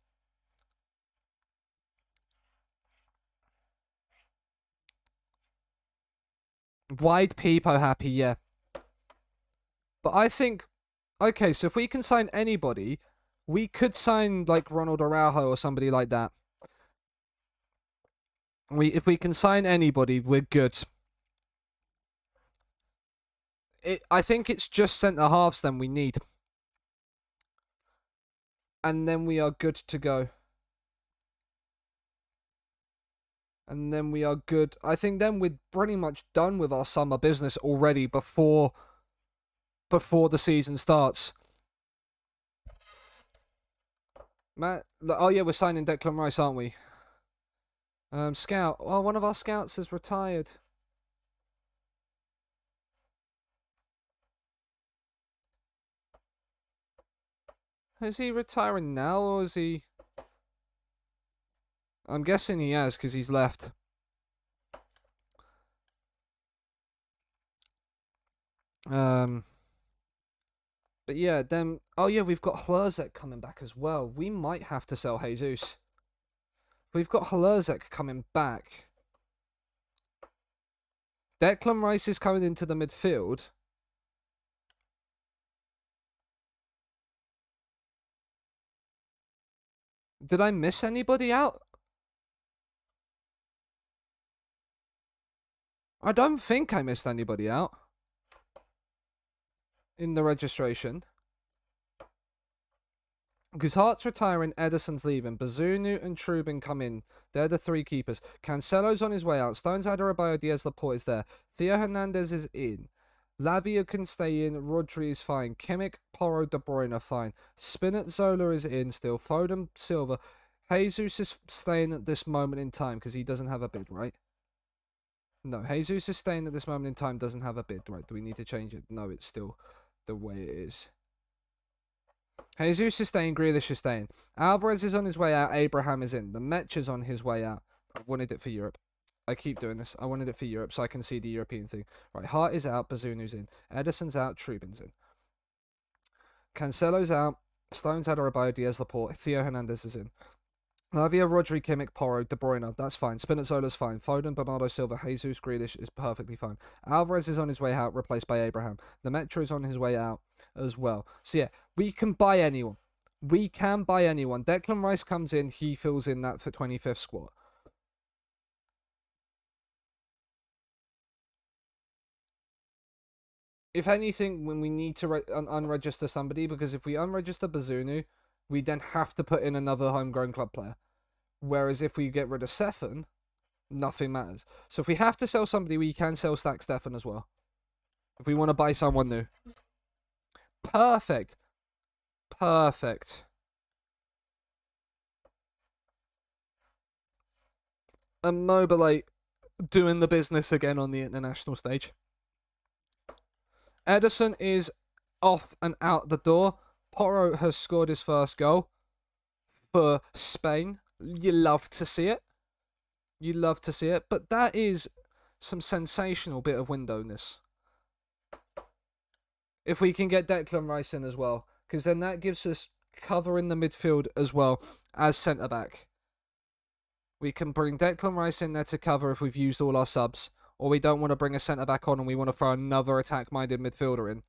S1: Wide Peepo happy, yeah. But I think, okay, so if we can sign anybody, we could sign like Ronald Araujo or somebody like that. If we can sign anybody, we're good. I think it's just centre halves then we need. And then we are good to go. And then we are good. I think then we're pretty much done with our summer business already before the season starts. Matt, oh yeah, we're signing Declan Rice, aren't we? Scout. Oh, one of our scouts has retired. Is he retiring now, or is he... I'm guessing he has, because he's left. But yeah, then... Oh yeah, we've got Hlerzek coming back as well. We might have to sell Jesus. We've got Hlerzek coming back. Declan Rice is coming into the midfield. Did I miss anybody out? I don't think I missed anybody out in the registration. Because Hart's retiring, Ederson's leaving, Bazunu and Trubin come in. They're the three keepers. Cancelo's on his way out. Stones, Adarabioyo, Diaz Laporte is there. Theo Hernandez is in. Lavia can stay in. Rodri is fine. Kimmich, Porro, De Bruyne are fine. Spinazzola is in still. Foden, Silva. Jesus is staying at this moment in time because he doesn't have a bid, right? No, Jesus is staying at this moment in time, doesn't have a bid, right? Do we need to change it? No, it's still the way it is. Jesus is staying, Grealish is staying. Alvarez is on his way out, Abraham is in. The Metch is on his way out. I wanted it for Europe. I keep doing this. I wanted it for Europe so I can see the European thing. Right, Hart is out, Bazunu's in. Ederson's out, Trubin's in. Cancelo's out, Stones, Adarabioyo, Diaz Laporte, Theo Hernandez is in. Lavia, Rodri, Kimmich, Porro, De Bruyne, that's fine. Spinazzola's fine. Foden, Bernardo Silva, Jesus, Grealish is perfectly fine. Alvarez is on his way out, replaced by Abraham. The Metro is on his way out as well. So yeah, we can buy anyone. We can buy anyone. Declan Rice comes in, he fills in that for 25th squad. If anything, when we need to unregister somebody, because if we unregister Bazunu, we then have to put in another homegrown club player. Whereas if we get rid of Stefan, nothing matters. So if we have to sell somebody, we can sell Stack Stefan as well. If we want to buy someone new. Perfect. Perfect. Immobilate doing the business again on the international stage. Ederson is off and out the door. Porro has scored his first goal for Spain. You love to see it. You love to see it. But that is some sensational bit of windowness. If we can get Declan Rice in as well. Because then that gives us cover in the midfield as well as centre-back. We can bring Declan Rice in there to cover if we've used all our subs. Or we don't want to bring a centre-back on and we want to throw another attack-minded midfielder in.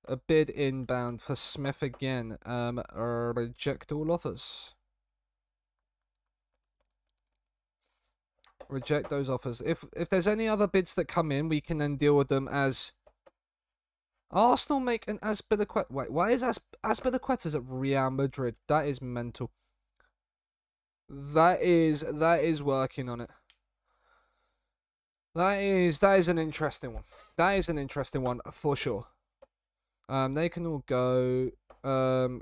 S1: A bid inbound for Smith again. Reject all offers. Reject those offers. If there's any other bids that come in, we can then deal with them as... Arsenal make an Azpilicueta... Wait, why is Azpilicueta's at Real Madrid? That is mental. That is working on it. That is an interesting one. That is an interesting one for sure. They can all go.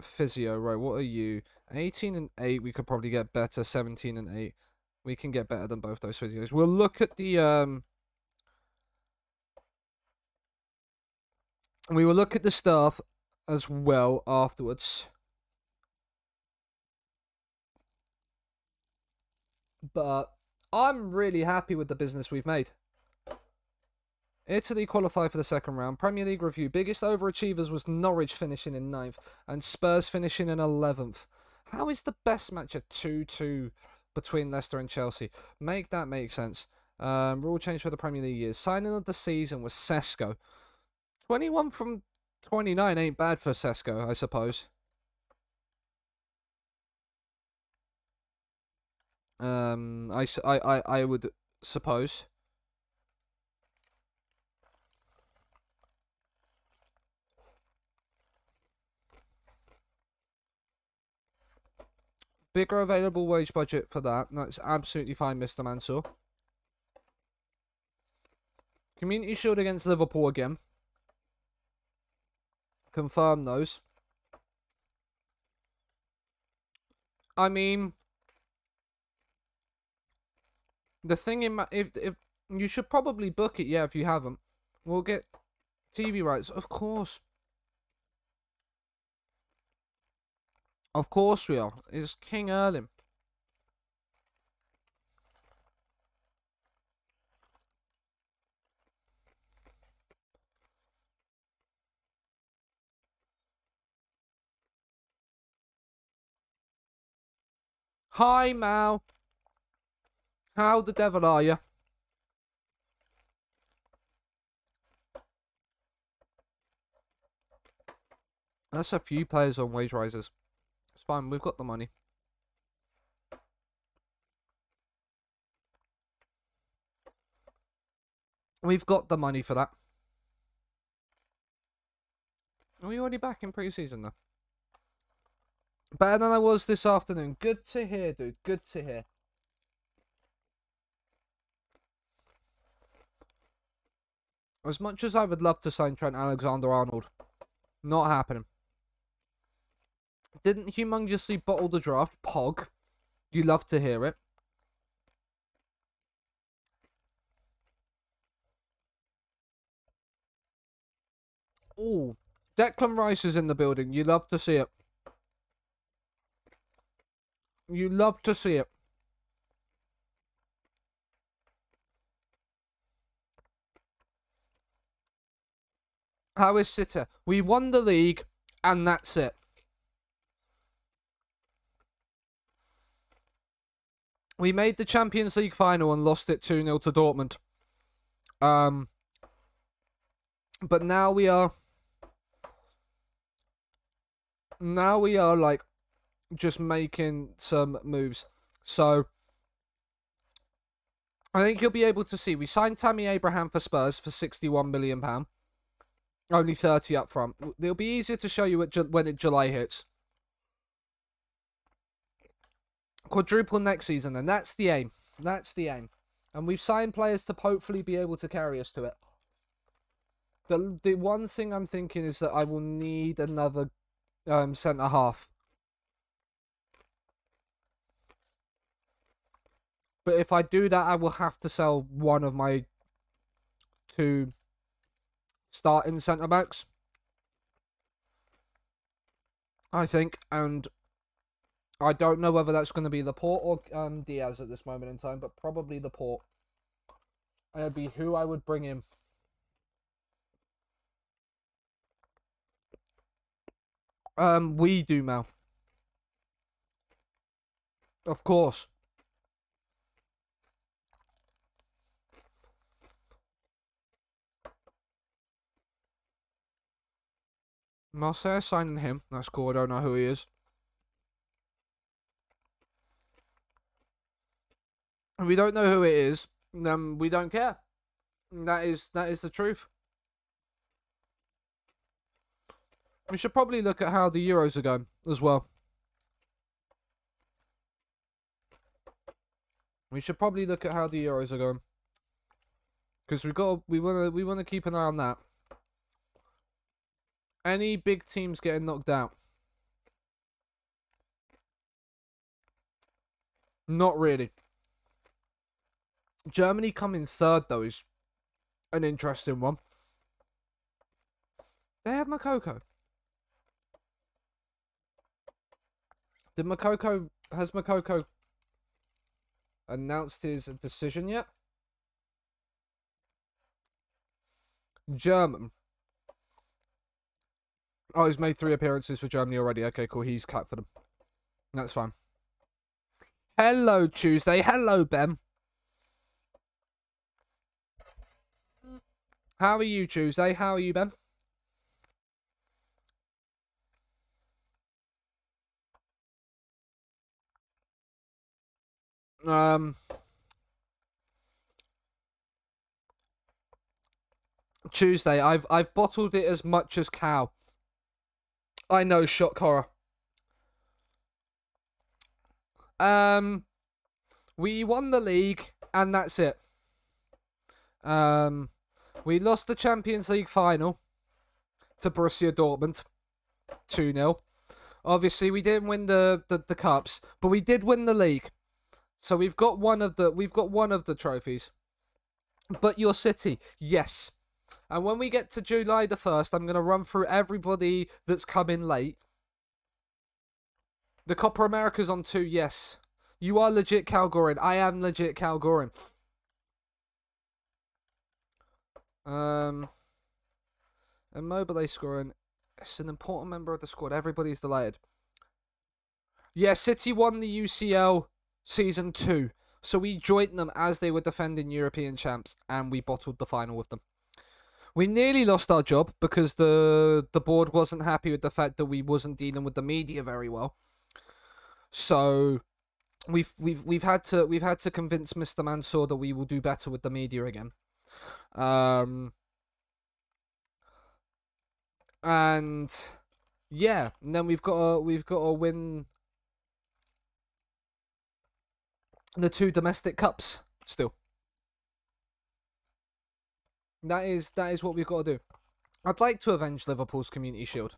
S1: Physio, right? What are you? 18 and 8. We could probably get better. 17 and 8. We can get better than both those physios. We'll look at the We will look at the staff as well afterwards. But I'm really happy with the business we've made. Italy qualified for the second round. Premier League review. Biggest overachievers was Norwich finishing in 9th and Spurs finishing in 11th. How is the best match a 2-2 between Leicester and Chelsea? Make that make sense. Rule change for the Premier League years. Signing of the season was Sesko. 21 from 29 ain't bad for Sesko, I suppose. I would suppose. Bigger available wage budget for that. That's absolutely fine, Mr. Mansour. Community Shield against Liverpool again. Confirm those. I mean, the thing in if you should probably book it, yeah, if you haven't. We'll get TV rights, of course. Of course we are. It's King Erling. Hi, Mal. How the devil are you? That's a few players on wage rises. It's fine, we've got the money. We've got the money for that. Are we already back in pre-season though? Better than I was this afternoon. Good to hear, dude. Good to hear. As much as I would love to sign Trent Alexander-Arnold, not happening. Didn't humongously bottle the draft. Pog. You love to hear it. Oh, Declan Rice is in the building. You love to see it. You love to see it. How is City? We won the league, and that's it. We made the Champions League final and lost it 2-0 to Dortmund. But now we are... Now we are, like, just making some moves. So, I think you'll be able to see. We signed Tammy Abraham for Spurs for £61 million. Only 30 up front. It'll be easier to show you when July hits. Quadruple next season, and that's the aim. That's the aim. And we've signed players to hopefully be able to carry us to it. The one thing I'm thinking is that I will need another centre half. But if I do that, I will have to sell one of my 2 starting centre backs, I think, and I don't know whether that's going to be Laporte or Diaz at this moment in time, but probably Laporte. And it'd be who I would bring in. We do, Mal. Of course. Marseille signing him. That's cool. I don't know who he is. If we don't know who it is, then we don't care. That is the truth. We should probably look at how the Euros are going as well. We should probably look at how the Euros are going, because we want to keep an eye on that. Any big teams getting knocked out? Not really. Germany coming third, though, is an interesting one. They have Makoko. Has Makoko announced his decision yet? German. Oh, he's made 3 appearances for Germany already. Okay, cool. He's cut for them. That's fine. Hello, Tuesday. Hello, Ben. How are you, Tuesday? How are you, Ben? Tuesday. I've bottled it as much as cow. I know, shock horror. We won the league, and that's it. We lost the Champions League final to Borussia Dortmund, 2-0. Obviously, we didn't win the cups, but we did win the league. So we've got one of the trophies. But your City, yes. And when we get to July the 1st, I'm going to run through everybody that's come in late. The Copa America's on 2, yes. You are legit Calgorin. I am legit Calgorin. Immobile scoring. It's an important member of the squad. Everybody's delighted. Yeah, City won the UCL Season 2. So we joined them as they were defending European champs, and we bottled the final with them. We nearly lost our job because the board wasn't happy with the fact that we wasn't dealing with the media very well. So we've had to convince Mr. Mansour that we will do better with the media again. And yeah, and then we've got to win the 2 domestic cups still. That is what we've got to do. I'd like to avenge Liverpool's Community Shield.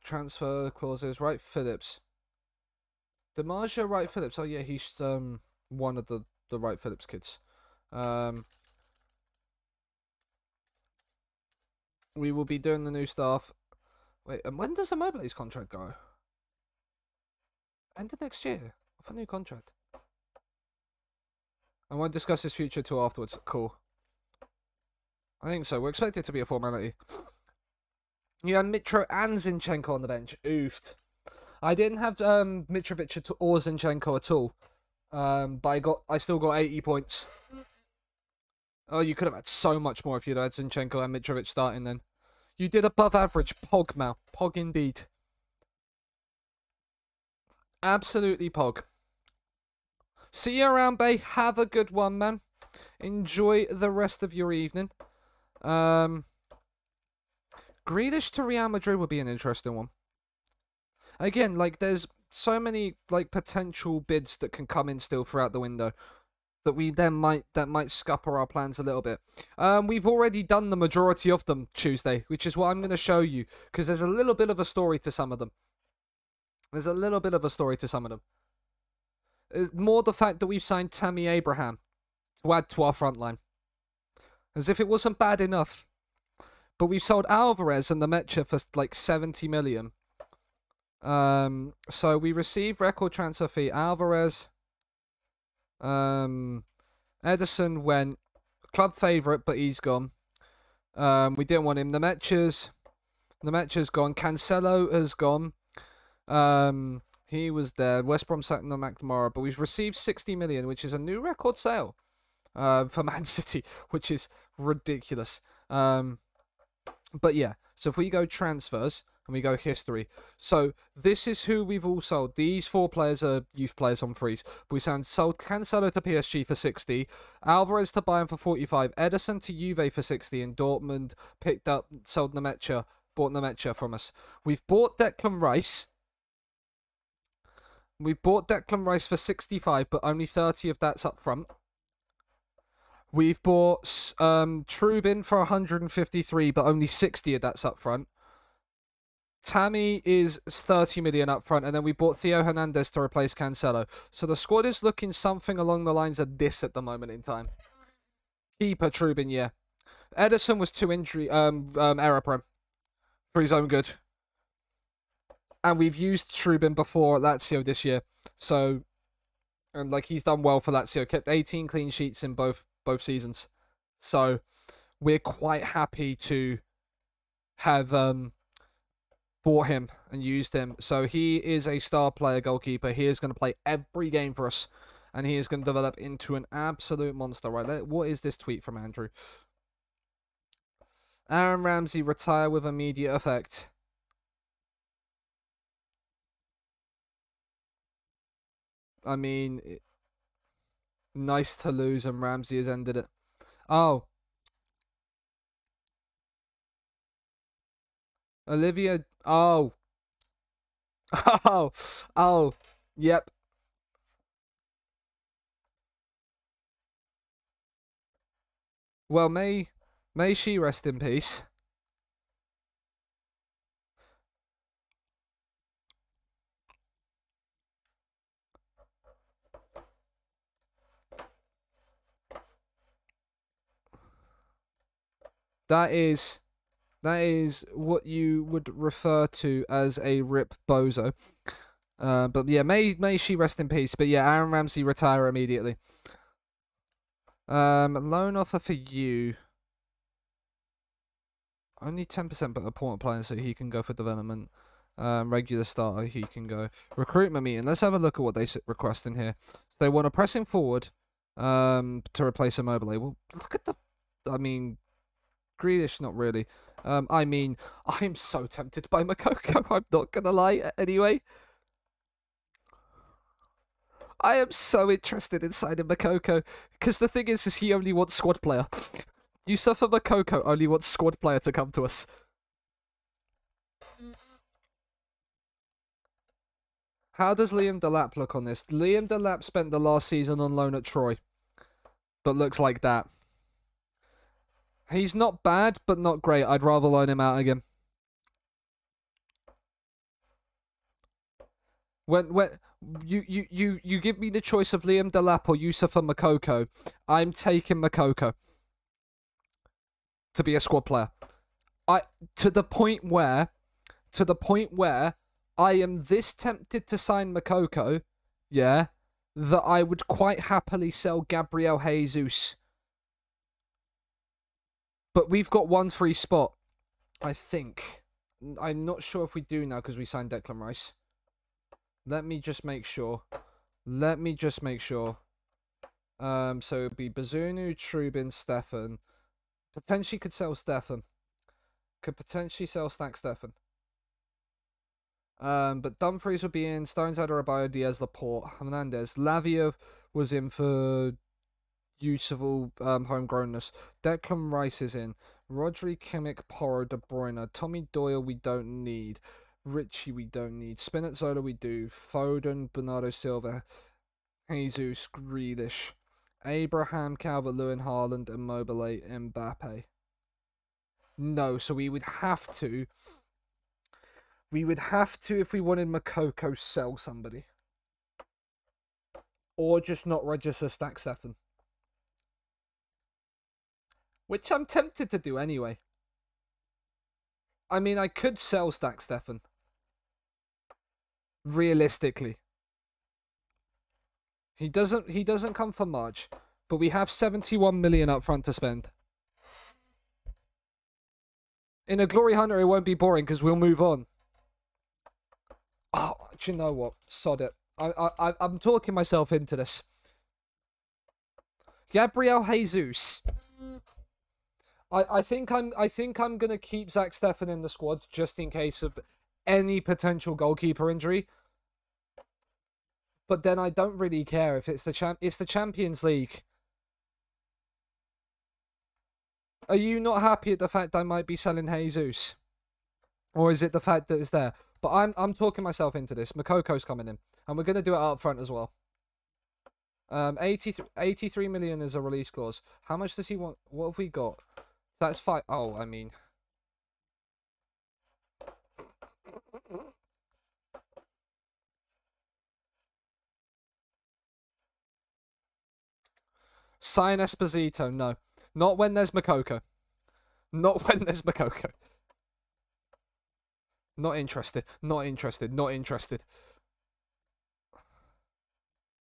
S1: Transfer clauses, Wright Phillips. DiMaggio, Wright Phillips. Oh yeah, he's one of the Wright Phillips kids. We will be doing the new stuff. Wait, and when does Immobile's contract go? End of next year. With a new contract. I won't discuss his future till afterwards. Cool. I think so. We're expected to be a formality. You had Mitro and Zinchenko on the bench. Oofed. I didn't have Mitrovic or Zinchenko at all. But I still got 80 points. Oh, you could have had so much more if you'd had Zinchenko and Mitrovic starting then. You did above average. Pog, Mal. Pog indeed. Absolutely pog. See you around, Bay. Have a good one, man. Enjoy the rest of your evening. Grealish to Real Madrid would be an interesting one. Again, like, there's so many, like, potential bids that can come in still throughout the window that we then might scupper our plans a little bit. We've already done the majority of them Tuesday, which is what I'm going to show you, because there's a little bit of a story to some of them. It's more the fact that we've signed Tammy Abraham to add to our front line. As if it wasn't bad enough. But we've sold Alvarez and the Mecha for like 70 million. So we received record transfer fee. Alvarez. Edison went. Club favourite, but he's gone. We didn't want him. The Mecha's gone. Cancelo has gone. He was there. West Brom sacked him McNamara, but we've received 60 million, which is a new record sale for Man City, which is ridiculous. But yeah, so if we go transfers and we go history, so this is who we've all sold. These 4 players are youth players on freeze. But we sold Cancelo to PSG for 60, Alvarez to Bayern for 45, Edison to Juve for 60, and Dortmund sold Nemecha, bought Nemecha from us. We've bought Declan Rice. We bought Declan Rice for 65, but only 30 of that's up front. We've bought Trubin for 153, but only 60 of that's up front. Tammy is 30 million up front, and then we bought Theo Hernandez to replace Cancelo. So the squad is looking something along the lines of this at the moment in time. Keeper Trubin, yeah. Edison was too injury error prone for his own good. And we've used Trubin before at Lazio this year. So, and like he's done well for Lazio, kept 18 clean sheets in both seasons. So we're quite happy to have bought him and used him. So he is a star player goalkeeper. He is going to play every game for us, and he is going to develop into an absolute monster. Right? What is this tweet from Andrew? Aaron Ramsey retire with immediate effect. I mean, nice to lose, and Ramsey has ended it. Oh. Olivia. Oh. Oh. Yep. Well, may she rest in peace. That is what you would refer to as a rip bozo. But yeah, may she rest in peace. But yeah, Aaron Ramsey retire immediately. Loan offer for you. Only 10% but a point player, so he can go for development. Regular starter, he can go. Recruitment meeting. Let's have a look at what they request in here. So they want a pressing forward to replace Immobile. Well, look at the... I mean... Grealish, not really. I mean, I'm so tempted by Makoko, I'm not gonna lie, anyway. I am so interested in signing Makoko, because the thing is he only wants squad player. Yusufa Makoko only wants squad player to come to us. How does Liam Delap look on this? Liam Delap spent the last season on loan at Troy, but looks like that. He's not bad, but not great. I'd rather loan him out again. When you give me the choice of Liam Delap or Yusufa Makoko, I'm taking Makoko to be a squad player. To the point where I am this tempted to sign Makoko, yeah, that I would quite happily sell Gabriel Jesus. But we've got one free spot, I think. I'm not sure if we do now because we signed Declan Rice. Let me just make sure. So it'd be Bazunu, Trubin, Stefan. Potentially could sell Stefan. Could potentially sell Stack Stefan. But Dumfries would be in. Stones, Adarabioyo, Diaz, Laporte, Hernandez. Lavia was in for useful homegrownness. Declan Rice is in. Rodri, Kimmich, Porro, De Bruyne. Tommy Doyle we don't need. Richie we don't need. Spinazzola we do. Foden, Bernardo Silva, Jesus, Grealish, Abraham, Calvert-Lewin, Haaland, Immobile, Mbappe. No, so we would have to, if we wanted Makoko, sell somebody. Or just not register Stack Stefan. Which I'm tempted to do anyway. I mean, I could sell Stack Stefan. Realistically. He doesn't come for much, but we have 71 million up front to spend. In a Glory Hunter, it won't be boring because we'll move on. Oh, do you know what? Sod it. I'm talking myself into this. Gabriel Jesus. I think I'm gonna keep Zach Stefan in the squad just in case of any potential goalkeeper injury. But then I don't really care if it's the Champions League. Are you not happy at the fact I might be selling Jesus? Or is it the fact that it's there? But I'm talking myself into this. Makoko's coming in. And we're gonna do it up front as well. 83 million is a release clause. How much does he want? What have we got? That's fine. Oh, I mean. Sign Esposito, no. Not when there's Makoko. Not when there's Makoko. Not interested. Not interested. Not interested.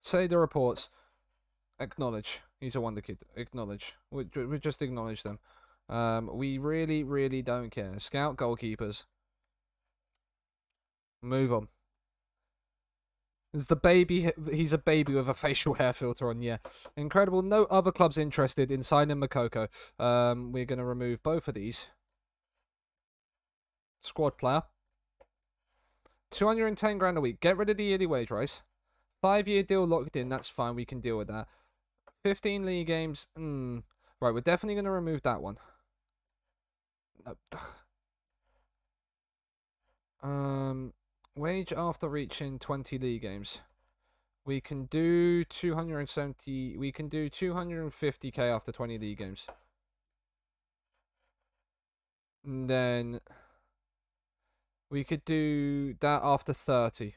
S1: Say the reports. Acknowledge. He's a wonder kid. Acknowledge. We just acknowledge them. We really, really don't care. Scout goalkeepers. Move on. It's the baby. He's a baby with a facial hair filter on. Yeah, incredible. No other clubs interested in signing Makoko. We're gonna remove both of these. Squad player. 210 grand a week. Get rid of the yearly wage rise. 5-year deal locked in. That's fine. We can deal with that. 15 league games. Right, we're definitely gonna remove that one. Wage after reaching 20 league games. We can do 270. We can do 250k after 20 league games. And then we could do that after 30.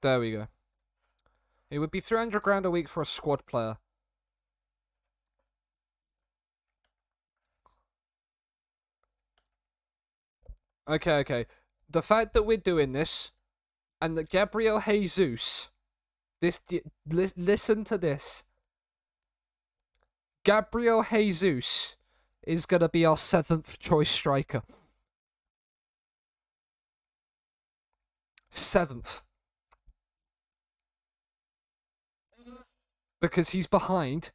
S1: There we go. It would be 300 grand a week for a squad player. Okay. The fact that we're doing this, and that Gabriel Jesus, listen to this. Gabriel Jesus is gonna be our 7th choice striker. 7th. Because he's behind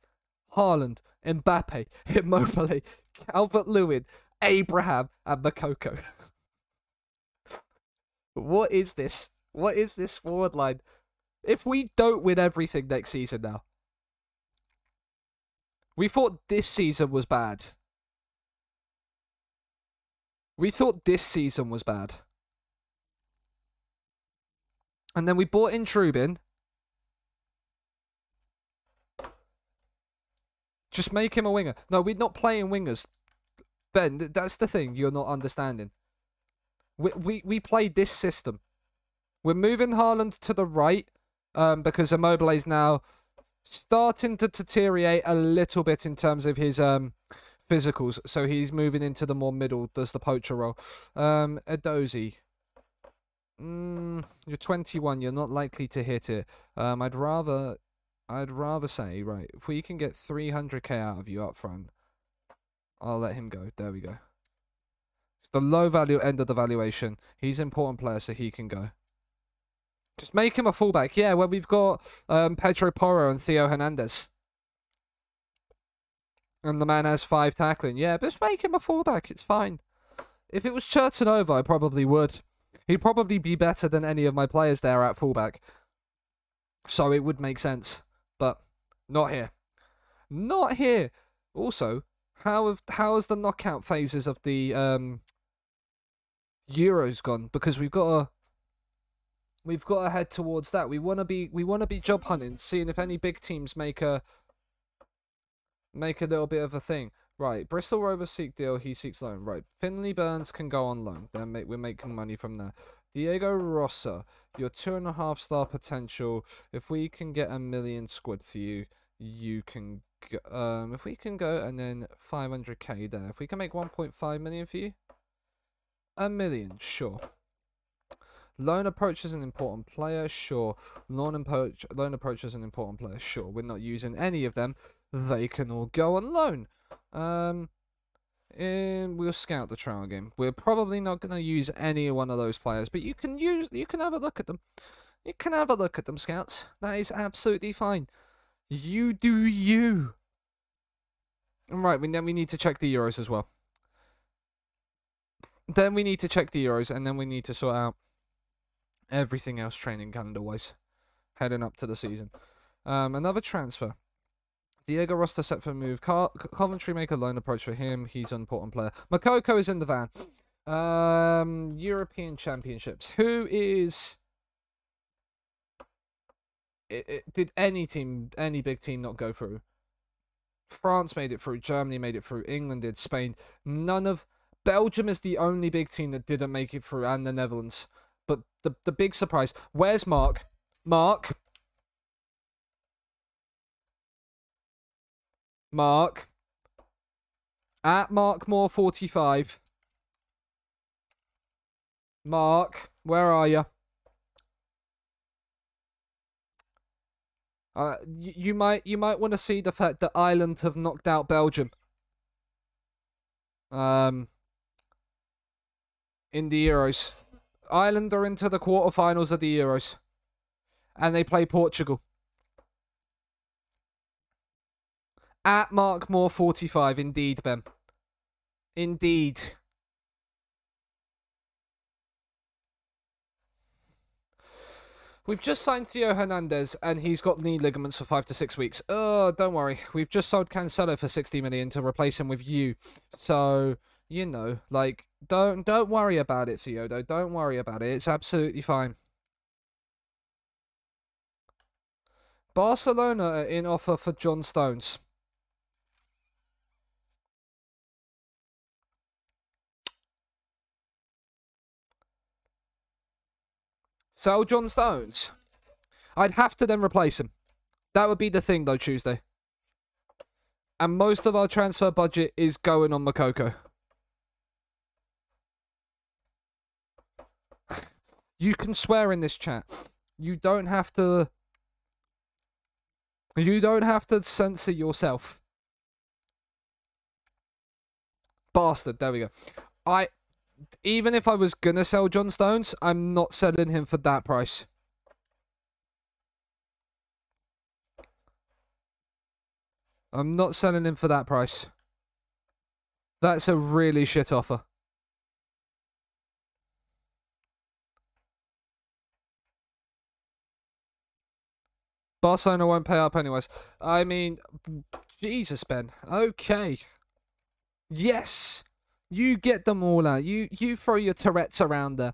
S1: Haaland, Mbappe, Immobile, Calvert-Lewin, Abraham, and Makoko. What is this? What is this forward line? If we don't win everything next season now. We thought this season was bad. We thought this season was bad. And then we bought in Trubin. Just make him a winger. No, we're not playing wingers. Ben, that's the thing you're not understanding. We played this system. We're moving Haaland to the right because Immobile is now starting to deteriorate a little bit in terms of his physicals. So he's moving into the more middle, does the poacher role. Edozie. You're 21. You're not likely to hit it. I'd rather say, right, if we can get 300k out of you up front, I'll let him go. There we go. It's the low value end of the valuation. He's an important player, so he can go. Just make him a fullback. Yeah, well, we've got Pedro Porro and Theo Hernandez. And the man has 5 tackling. Yeah, but just make him a fullback. It's fine. If it was Chertonova, I probably would. He'd probably be better than any of my players there at fullback. So it would make sense. But not here. Not here. Also, how has the knockout phases of the Euros gone? Because we've got to head towards that. We want to be job hunting, seeing if any big teams make a little bit of a thing. Right, Bristol Rovers seek deal, he seeks loan. Right, Finley Burns can go on loan. Then we're making money from there. Diego Rosa, your 2.5-star potential. If we can get 1 million squid for you, you can go, if we can go and then 500k there. If we can make 1.5 million for you, 1 million, sure. Loan approach is an important player, sure. Loan approach is an important player, sure. We're not using any of them. They can all go on loan. And we'll scout the trial game. We're probably not going to use any one of those players, but you can have a look at them. You can have a look at them, scouts. That is absolutely fine. You do you. Right, then we need to check the Euros as well. Then we need to check the Euros, and then we need to sort out everything else training calendar-wise, heading up to the season. Another transfer. Diego Rosta set for a move. Coventry make a loan approach for him. He's an important player. Makoko is in the van. European Championships. Who is Did any team, any big team, not go through? France made it through. Germany made it through. England did. Spain. None of. Belgium is the only big team that didn't make it through, and the Netherlands. But the big surprise. Where's Mark? Mark. Mark. At Mark Moore 45. Mark, where are you? You might want to see the fact that Ireland have knocked out Belgium. In the Euros. Ireland are into the quarterfinals of the Euros. And they play Portugal. At Mark Moore 45, indeed, Ben. Indeed. We've just signed Theo Hernandez, and he's got knee ligaments for 5 to 6 weeks. Oh, don't worry. We've just sold Cancelo for 60 million to replace him with you. So, you know, like, don't worry about it, Theo, though. Don't worry about it. It's absolutely fine. Barcelona are in offer for John Stones. Sell John Stones. I'd have to then replace him. That would be the thing, though, Tuesday. And most of our transfer budget is going on Moukoko. You can swear in this chat. You don't have to... You don't have to censor yourself. Bastard, there we go. Even if I was gonna sell John Stones, I'm not selling him for that price. I'm not selling him for that price. That's a really shit offer. Barcelona won't pay up anyways. I mean, Jesus, Ben. Okay. Yes. You get them all out. You throw your Tourette's around there.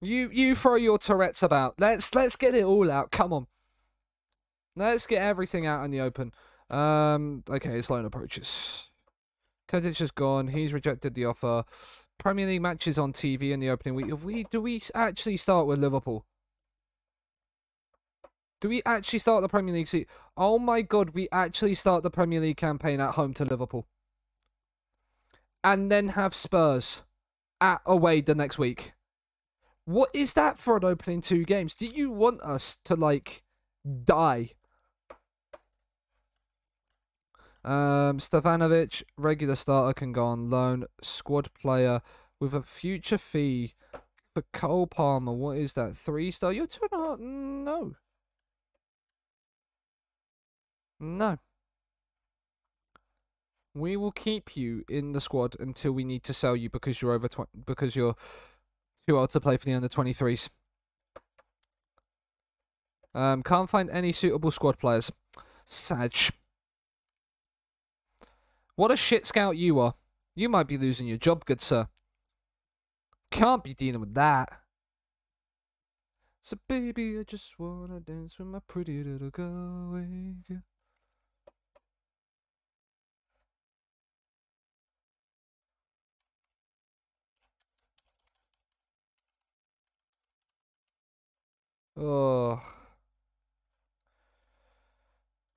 S1: You throw your Tourette's about. Let's get it all out. Come on. Let's get everything out in the open. Okay, his loan approaches. Tadic has gone. He's rejected the offer. Premier League matches on TV in the opening week. Do we actually start with Liverpool? Do we actually start the Premier League season? Oh my god, we actually start the Premier League campaign at home to Liverpool. And then have Spurs at away the next week. What is that for an opening 2 games? Do you want us to, like, die? Stefanovic, regular starter, can go on loan. Squad player with a future fee for Cole Palmer. What is that? 3-star? You're 2.5. No. No. We will keep you in the squad until we need to sell you because you're over because you're too old to play for the under-23s. Can't find any suitable squad players. Sag. What a shit scout you are. You might be losing your job, good sir. Can't be dealing with that. So baby, I just wanna dance with my pretty little girl. Oh.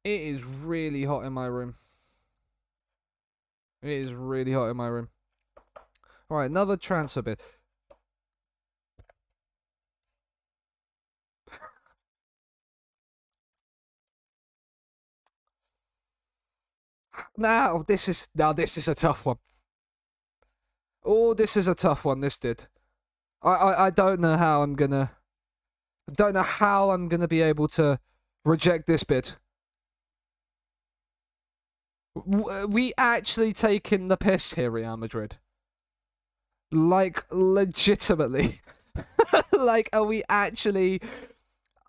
S1: It is really hot in my room. It is really hot in my room. Alright, another transfer bid. Now this is a tough one. Oh, this is a tough one, this did. I don't know how I'm gonna be able to reject this bid. We actually taking the piss here, Real Madrid? Like, legitimately. Like, are we actually...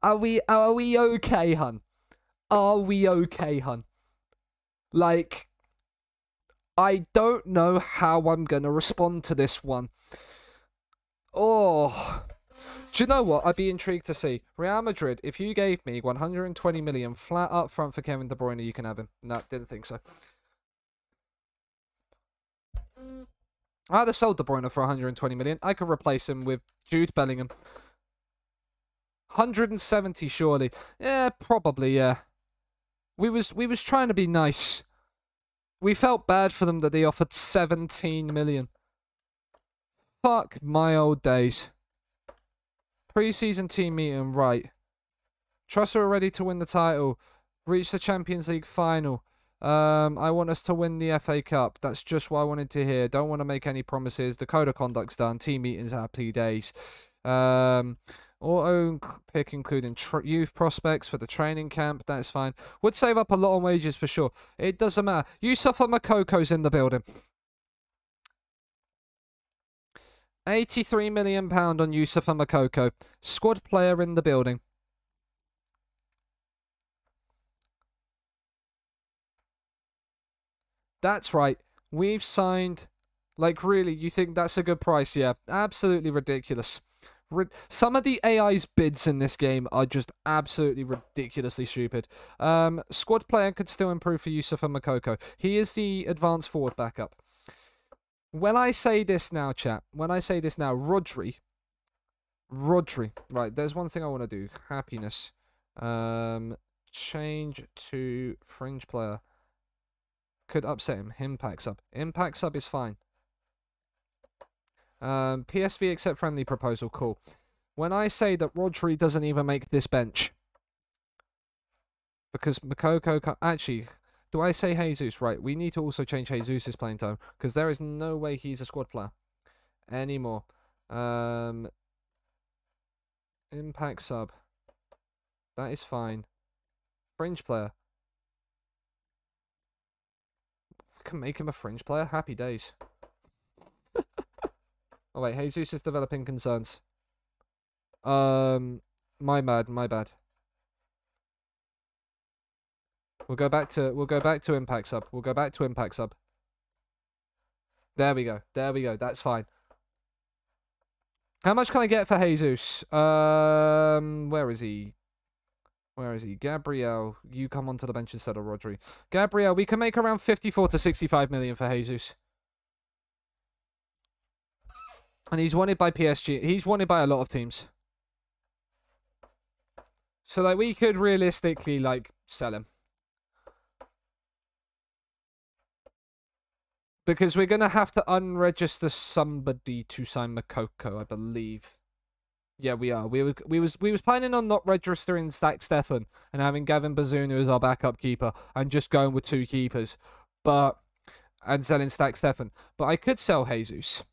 S1: Are we okay, hun? Are we okay, hun? Like, I don't know how I'm gonna respond to this one. Oh, do you know what? I'd be intrigued to see Real Madrid. If you gave me 120 million flat up front for Kevin De Bruyne, you can have him. No, didn't think so. I'd have sold De Bruyne for 120 million. I could replace him with Jude Bellingham. 170 surely. Yeah, probably, yeah. We was trying to be nice. We felt bad for them that they offered 17 million. Fuck my old days. Pre-season team meeting, right. Trust we're ready to win the title. Reach the Champions League final. I want us to win the FA Cup. That's just what I wanted to hear. Don't want to make any promises. The code of conduct's done. Team meetings, happy days. Auto pick including youth prospects for the training camp. That's fine. Would save up a lot on wages for sure. It doesn't matter. Yusufa Mokoko's in the building. £83 million on Yusufa Mokoko. Squad player in the building. That's right. We've signed... Like, really, you think that's a good price? Yeah. Absolutely ridiculous. Some of the AI's bids in this game are just absolutely ridiculously stupid. Squad player could still improve for Yusufa Mokoko. He is the advanced forward backup. When I say this now, chat, when I say this now, Rodri, right, there's one thing I want to do. Happiness. Change to fringe player. Could upset him. Impact sub. Impact sub is fine. PSV accept friendly proposal. Cool. When I say that Rodri doesn't even make this bench. Because Mokoko... Actually... Do I say Jesus? Right, we need to also change Jesus' playing time. Because there is no way he's a squad player. Anymore. Impact sub. That is fine. Fringe player. We can make him a fringe player. Happy days. Oh wait, Jesus is developing concerns. My bad. We'll go back to impact sub. We'll go back to impact sub. There we go. That's fine. How much can I get for Jesus? Where is he? Gabriel, you come onto the bench instead of Rodri. Gabriel, we can make around 54 to 65 million for Jesus. And he's wanted by PSG. He's wanted by a lot of teams. So like we could realistically like sell him. Because we're going to have to unregister somebody to sign Mokoko, I believe. Yeah, we are. We was planning on not registering Stack Stefan and having Gavin Bazunu as our backup keeper and just going with 2 keepers. And selling Stack Stefan. But I could sell Jesus.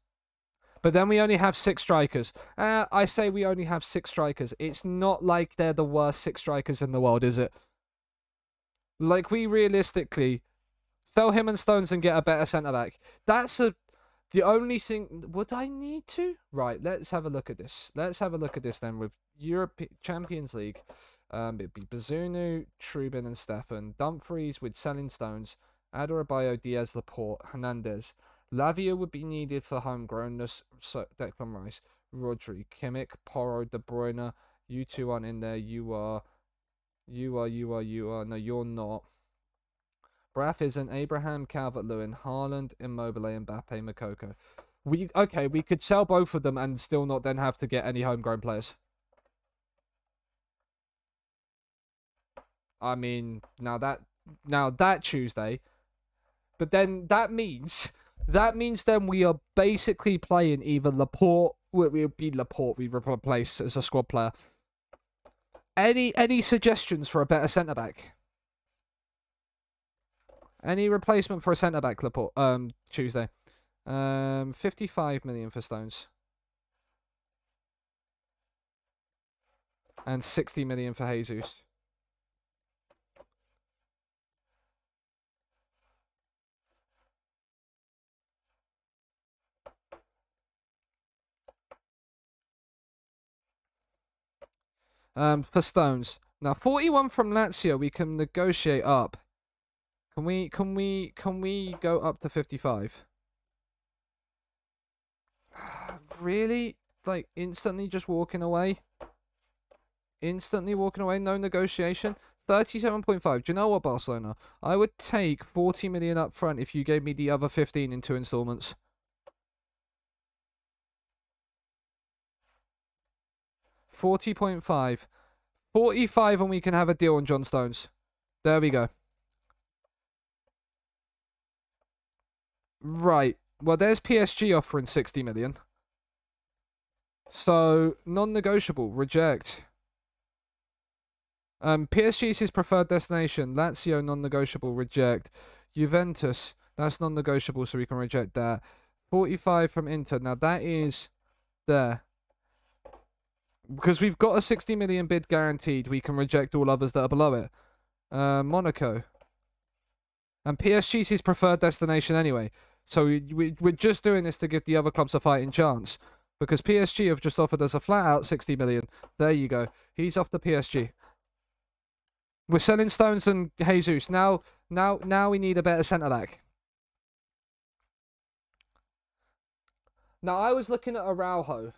S1: But then we only have 6 strikers. I say we only have 6 strikers. It's not like they're the worst 6 strikers in the world, is it? Like, we realistically... Sell him and Stones and get a better centre-back. That's the only thing... Would I need to? Right, let's have a look at this. Let's have a look at this then with Europe Champions League. It'd be Bazunu, Trubin and Stefan. Dumfries with selling Stones. Adebayo, Diaz, Laporte, Hernandez. Lavia would be needed for homegrownness. So Declan Rice, Rodri, Kimmich, Porro, De Bruyne. You 2 aren't in there. You are. No, you're not. Braff isn't. Abraham, Calvert-Lewin, Haaland, Immobile, Mbappe, Mokoko. We could sell both of them and still not then have to get any homegrown players. I mean, now that Tuesday, but then that means then we are basically playing either Laporte. We'll be Laporte. We replace as a squad player. Any suggestions for a better centre back? Any replacement for a centre-back, Laporte, Tuesday? 55 million for Stones. And 60 million for Jesus. For Stones. Now, 41 from Lazio, we can negotiate up. Can we go up to 55? Really? like instantly just walking away. Instantly walking away, no negotiation. 37.5. Do you know what, Barcelona? I would take 40 million up front if you gave me the other 15 in 2 installments. 40.5. 45 and we can have a deal on John Stones. There we go. Right. Well, there's PSG offering 60 million. So, non-negotiable. Reject. PSG is his preferred destination. Lazio, non-negotiable. Reject. Juventus, that's non-negotiable, so we can reject that. 45 from Inter. Now, that is there. Because we've got a 60 million bid guaranteed, we can reject all others that are below it. Monaco. And PSG is his preferred destination anyway. So we're just doing this to give the other clubs a fighting chance. Because PSG have just offered us a flat out 60 million. There you go. He's off to PSG. We're selling Stones and Jesus. Now we need a better centre-back. Now, I was looking at Araujo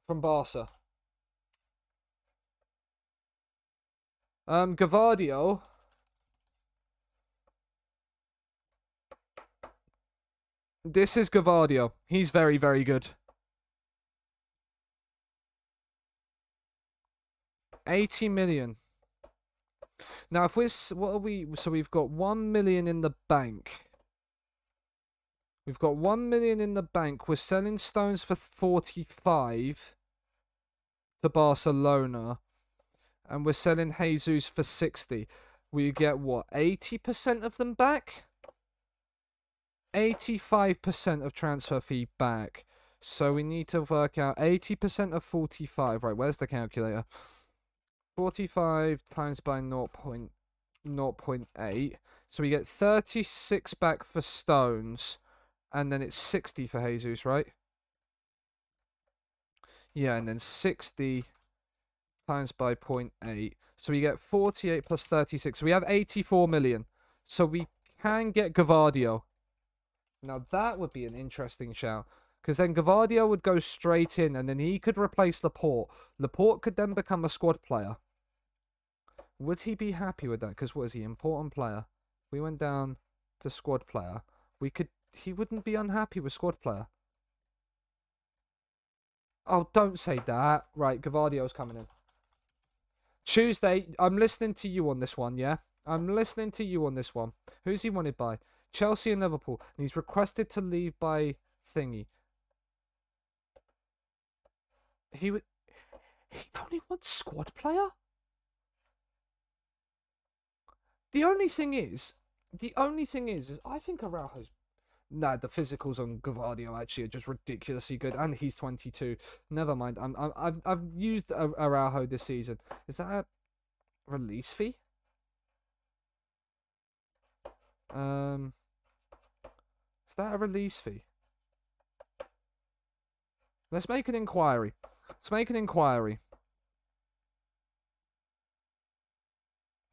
S1: from Barca. Gavardio. This is Gavardio. He's very, very good. 80 million. Now, if we're... What are we... So we've got 1 million in the bank. We've got 1 million in the bank. We're selling Stones for 45 to Barcelona. And we're selling Jesus for 60. We get, what, 80% of them back? 85% of transfer fee back. So we need to work out 80% of 45. Right, where's the calculator? 45 times by 0.8. So we get 36 back for Stones. And then it's 60 for Jesus, right? Yeah, and then 60 times by 0.8. So we get 48 plus 36. So we have 84 million. So we can get Gavardio. Now that would be an interesting shout. Because then Gavardio would go straight in and then he could replace Laporte. Laporte could then become a squad player. Would he be happy with that? Because what is he? Important player. We went down to squad player. He wouldn't be unhappy with squad player. Oh, don't say that. Right, Gavardio's coming in. Tuesday, I'm listening to you on this one, yeah? I'm listening to you on this one. Who's he wanted by? Chelsea and Liverpool. And he's requested to leave by thingy. He only wants squad player? The only thing is I think Araujo's... Nah, the physicals on Gavardio actually are just ridiculously good, and he's 22. Never mind. I've used Araujo this season. Is that a release fee? Is that a release fee? Let's make an inquiry.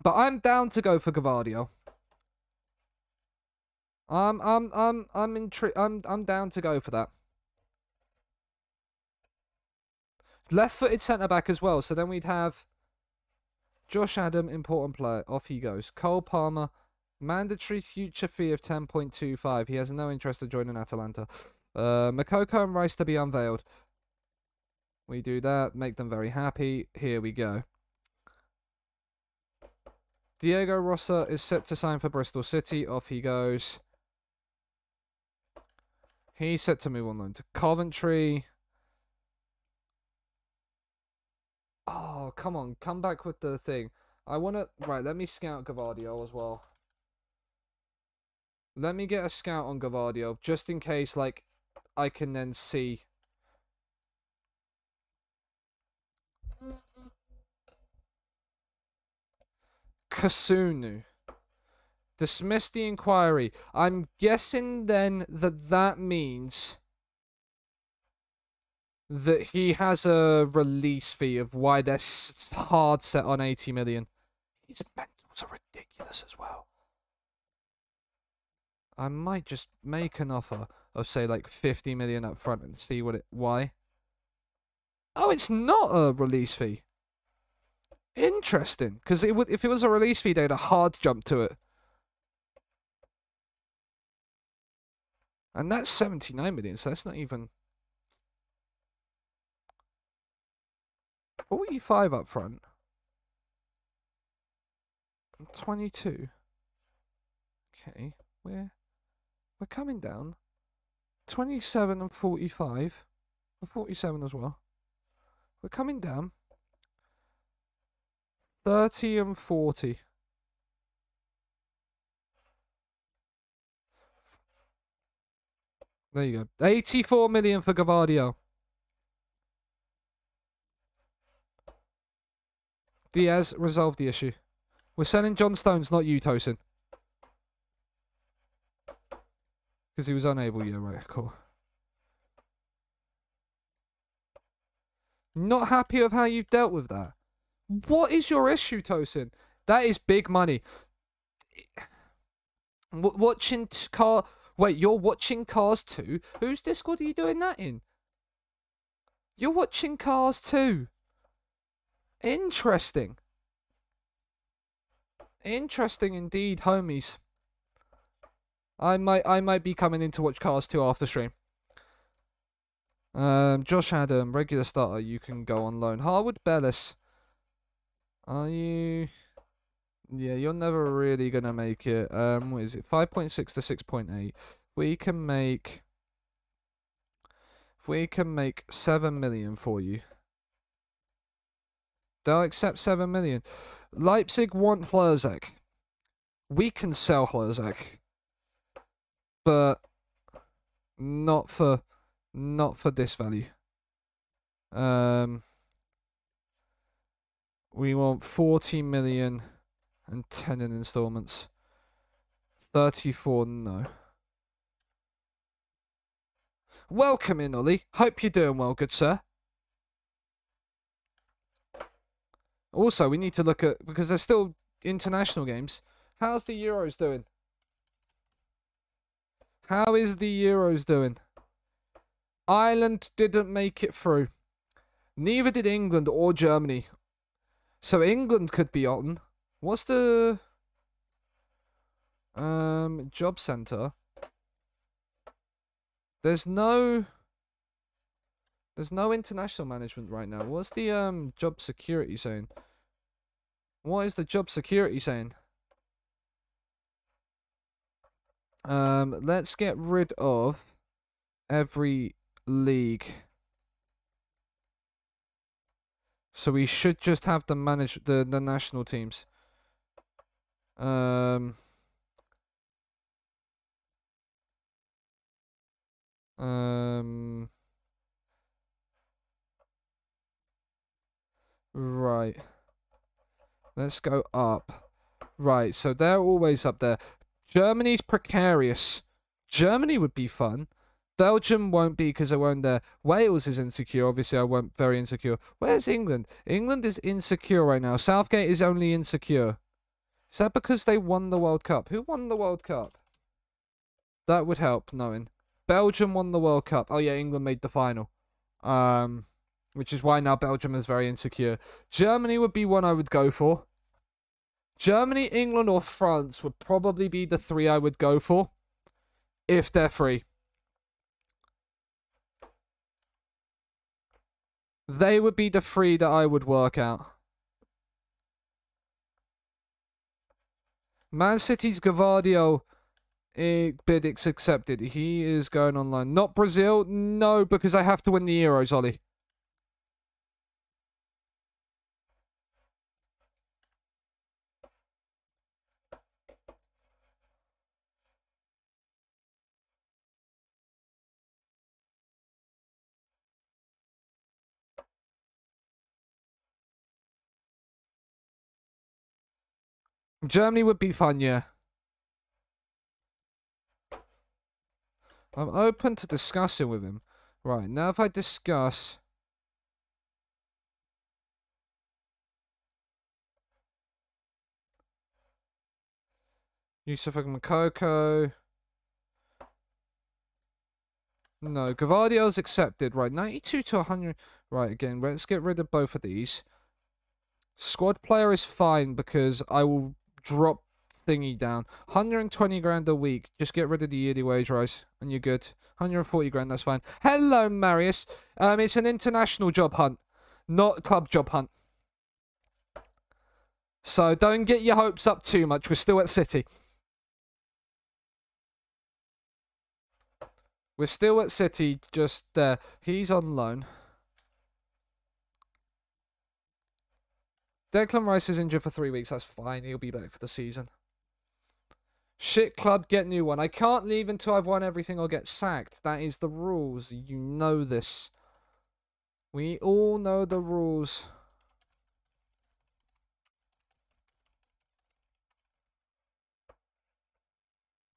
S1: But I'm down to go for Gavardio. I'm down to go for that. Left-footed centre-back as well, so then we'd have Josh Adam, important player. Off he goes. Cole Palmer, mandatory future fee of 10.25. He has no interest in joining Atalanta. Makoko and Rice to be unveiled. We do that, make them very happy. Here we go. Diego Rosa is set to sign for Bristol City. Off he goes. He's set to move on loan to Coventry. Oh, come on. Come back with the thing. I want to... Right, let me scout Gavardio as well. Let me get a scout on Gavardio, just in case, like, I can then see... Kasunu. Dismiss the inquiry. I'm guessing then that means that he has a release fee of why they're hard set on 80 million. His mentals are ridiculous as well. I might just make an offer. of say like 50 million up front and see why. Oh, it's not a release fee. Interesting, because if it was a release fee, they'd a hard jump to it. And that's 79 million, so that's not even 45 up front. 22. Okay, we're coming down. 27 and 45. Or 47 as well. We're coming down. 30 and 40. There you go. 84 million for Gavardio. Diaz resolved the issue. We're selling John Stones, not you, Tosin. Because he was unable. Yeah, right, cool. Not happy with how you've dealt with that. What is your issue, Tosin? That is big money. Watching car... Wait, you're watching Cars 2? Whose Discord are you doing that in? You're watching Cars 2. Interesting. Interesting indeed, homies. I might be coming in to watch Cars 2 after stream. Josh Adam, regular starter, you can go on loan. Harwood Bellis. Are you... Yeah, you're never really gonna make it. What is it? 5.6 to 6.8. We can make... If we can make 7 million for you. They'll accept 7 million. Leipzig want Hlerzak. We can sell Hlerzak. But not for this value. We want 40 million and 10 in installments. 34, no. Welcome in, Ollie. Hope you're doing well, good sir. Also, we need to look at, because there's still international games. How's the Euros doing? How is the Euros doing? Ireland didn't make it through. Neither did England or Germany. So England could be on. What's the job center? There's no international management right now. What's the job security saying? What is the job security saying? Let's get rid of every league. So we should just have the the national teams. Right. Let's go up. Right, so they're always up there. Germany's precarious. Germany would be fun. Belgium won't be because I won't there. Wales is insecure. Obviously, I won't very insecure. Where's England? England is insecure right now. Southgate is only insecure. Is that because they won the World Cup? Who won the World Cup? That would help knowing. Belgium won the World Cup. Oh yeah, England made the final. Which is why now Belgium is very insecure. Germany would be one I would go for. Germany, England, or France would probably be the three I would go for. If they're free. They would be the three that I would work out. Man City's Gavardio bid is accepted. He is going online. Not Brazil. No, because I have to win the Euros, Ollie. Germany would be fun, yeah. I'm open to discussing with him. Right, now if I discuss... Yusuf Makoko. No, Gavardio's accepted. Right, 92 to 100. Right, again, let's get rid of both of these. Squad player is fine because I will drop thingy down. 120 grand a week. Just get rid of the yearly wage rise and you're good. 140 grand, that's fine. Hello, Marius. It's an international job hunt, not club job hunt. So don't get your hopes up too much. We're still at City. We're still at City, just there. He's on loan. Declan Rice is injured for 3 weeks. That's fine. He'll be back for the season. Shit club, get new one. I can't leave until I've won everything or get sacked. That is the rules. You know this. We all know the rules.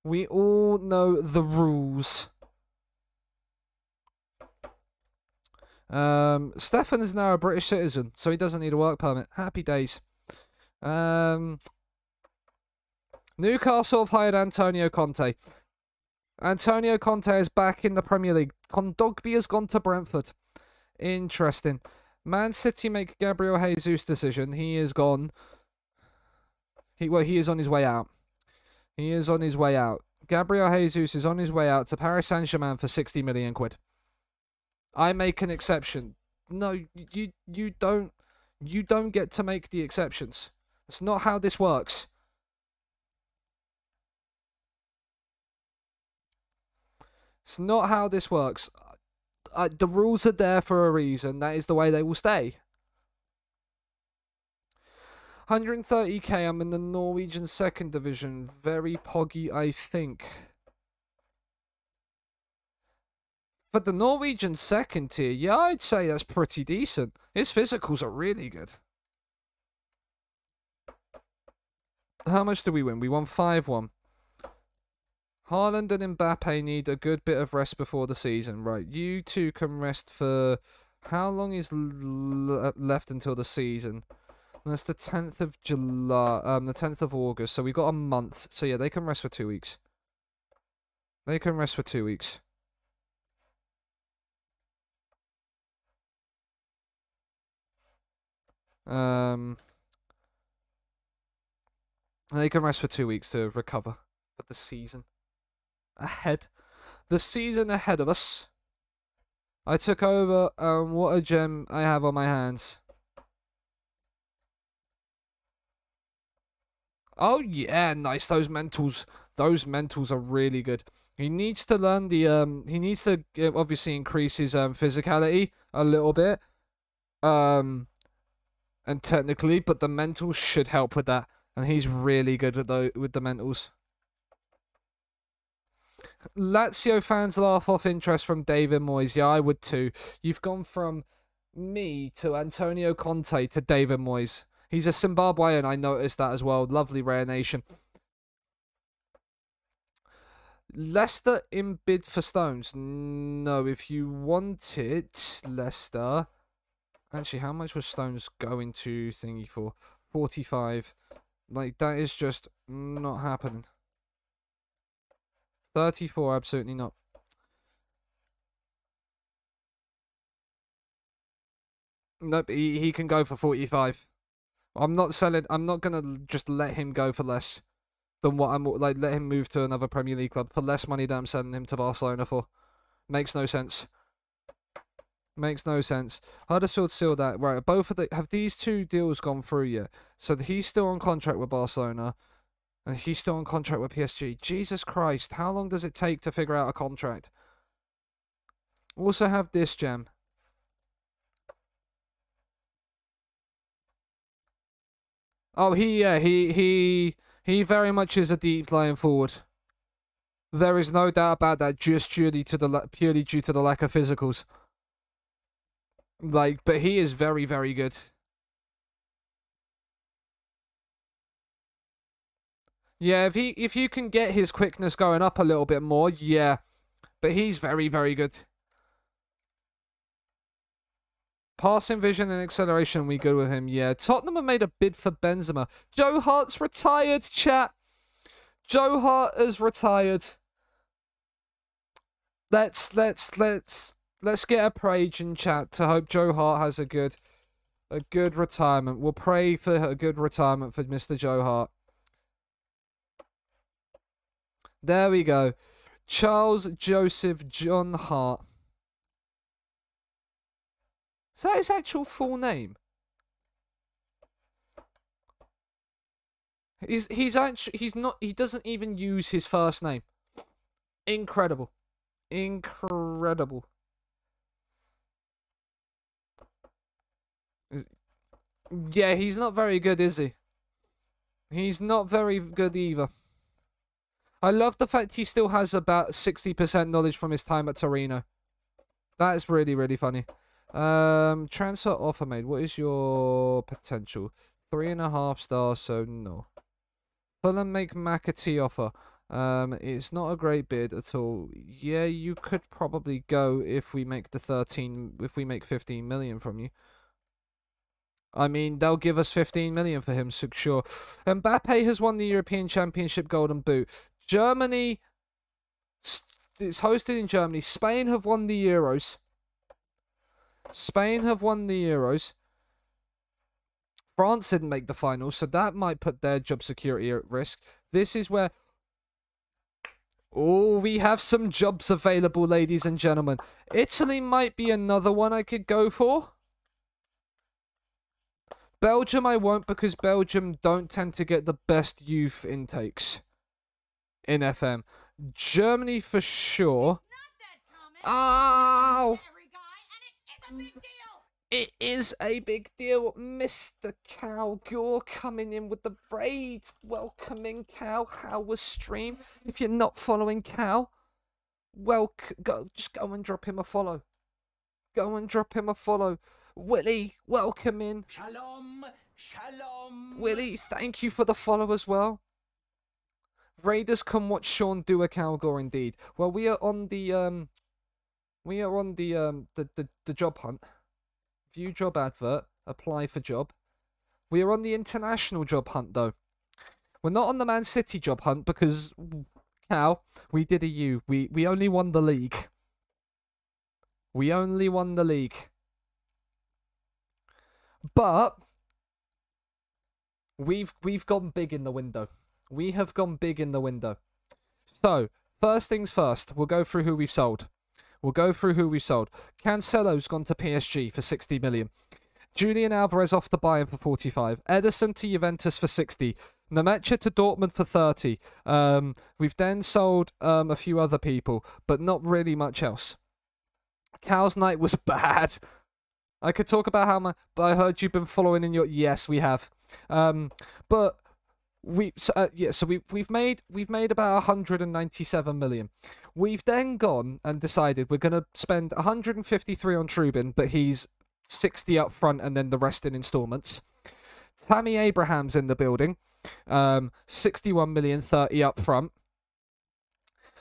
S1: We all know the rules. Stefan is now a British citizen, so he doesn't need a work permit. Happy days. Newcastle have hired Antonio Conte. Antonio Conte is back in the Premier League. Kondogbia has gone to Brentford. Interesting. Man City make Gabriel Jesus decision. He is gone. He is on his way out. He is on his way out. Gabriel Jesus is on his way out to Paris Saint-Germain for 60 million quid. I make an exception. No, you don't get to make the exceptions. That's not how this works. It's not how this works. The rules are there for a reason. That is the way they will stay. 130k, I'm in the Norwegian 2nd division. Very poggy, I think. But the Norwegian 2nd tier, yeah, I'd say that's pretty decent. His physicals are really good. How much do we win? We won 5-1. Haaland and Mbappe need a good bit of rest before the season. Right, you two can rest for... How long is left until the season? That's the 10th of July, the 10th of August, so we've got a month. So yeah, they can rest for 2 weeks. They can rest for 2 weeks. They can rest for 2 weeks to recover for the season ahead. The season ahead of us. I took over, what a gem I have on my hands. Oh yeah, nice, those mentals. Those mentals are really good. He needs to learn the, he needs to obviously increase his, physicality a little bit. And technically, but the mentals should help with that. And he's really good with the mentals. Lazio fans laugh off interest from David Moyes. Yeah, I would too. You've gone from me to Antonio Conte to David Moyes. He's a Zimbabwean, I noticed that as well. Lovely rare nation. Leicester in bid for Stones. No, if you want it, Leicester. Actually, how much was Stones going to thingy for? 45. Like, that is just not happening. 34, absolutely not. Nope, he can go for 45. I'm not gonna just let him go for less than what I'm like. Let him move to another Premier League club for less money than I'm sending him to Barcelona for. Makes no sense. Makes no sense. Huddersfield sealed that. Right, have these two deals gone through yet? So he's still on contract with Barcelona, and he's still on contract with PSG. Jesus Christ, how long does it take to figure out a contract? Also have this gem. Oh, he very much is a deep lying forward. There is no doubt about that. Just purely due to the lack of physicals. Like, but he is very, very good. Yeah, if you can get his quickness going up a little bit more, yeah. But he's very, very good. Passing vision and acceleration, we good with him, yeah. Tottenham have made a bid for Benzema. Joe Hart's retired, chat. Joe Hart is retired. let's get a praise in chat to hope Joe Hart has a good retirement. We'll pray for a good retirement for Mr. Joe Hart. There we go. Charles Joseph John Hart. Is that his actual full name? He's not, he doesn't even use his first name. Incredible. Incredible. Yeah, he's not very good, is he? He's not very good either. I love the fact he still has about 60% knowledge from his time at Torino. That is really, really funny. Transfer offer made. What is your potential? 3.5 stars, so no. Fulham make McAtee offer. It's not a great bid at all. Yeah, you could probably go if we make 15 million from you. I mean, they'll give us 15 million for him, so sure. Mbappe has won the European Championship Golden Boot. Germany, it's hosted in Germany. Spain have won the Euros. France didn't make the final, so that might put their job security at risk. This is where... Oh, we have some jobs available, ladies and gentlemen. Italy might be another one I could go for. Belgium I won't, because Belgium don't tend to get the best youth intakes in FM. Germany for sure. Ow! It is a big deal, Mr. Cow. You're coming in with the raid. Welcoming Cow. How was stream? If you're not following Cow, just go and drop him a follow. Willie, welcome in.
S3: Shalom.
S1: Willie, thank you for the follow as well. Raiders can watch Sean do a Calgore indeed. Well, we are on the job hunt. View job advert. Apply for job. We are on the international job hunt though. We're not on the Man City job hunt because Cal, we did a U. We only won the league. But we've gone big in the window. We have gone big in the window. So, first things first, we'll go through who we've sold. Cancelo's gone to PSG for 60 million. Julian Alvarez off to Bayern for 45. Ederson to Juventus for 60. Nemecha to Dortmund for 30. We've then sold a few other people, but not really much else. Cal's night was bad. I could talk about how much, but I heard you've been following in your... Yes, we have. But... So we've made about 197 million. We've then gone and decided we're gonna spend 153 on Trubin, but he's 60 up front and then the rest in installments. Tammy Abraham's in the building, 61 million, 30 up front.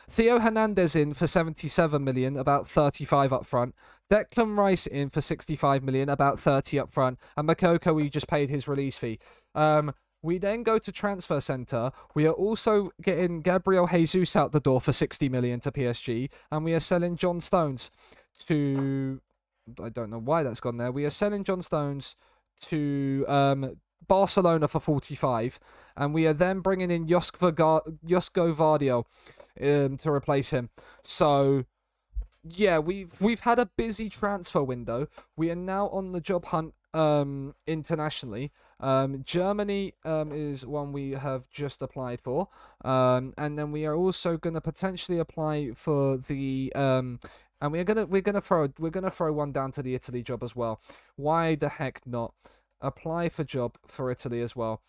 S1: Theo Hernandez in for 77 million, about 35 up front. Declan Rice in for 65 million, about 30 up front. And Makoko, we just paid his release fee. We then go to Transfer Centre. We are also getting Gabriel Jesus out the door for 60 million to PSG. And we are selling John Stones to... I don't know why that's gone there. We are selling John Stones to Barcelona for 45. And we are then bringing in Josko Vardio to replace him. So... yeah, we've had a busy transfer window. We are now on the job hunt internationally. Germany is one we have just applied for, and then we are also going to potentially apply for the and we're gonna throw one down to the Italy job as well. Why the heck not apply for job for Italy as well?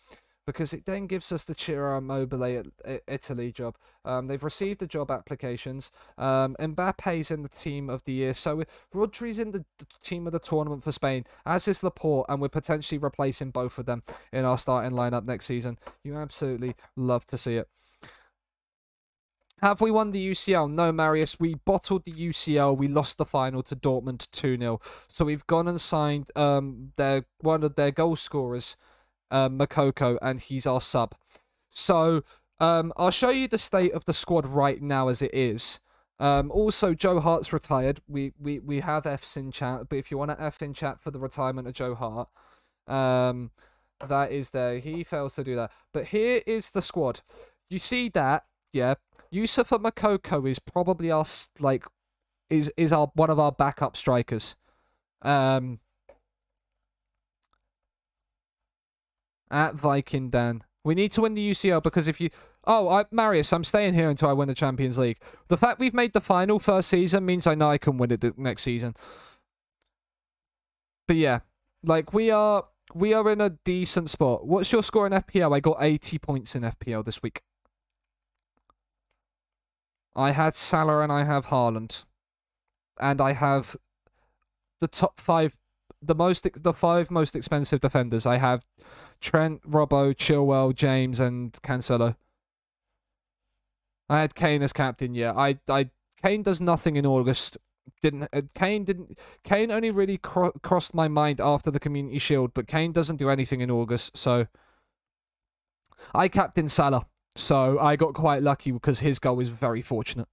S1: Because it then gives us the Ciro Immobile Italy job. They've received the job applications. Mbappe's in the team of the year. So Rodri's in the team of the tournament for Spain, as is Laporte, and we're potentially replacing both of them in our starting lineup next season. You absolutely love to see it. Have we won the UCL? No, Marius. We bottled the UCL. We lost the final to Dortmund 2-0. So we've gone and signed one of their goal scorers, Makoko, and he's our sub. So I'll show you the state of the squad right now as it is. Also, Joe Hart's retired. We have F's in chat, but if you want to F in chat for the retirement of Joe Hart, that is there. He fails to do that. But here is the squad. You see that, yeah? Yusufa Makoko is probably our is our one of our backup strikers. At Viking Dan. We need to win the UCL because if you... Oh, Marius, I'm staying here until I win the Champions League. The fact we've made the final first season means I know I can win it the next season. But yeah, like we are in a decent spot. What's your score in FPL? I got 80 points in FPL this week. I had Salah and I have Haaland. And I have the top 5... The 5 most expensive defenders. I have Trent, Robbo, Chilwell, James, and Cancelo. I had Kane as captain. Yeah, Kane does nothing in August. Kane only really crossed my mind after the Community Shield, but Kane doesn't do anything in August. So I captained Salah. So I got quite lucky because his goal was very fortunate.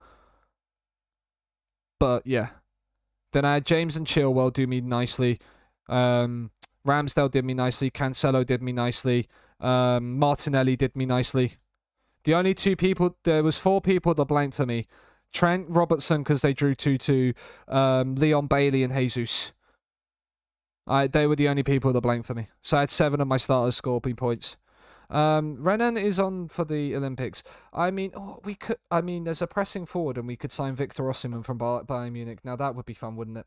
S1: But yeah, then I had James and Chilwell do me nicely. Ramsdale did me nicely. Cancelo did me nicely. Martinelli did me nicely. The only 2 people... There was 4 people that blanked for me. Trent, Robertson, because they drew 2-2. Leon Bailey and Jesus. They were the only people that blanked for me. So I had 7 of my starters scoring points. Renan is on for the Olympics. I mean, there's a pressing forward and we could sign Victor Osimhen from Bayern Munich. Now that would be fun, wouldn't it?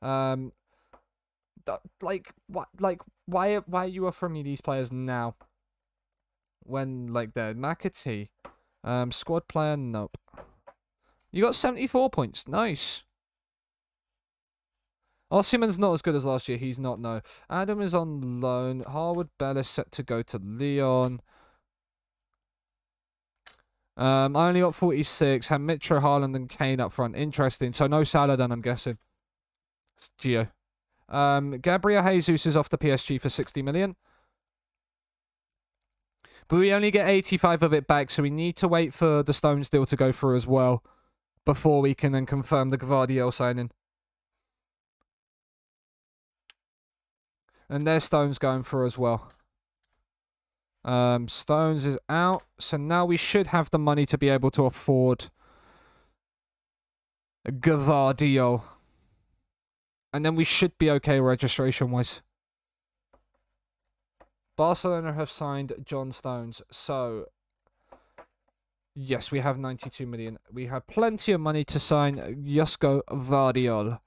S1: Why are you offering me these players now? When they're McAtee, squad player, nope. You got 74 points, nice. Osimhen's not as good as last year. He's not, no. Adam is on loan. Harwood Bell is set to go to Lyon. I only got 46. Had Mitro, Haaland, and Kane up front. Interesting. So no Salah then, I'm guessing. It's Gio. Gabriel Jesus is off to PSG for 60 million. But we only get 85 of it back, so we need to wait for the Stones deal to go through as well before we can then confirm the Gvardiol signing. And there's Stones going through as well. Stones is out, so now we should have the money to be able to afford Gvardiol. And then we should be okay registration-wise. Barcelona have signed John Stones, so yes, we have 92 million. We have plenty of money to sign Josko Gvardiol.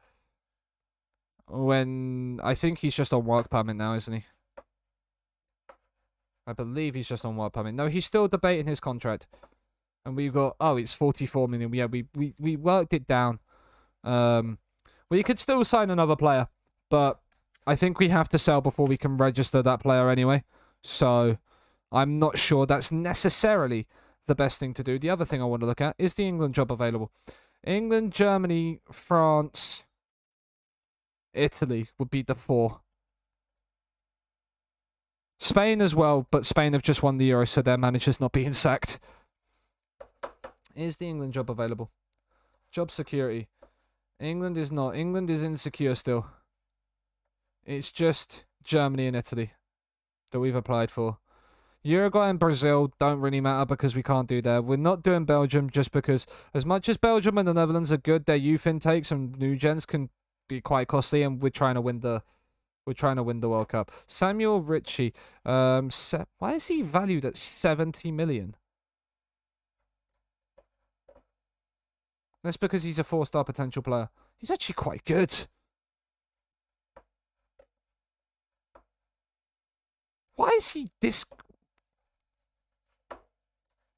S1: When I think he's just on work permit now, isn't he? I believe he's just on work permit. No, he's still debating his contract. And we've got, oh, it's 44 million. Yeah, we worked it down. We could still sign another player, but I think we have to sell before we can register that player anyway. So I'm not sure that's necessarily the best thing to do. The other thing I want to look at is the England job available. England, Germany, France, Italy would be the 4. Spain as well, but Spain have just won the Euro, so their manager's not being sacked. Is the England job available? Job security. England is not. England is insecure still. It's just Germany and Italy that we've applied for. Uruguay and Brazil don't really matter because we can't do that. We're not doing Belgium just because as much as Belgium and the Netherlands are good, their youth intakes and new gens can be quite costly, and we're trying to win the World Cup. Samuel Ritchie, why is he valued at 70 million? That's because he's a 4-star potential player. He's actually quite good. Why is he this...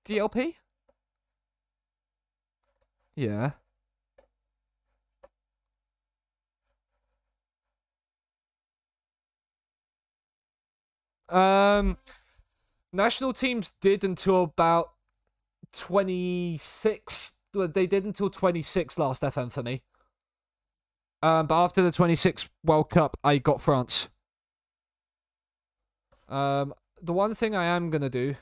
S1: DLP? Yeah. National teams did until about 26. They did until 26 last FM for me. But after the 26 World Cup, I got France. The one thing I am going to do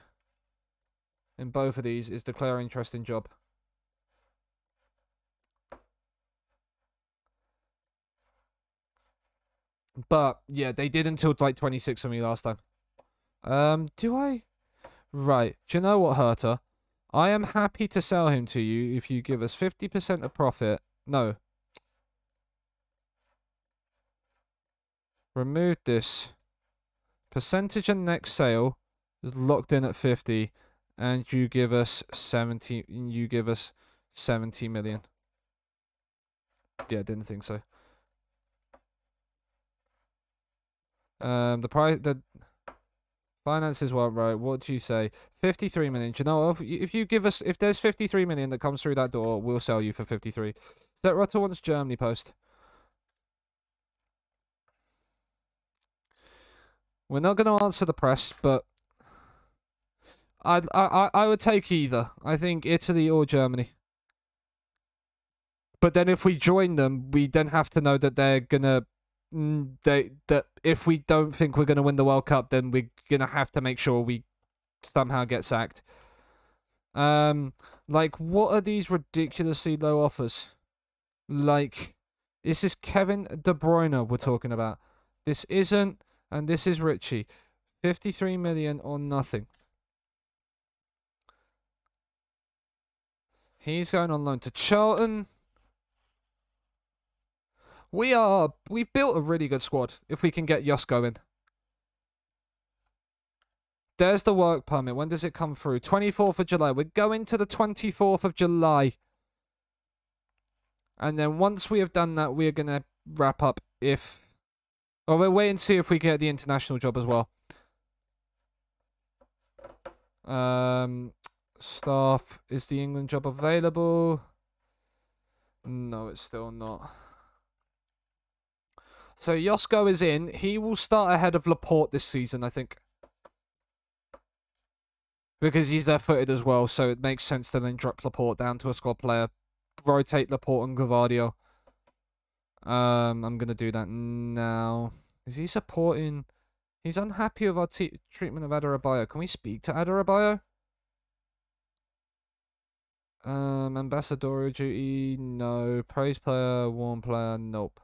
S1: in both of these is declare interest in job. But yeah, they did until like 26 for me last time. Do I? Right. Do you know what, Herta? I am happy to sell him to you if you give us 50% of profit. No. Remove this. Percentage on next sale is locked in at 50, and you give us 70. You give us 70 million. Yeah, didn't think so. The finances weren't right. What do you say? 53 million. Do you know what? If you give us, if there's 53 million that comes through that door, we'll sell you for 53. That Rutter wants Germany post. We're not going to answer the press, but I would take either. I think Italy or Germany. But then if we join them, we then have to know that they're gonna that if we don't think we're gonna win the World Cup, then we're gonna have to make sure we somehow get sacked. Like, what are these ridiculously low offers? Like, this is Kevin De Bruyne we're talking about. This isn't, and this is Richie. 53 million or nothing. He's going on loan to Charlton. We've built a really good squad if we can get Josko in. There's the work permit. When does it come through? 24th of July. We're going to the 24th of July. And then once we have done that, we're going to wrap up if... Or we'll wait and see if we get the international job as well. Staff. Is the England job available? No, it's still not. So Josko is in. He will start ahead of Laporte this season, I think. Because he's there footed as well, so it makes sense to then drop Laporte down to a squad player. Rotate Laporte and Gvardiol. I'm going to do that now. Is he supporting... He's unhappy with our treatment of Adarabioyo. Can we speak to Adarabioyo? Ambassadorial duty, no. Praise player, warm player, nope.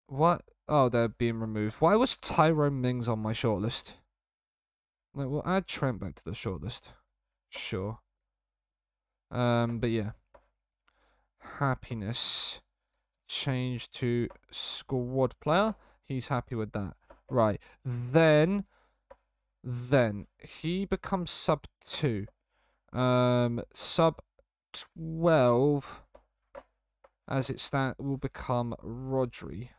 S1: What? Oh, they're being removed. Why was Tyrone Mings on my shortlist? Like, we'll add Trent back to the shortlist. Sure. But yeah. Happiness. Change to squad player. He's happy with that. Right. Then he becomes sub 2. Sub 12 as it stands will become Rodri.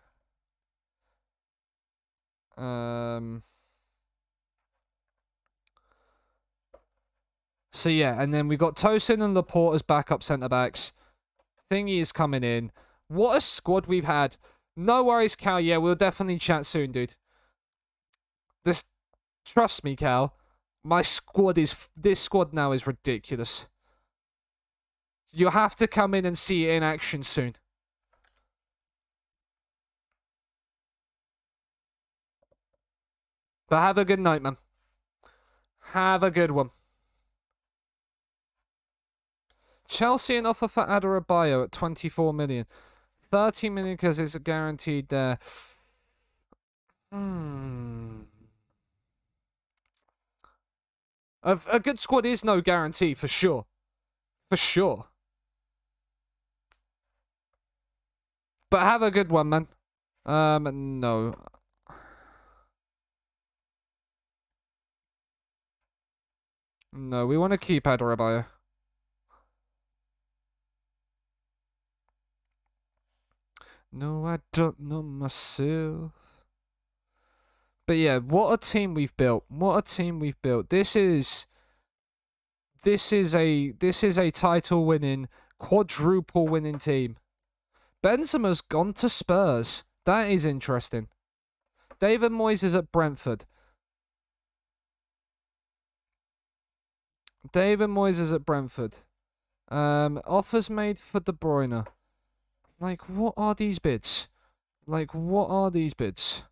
S1: So yeah, and then we got Tosin and Laporte as backup centre backs. Thingy is coming in. What a squad we've had. No worries, Cal. Yeah, we'll definitely chat soon, dude. Trust me, Cal. This squad now is ridiculous. You have to come in and see it in action soon. But have a good night, man. Have a good one. Chelsea an offer for Adarabioyo at 24 million. 30 million because it's guaranteed there. A good squad is no guarantee, for sure. For sure. But have a good one, man. No. No, we want to keep Adarabioyo. No, I don't know myself. But yeah, what a team we've built. What a team we've built. This is a title winning, quadruple winning team. Benzema's gone to Spurs. That is interesting. David Moyes is at Brentford. David Moyes is at Brentford. Offers made for De Bruyne. Like, what are these bids? Like, what are these bids?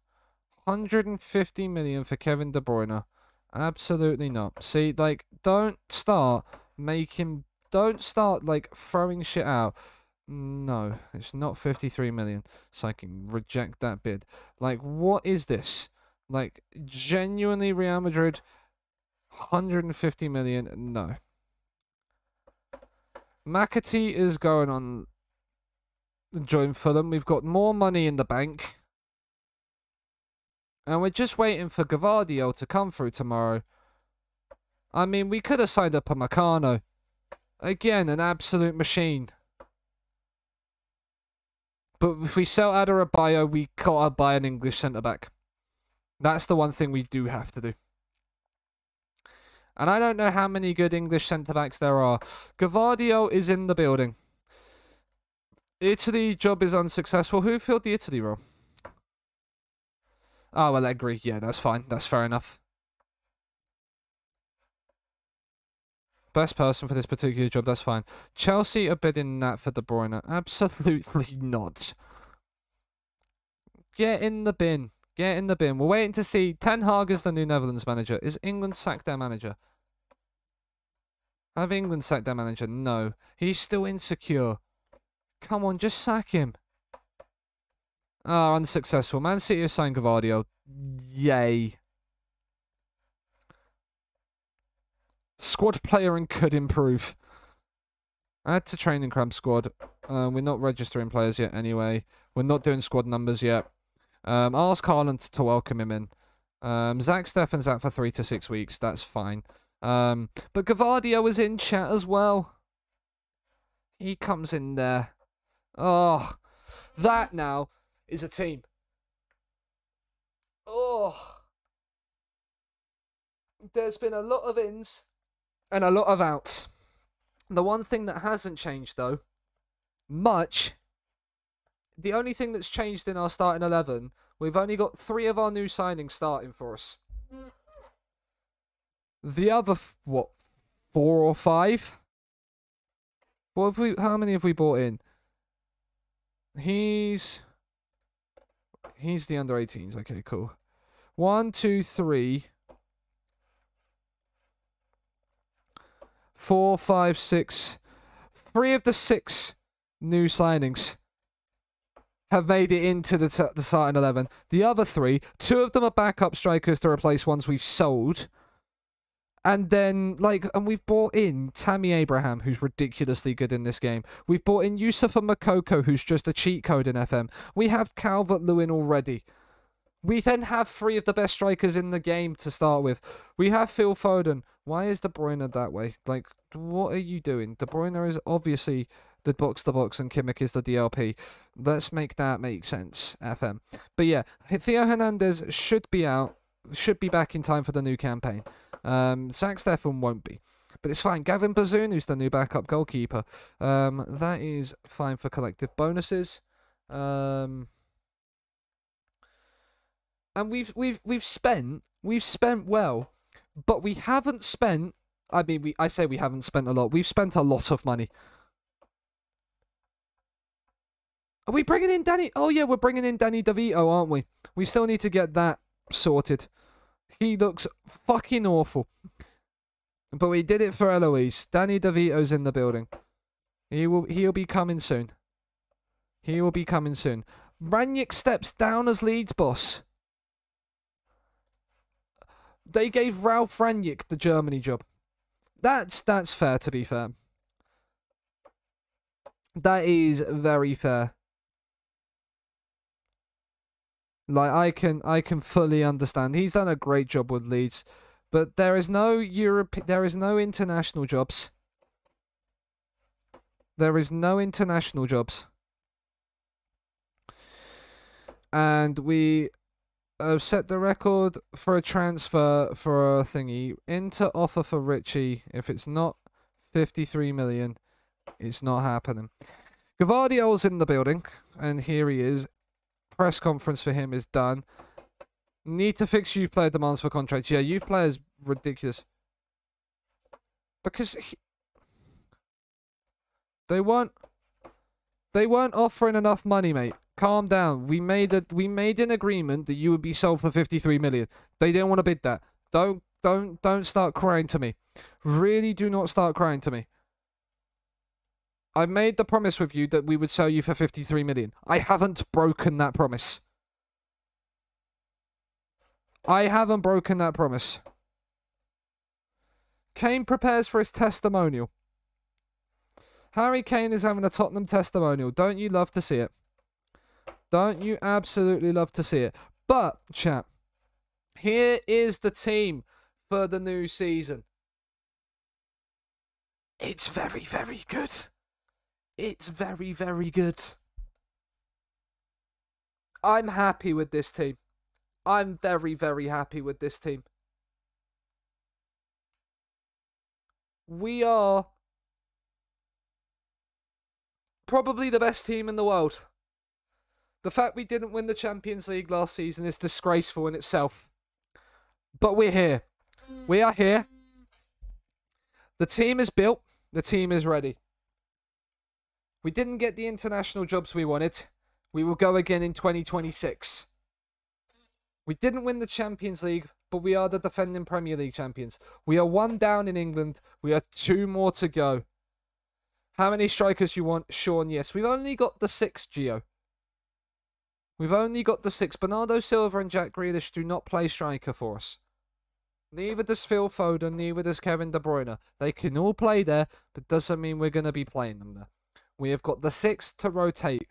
S1: 150 million for Kevin De Bruyne. Absolutely not. See, like, don't start, like, throwing shit out. No, it's not 53 million. So I can reject that bid. Like, what is this? Like, genuinely Real Madrid, 150 million? No. McAtee is going on join Fulham. We've got more money in the bank. And we're just waiting for Gavardio to come through tomorrow. I mean, we could have signed up a Meccano. Again, an absolute machine. But if we sell Adarabioyo, we gotta buy an English centre-back. That's the one thing we do have to do. And I don't know how many good English centre-backs there are. Gavardio is in the building. Italy job is unsuccessful. Who filled the Italy role? Oh, Allegri. Yeah, that's fine. That's fair enough. Best person for this particular job, that's fine. Chelsea are bidding that for De Bruyne. Absolutely not. Get in the bin. Get in the bin. We're waiting to see. Ten Hag is the new Netherlands manager. Is England sacked their manager? Have England sacked their manager? No. He's still insecure. Come on, just sack him. Oh, unsuccessful. Man City have signed Gavardio. Yay. Squad player and could improve. Add to training camp squad. We're not registering players yet anyway. We're not doing squad numbers yet. Ask Haaland to welcome him in. Zach Steffen's out for 3 to 6 weeks. That's fine. But Gavardio is in chat as well. He comes in there. Oh, that now is a team. Oh. There's been a lot of ins and a lot of outs. The one thing that hasn't changed, though, much, the only thing that's changed in our starting 11, we've only got 3 of our new signings starting for us. The other, 4 or 5? What have how many have we brought in? He's the under 18s. Okay, cool. 1, 2, 3... 4, 5, 6. 3 of the 6 new signings have made it into the starting 11. The other 3, 2 of them are backup strikers to replace ones we've sold. And then, and we've brought in Tammy Abraham, who's ridiculously good in this game. We've brought in Yusufa Makoko, who's just a cheat code in FM. We have Calvert-Lewin already. We then have 3 of the best strikers in the game to start with. We have Phil Foden. Why is De Bruyne that way? What are you doing? De Bruyne is obviously the box-to-box and Kimmich is the DLP. Let's make that make sense, FM. But yeah, Theo Hernandez should be out. Should be back in time for the new campaign. Zach Steffen won't be. But it's fine. Gavin Bazoon, who's the new backup goalkeeper. That is fine for collective bonuses. And we've spent well, but we haven't spent. I mean, I say we haven't spent a lot. We've spent a lot of money. Are we bringing in Danny? Oh yeah, we're bringing in Danny DeVito, aren't we? We still need to get that sorted. He looks fucking awful. But we did it for Eloise. Danny DeVito's in the building. He'll be coming soon. He will be coming soon. Rangnick steps down as Leeds boss. They gave Ralph Rangnick the Germany job. That's fair, to be fair. That is very fair. I can fully understand. He's done a great job with Leeds, but there is no international jobs. There is no international jobs. And we have set the record for a transfer for a thingy. Inter offer for Richie. If it's not 53 million, it's not happening. Gavardio's in the building, and here he is. Press conference for him is done. Need to fix youth player demands for contracts. Yeah, youth player is ridiculous. Because they weren't offering enough money, mate. Calm down. We made an agreement that you would be sold for 53 million. They didn't want to bid that. Don't start crying to me. Really do not start crying to me. I made the promise with you that we would sell you for 53 million. I haven't broken that promise. I haven't broken that promise. Kane prepares for his testimonial. Harry Kane is having a Tottenham testimonial. Don't you love to see it? Don't you absolutely love to see it? But, chat, here is the team for the new season. It's very, very good. It's very, very good. I'm happy with this team. I'm very, very happy with this team. We are probably the best team in the world. The fact we didn't win the Champions League last season is disgraceful in itself. But we're here. We are here. The team is built. The team is ready. We didn't get the international jobs we wanted. We will go again in 2026. We didn't win the Champions League, but we are the defending Premier League champions. We are 1 down in England. We have 2 more to go. How many strikers you want? Sean, yes. We've only got the 6, Gio. We've only got the 6. Bernardo Silva and Jack Grealish do not play striker for us. Neither does Phil Foden, neither does Kevin De Bruyne. They can all play there, but doesn't mean we're going to be playing them there. We have got the 6 to rotate.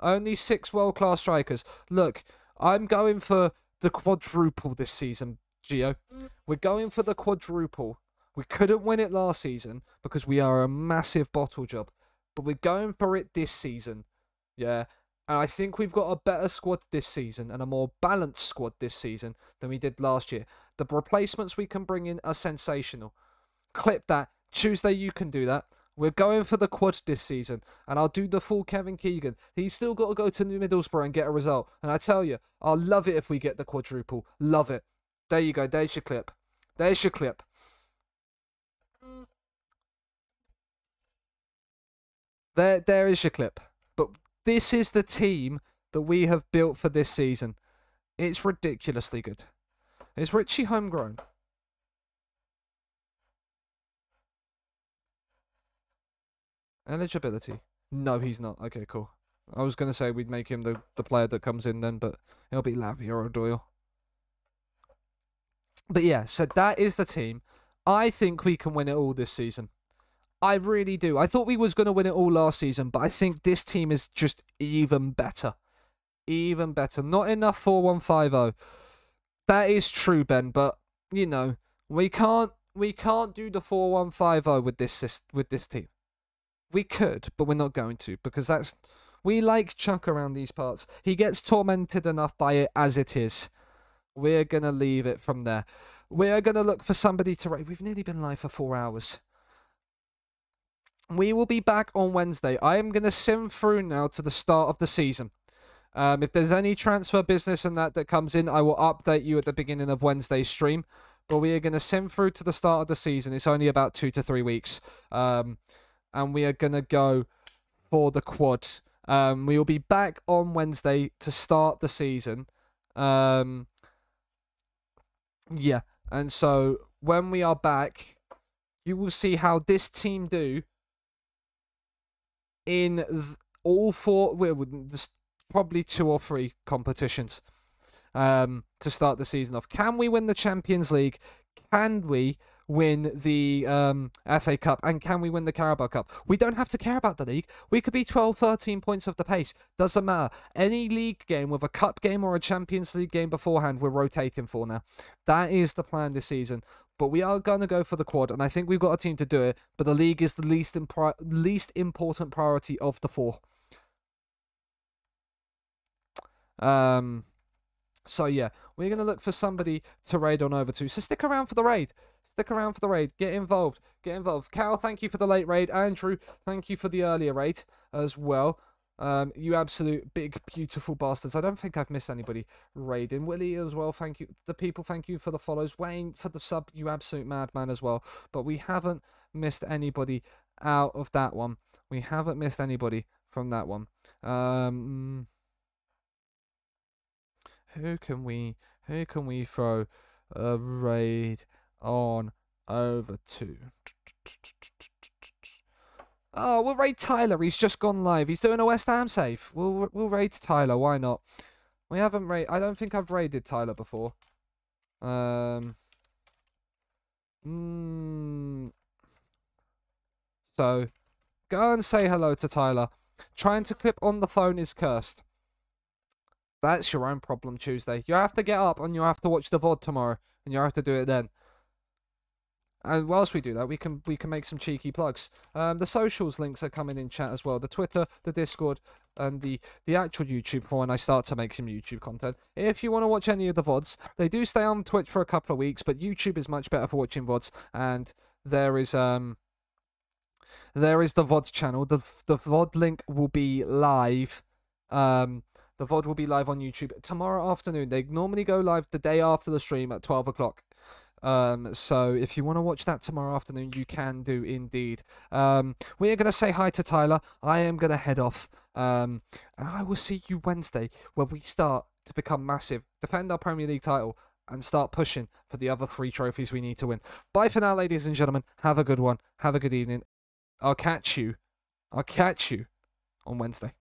S1: Only 6 world-class strikers. Look, I'm going for the quadruple this season, Gio. We're going for the quadruple. We couldn't win it last season because we are a massive bottle job. But we're going for it this season. Yeah. And I think we've got a better squad this season and a more balanced squad this season than we did last year. The replacements we can bring in are sensational. Clip that. Tuesday you can do that. We're going for the quad this season, and I'll do the full Kevin Keegan. He's still got to go to Middlesbrough and get a result. And I tell you, I'll love it if we get the quadruple. Love it. There you go. There's your clip. There's your clip. There is your clip. But this is the team that we have built for this season. It's ridiculously good. Is Richie homegrown? Eligibility? No, he's not. Okay, cool. I was going to say we'd make him the player that comes in then, but it'll be Lavia or Doyle. But yeah, so that is the team. I think we can win it all this season. I really do. I thought we was going to win it all last season, but I think this team is just even better. Even better. Not enough 4-1-5-0. That is true, Ben, but, you know, we can't do the 4-1-5-0 with this team. We could, but we're not going to, because we like Chuck around these parts. He gets tormented enough by it as it is. We're going to leave it from there. We're going to look for somebody to rate. We've nearly been live for 4 hours. We will be back on Wednesday. I am going to sim through now to the start of the season. If there's any transfer business and that comes in, I will update you at the beginning of Wednesday's stream. But we are going to sim through to the start of the season. It's only about 2 to 3 weeks. And we are going to go for the quad. We will be back on Wednesday to start the season. Yeah. And so when we are back, you will see how this team do in all 4, probably 2 or 3 competitions to start the season off. Can we win the Champions League? Can we win the FA Cup? And can we win the Carabao Cup? We don't have to care about the league. We could be 12, 13 points off the pace. Doesn't matter. Any league game with a cup game or a Champions League game beforehand, we're rotating for now. That is the plan this season. But we are going to go for the quad, and I think we've got a team to do it. But the league is the least important priority of the 4. So yeah, we're going to look for somebody to raid on over to. So stick around for the raid. Stick around for the raid. Get involved. Get involved. Cal, thank you for the late raid. Andrew, thank you for the earlier raid as well. You absolute big, beautiful bastards. I don't think I've missed anybody raiding. Willie as well, thank you. The people, thank you for the follows. Wayne for the sub, you absolute madman as well. But we haven't missed anybody out of that one. We haven't missed anybody from that one. Who can we throw a raid on over to? Oh, we'll raid Tyler. He's just gone live. He's doing a West Ham save. We'll raid Tyler. Why not? We haven't raid. I don't think I've raided Tyler before. So go and say hello to Tyler. Trying to clip on the phone is cursed. That's your own problem, Tuesday. You have to get up and you have to watch the VOD tomorrow, and you have to do it then. And whilst we do that, we can make some cheeky plugs. The socials links are coming in chat as well. The Twitter, the Discord, and the actual YouTube for when I start to make some YouTube content. If you want to watch any of the VODs, they do stay on Twitch for a couple of weeks, but YouTube is much better for watching VODs. And there is the VODs channel. The VOD link will be live. The VOD will be live on YouTube tomorrow afternoon. They normally go live the day after the stream at 12 o'clock. So if you want to watch that tomorrow afternoon, you can do indeed. We are going to say hi to Tyler. I am going to head off. And I will see you Wednesday when we start to become massive, defend our Premier League title, and start pushing for the other 3 trophies we need to win. Bye for now, ladies and gentlemen. Have a good one. Have a good evening. I'll catch you on Wednesday.